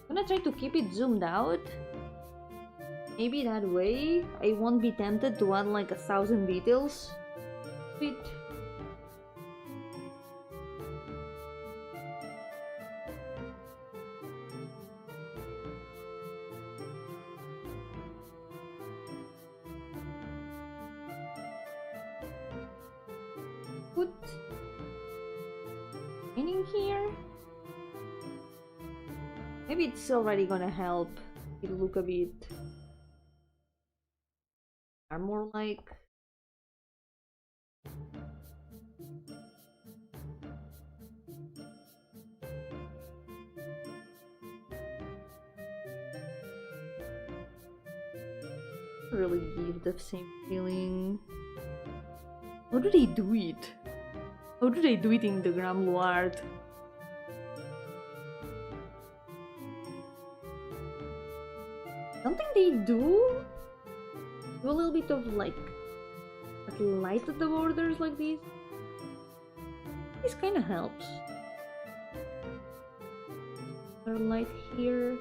I'm gonna try to keep it zoomed out. Maybe that way I won't be tempted to add like 1,000 details to it. Put meaning here. Maybe it's already gonna help it look a bit more like. really give the same feeling. How do they do it? How do they do it in the Granblue art? Something they do a little bit of like light at the borders like this. This kind of helps. Or light here.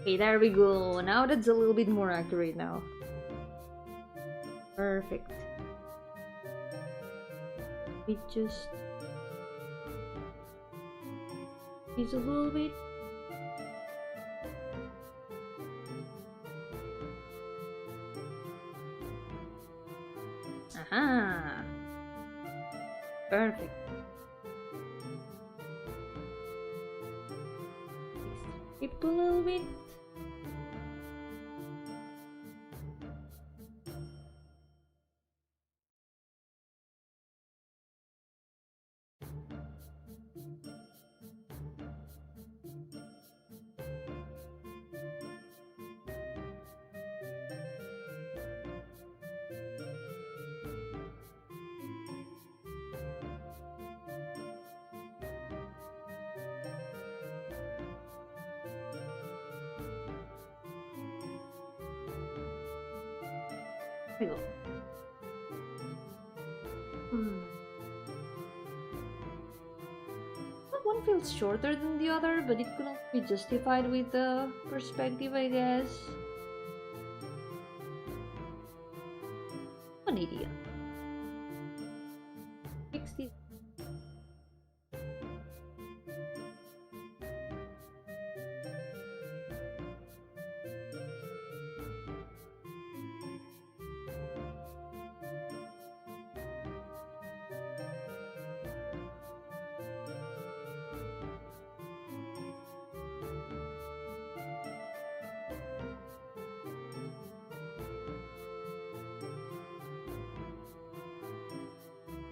Okay, there we go. Now that's a little bit more accurate now. Perfect. We just use a little bit. Aha! Perfect. Skip a little bit. There we go. That one feels shorter than the other, but it could also be justified with the perspective, I guess. One idea. Fix this.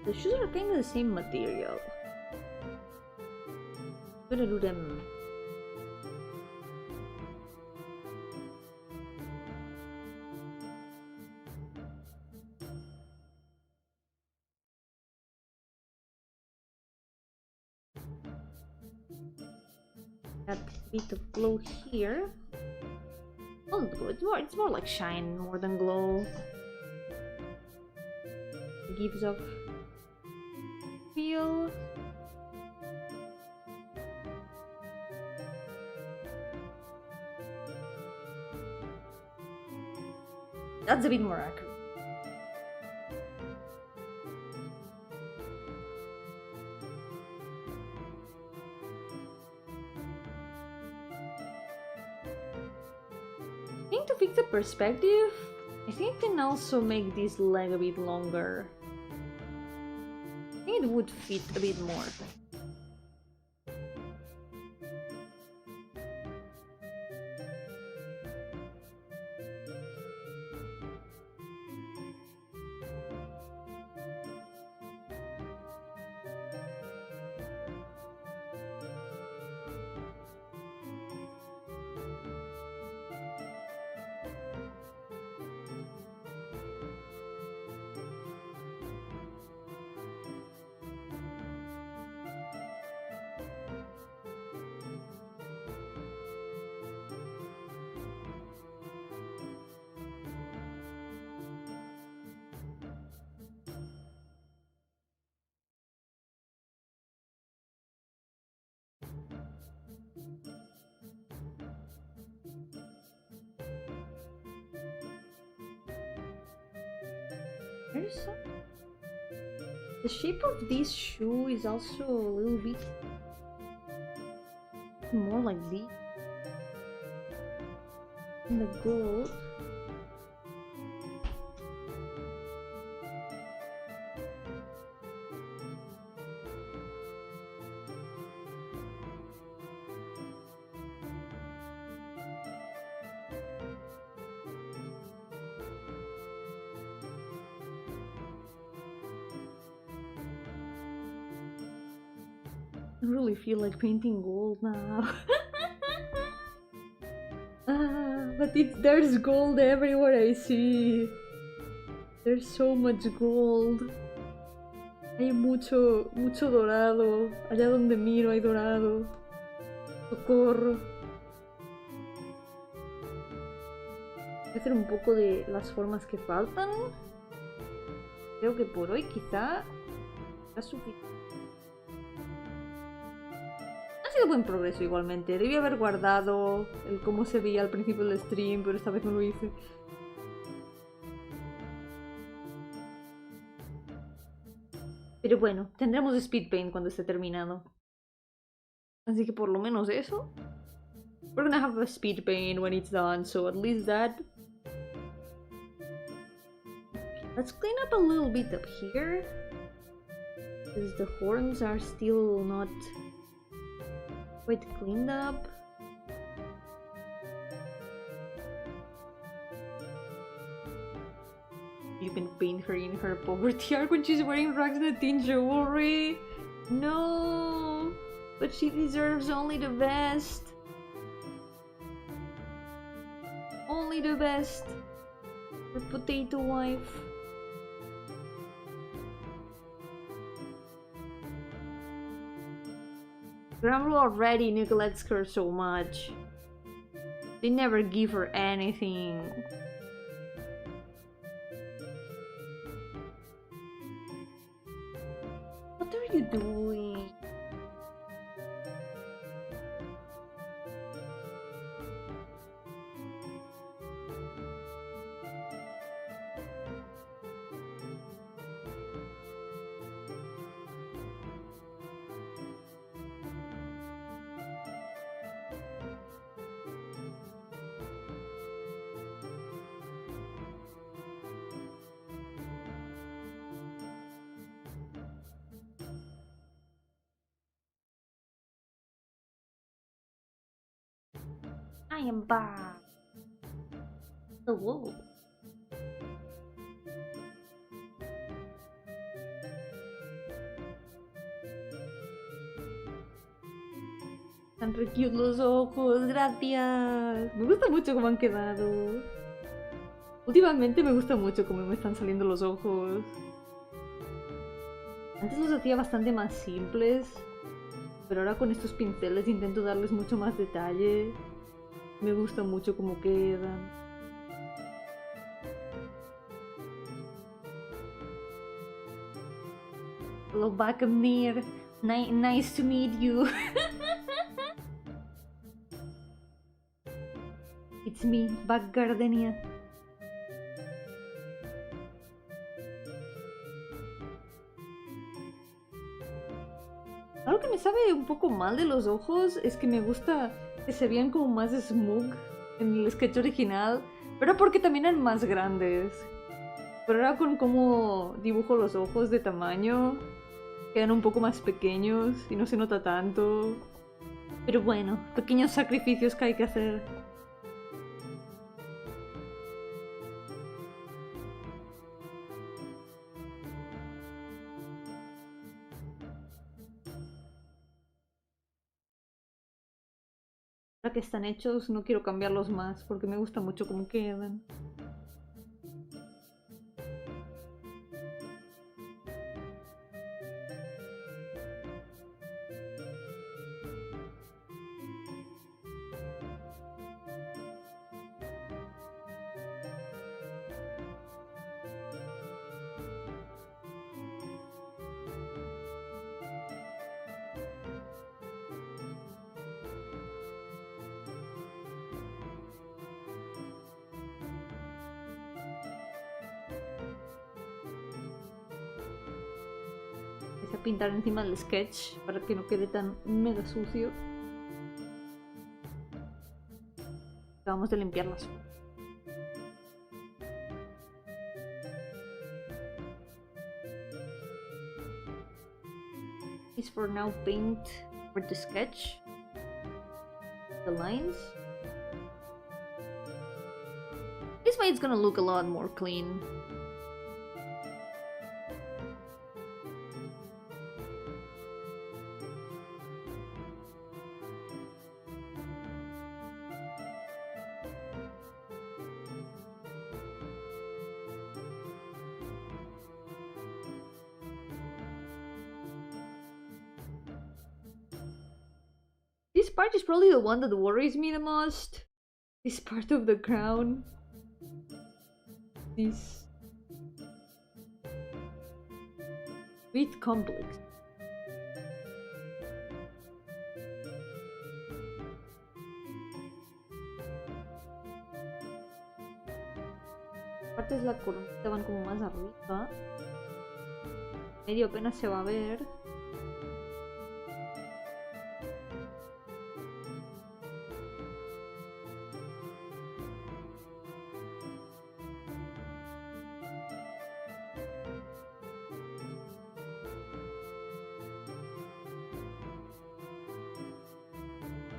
The shoes are kind of the same material. I'm gonna do them. Add a bit of glow here. Oh, it's more like shine more than glow. It gives off feel. That's a bit more accurate. I think to fix the perspective, I think I can also make this leg a bit longer. I think it would fit a bit more. The shape of this shoe is also a little bit more like this. And the gold. I really feel like painting gold now. But there's gold everywhere I see. There's so much gold. Hay mucho dorado. Allá donde miro hay dorado. Socorro. Voy a hacer un poco de las formas que faltan. Creo que por hoy quizá es suficiente. Ha sido buen progreso igualmente. Debí haber guardado el cómo se veía al principio del stream, pero esta vez no lo hice. Pero bueno, tendremos speed paint cuando esté terminado. Así que por lo menos eso. We're gonna have a speed paint when it's done, so at least that. Let's clean up a little bit up here. Because the horns are still not quite cleaned up. You can paint her in her poverty arc when she's wearing rags and a teen jewelry. No, but she deserves only the best. Only the best. Her potato wife. Granblue already neglects her so much. They never give her anything. What are you doing? I am back. Whoa. Están re cute los ojos, gracias. Me gusta mucho cómo han quedado. Últimamente me gusta mucho cómo me están saliendo los ojos. Antes los hacía bastante más simples, pero ahora con estos pinceles intento darles mucho más detalle. Me gusta mucho cómo quedan. Hello, back near. Nice to meet you. It's me, back Gardenia. Algo que me sabe un poco mal de los ojos es que me gusta que se vean como más smug en el sketch original, pero porque también eran más grandes. Pero ahora con cómo dibujo los ojos de tamaño, quedan un poco más pequeños y no se nota tanto. Pero bueno, pequeños sacrificios que hay que hacer. Que están hechos, no quiero cambiarlos más porque me gusta mucho cómo quedan. A pintar encima del sketch para que no quede tan mega sucio. Acabamos de limpiarlas. Is for now paint for the sketch the lines. This way it's gonna look a lot more clean. part is probably the one that worries me the most. This part of the crown. This bit complex. Partes la coronita van como más arriba. Medio apenas se va a ver.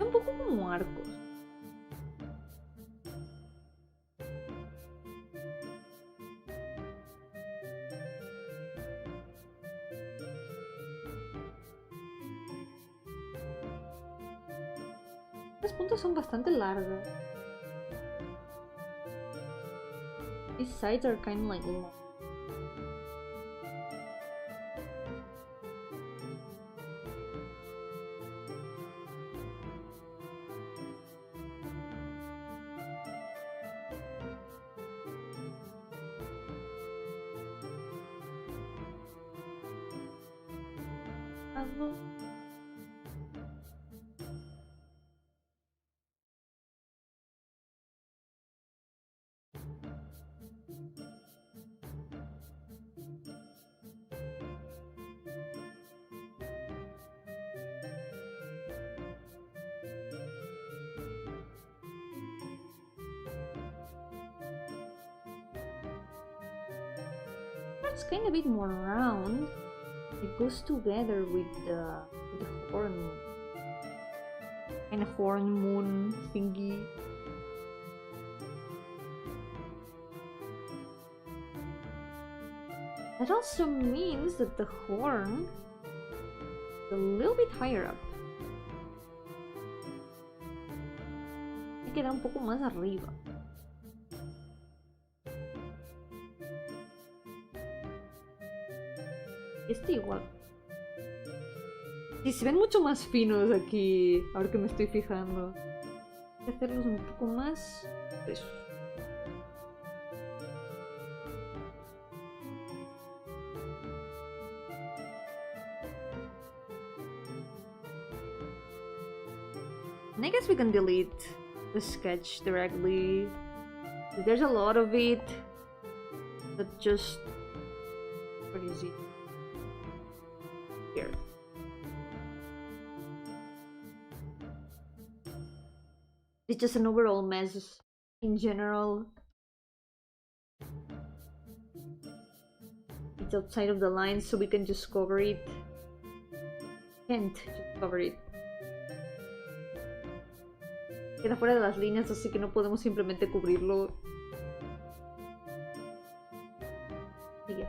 Un poco como arcos. Las puntas son bastante largas. These sides are kind of like long. It's kind of a bit more round. It goes together with the horn, kind of horn moon thingy. That also means that the horn is a little bit higher up. Me queda un poco más arriba. Este igual. Sí, se ven mucho más finos aquí, ahora que me estoy fijando. Hay que hacerlos un poco más gruesos. And I guess we can delete the sketch directly. There's a lot of it, but just... what is it? Here. It's just an overall mess in general. It's outside of the lines, so we can just cover it. Can't just cover it. Queda fuera de las líneas, así que no podemos simplemente cubrirlo. Y ya.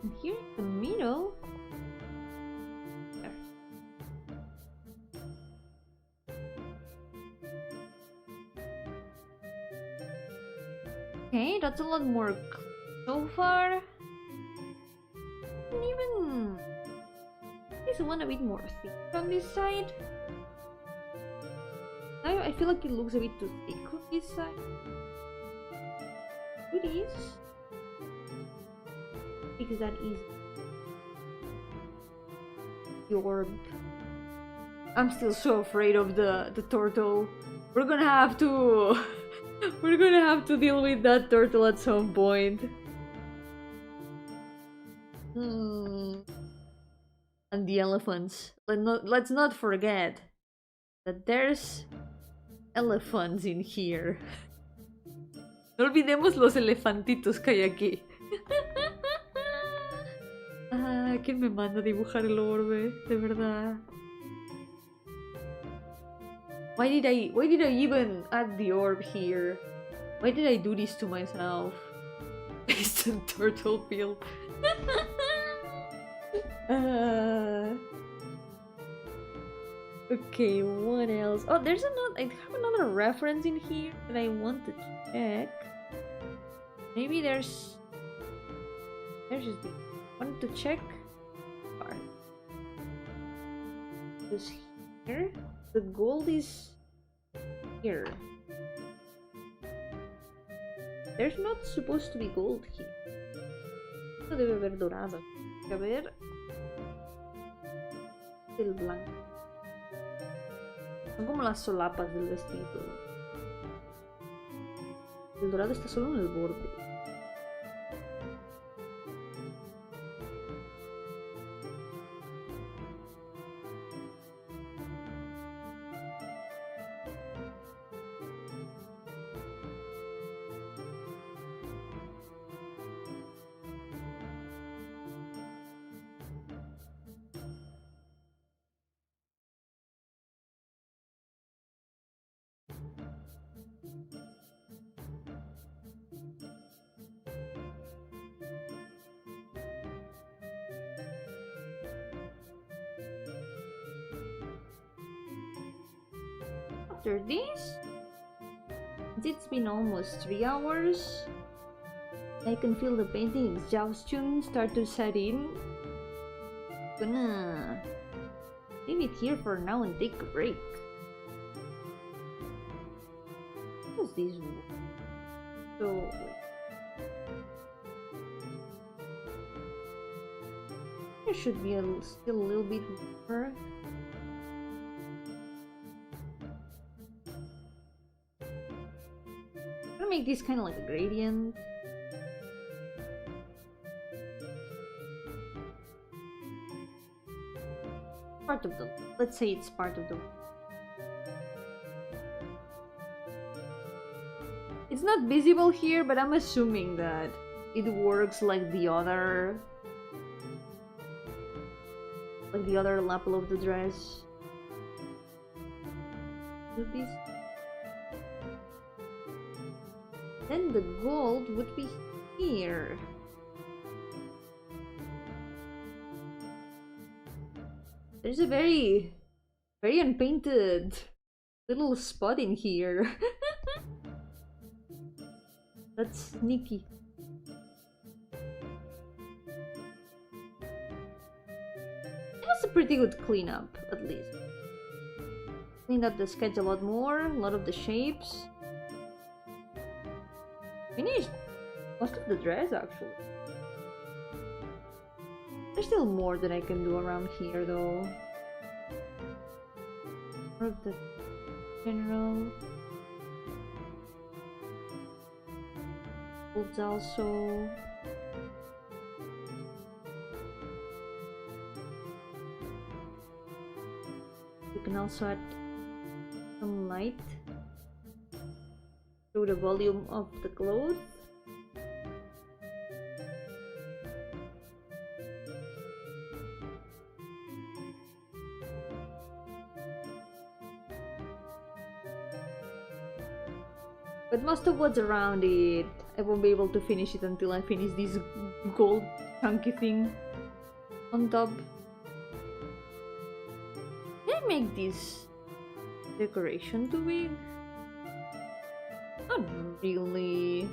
And here in the middle, there. Okay, that's a lot more so far. And even this one a bit more thick from this side. I feel like it looks a bit too thick on this side. It is. Because that is the orb. I'm still so afraid of the turtle. We're gonna have to we're gonna have to deal with that turtle at some point. And the elephants. Let's not forget that there's elephants in here. No olvidemos los elefantitos que hay aquí. ¿Quién me manda a dibujar el orbe? De verdad. Why did I even add the orb here? Why did I do this to myself? Based on turtle peel. Okay, what else? Oh, there's another. I have another reference in here that I want to check. Maybe there's just the. I want to check. This here. The gold is here. There's not supposed to be gold here. No debe haber dorado. Debe haber el blanco. Son como las solapas del vestido. El dorado está solo en el borde. After this, it's been almost 3 hours. I can feel the painting exhaustion start to set in. Gonna leave it here for now and take a break. What's this? So there should be still a little bit more. Make this kind of like a gradient. Part of the, let's say it's part of the. It's not visible here, but I'm assuming that it works like the other lapel of the dress. Do this. Then the gold would be here. There's a very unpainted little spot in here. That's sneaky. That's a pretty good cleanup, at least. Cleaned up the sketch a lot more, a lot of the shapes. Finished most of the dress, actually. There's still more that I can do around here, though. More of the general. Folds also. You can also add some light through the volume of the clothes. But most of what's around it, I won't be able to finish it until I finish this gold chunky thing on top. Did I make this decoration too big? Not really.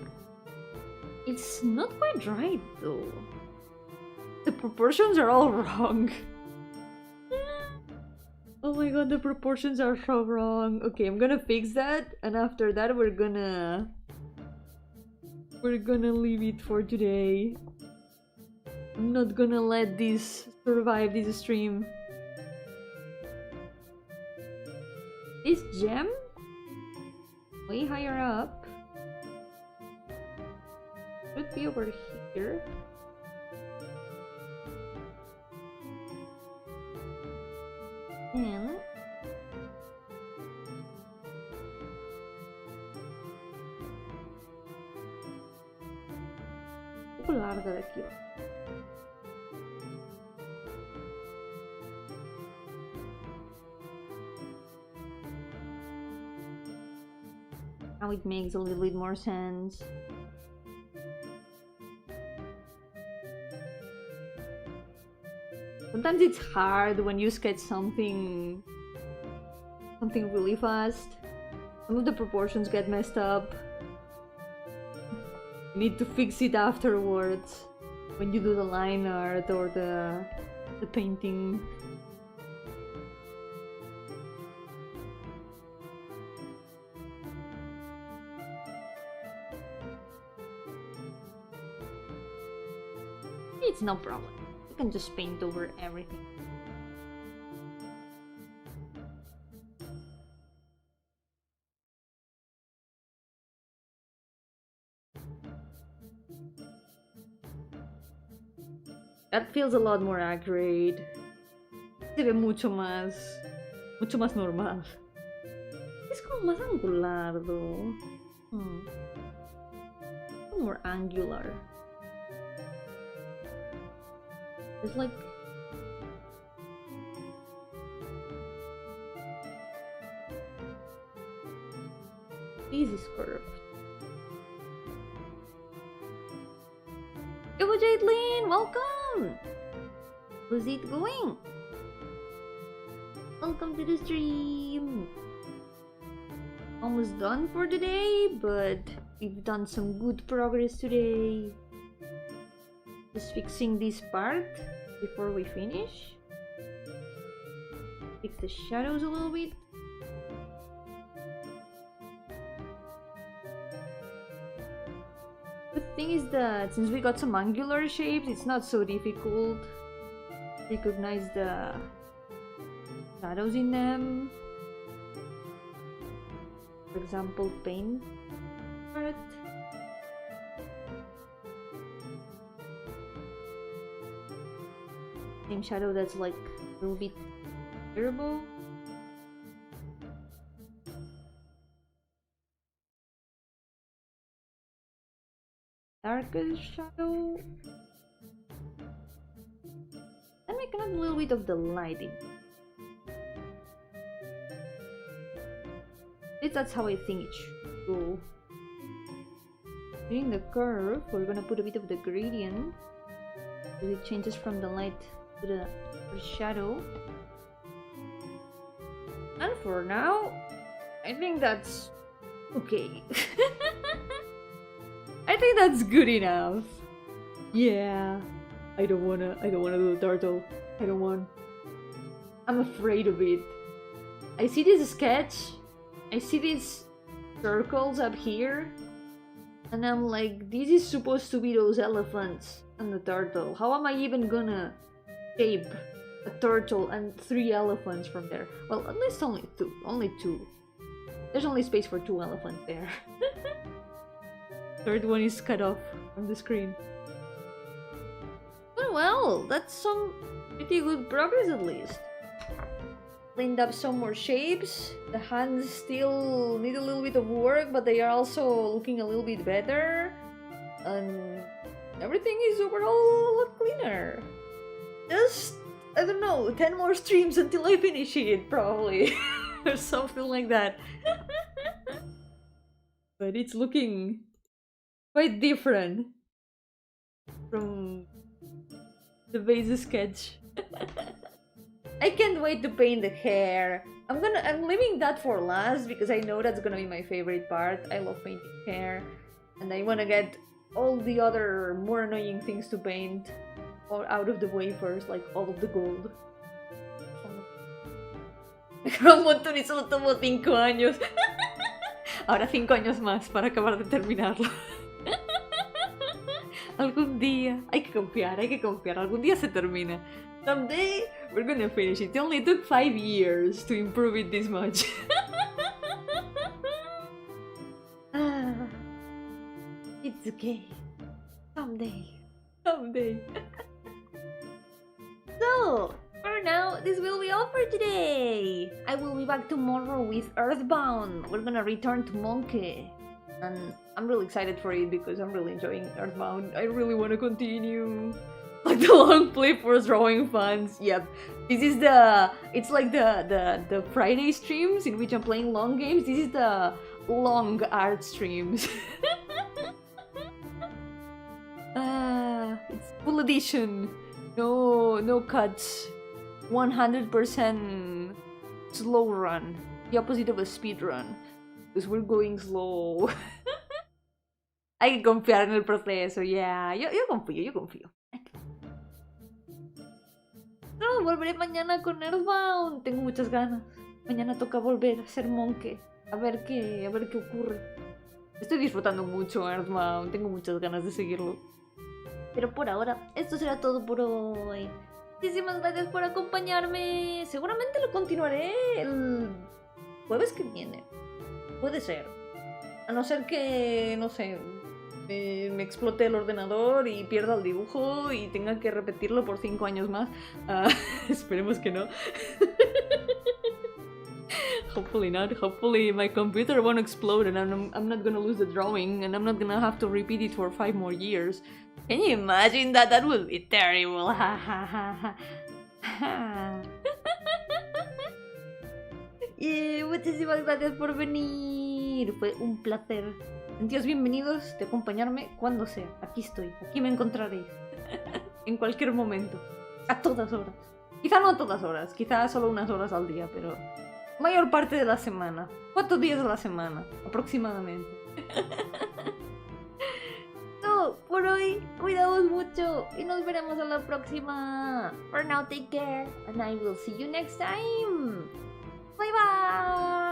It's not quite right though. The proportions are all wrong. Oh my god, the proportions are so wrong. Okay, I'm gonna fix that, and after that we're gonna leave it for today. I'm not gonna let this survive this stream. This gem? Way higher up. Should be over here. And un poco larga de aquí. Now it makes a little bit more sense. Sometimes it's hard when you sketch something really fast. Some of the proportions get messed up. You need to fix it afterwards when you do the line art or the painting. It's no problem. You can just paint over everything. That feels a lot more accurate. Se ve mucho más normal. Es como más angular, though. More angular. It's like this is curved. Yo, Jaitlin, welcome! How's it going? Welcome to the stream! Almost done for the day, but we've done some good progress today. Just fixing this part before we finish. Fix the shadows a little bit. The thing is that since we got some angular shapes, it's not so difficult to recognize the shadows in them. For example, paint part. Same shadow that's like a little bit terrible. Darker shadow. And we can add a little bit of the lighting. At least that's how I think it should go. During the curve, we're gonna put a bit of the gradient. So it changes from the light to the shadow. And for now, I think that's okay. I think that's good enough. Yeah. I don't wanna do the turtle. I'm afraid of it. I see this sketch. I see these circles up here. And I'm like, this is supposed to be those elephants and the turtle. How am I even gonna shape a turtle and 3 elephants from there? Well, at least only two. There's only space for 2 elephants there. Third one is cut off from the screen. Oh well, that's some pretty good progress at least. Cleaned up some more shapes. The hands still need a little bit of work, but they are also looking a little bit better. And everything is overall a lot cleaner. Just, I don't know, 10 more streams until I finish it, probably. Or something like that. But it's looking quite different from the base sketch. I can't wait to paint the hair. I'm leaving that for last because I know that's gonna be my favorite part. I love painting hair, and I wanna get all the other more annoying things to paint or out of the way first, like all of the gold. Un montón y solo tomó 5 años. Ahora 5 años más para acabar de terminarlo. Algún día, hay que confiar, algún día se termina. Someday, we're gonna finish it. It only took 5 years to improve it this much. It's okay. Someday. So, for now, this will be all for today. I will be back tomorrow with Earthbound. We're gonna return to Monkey. And I'm really excited for it because I'm really enjoying Earthbound. I really want to continue. Like the long play for drawing fans. Yep. This is it's like the Friday streams in which I'm playing long games. This is the long art streams. It's full edition. No cuts. 100% slow run. The opposite of a speed run. Because we're going slow. Hay que confiar en el proceso, ya. Yeah. Yo confío. No, volveré mañana con Earthbound. Tengo muchas ganas. Mañana toca volver a ser monje. A ver qué ocurre. Estoy disfrutando mucho Earthbound. Tengo muchas ganas de seguirlo. Pero por ahora, esto será todo por hoy. Muchísimas gracias por acompañarme. Seguramente lo continuaré el jueves que viene. Puede ser. A no ser que, no sé, me explote el ordenador y pierda el dibujo y tenga que repetirlo por 5 años más. Esperemos que no. Hopefully not. Hopefully my computer won't explode and I'm not gonna lose the drawing and I'm not gonna have to repeat it for 5 more years. Can you imagine that? That would be terrible. Y muchísimas gracias por venir. Fue un placer. Sentíos bienvenidos de acompañarme cuando sea. Aquí estoy. Aquí me encontraréis. En cualquier momento. A todas horas. Quizá no a todas horas. Quizá solo unas horas al día, pero mayor parte de la semana. 4 días a la semana, aproximadamente. No, por hoy, cuidaos mucho y nos veremos a la próxima. For now, take care and I will see you next time. Bye bye.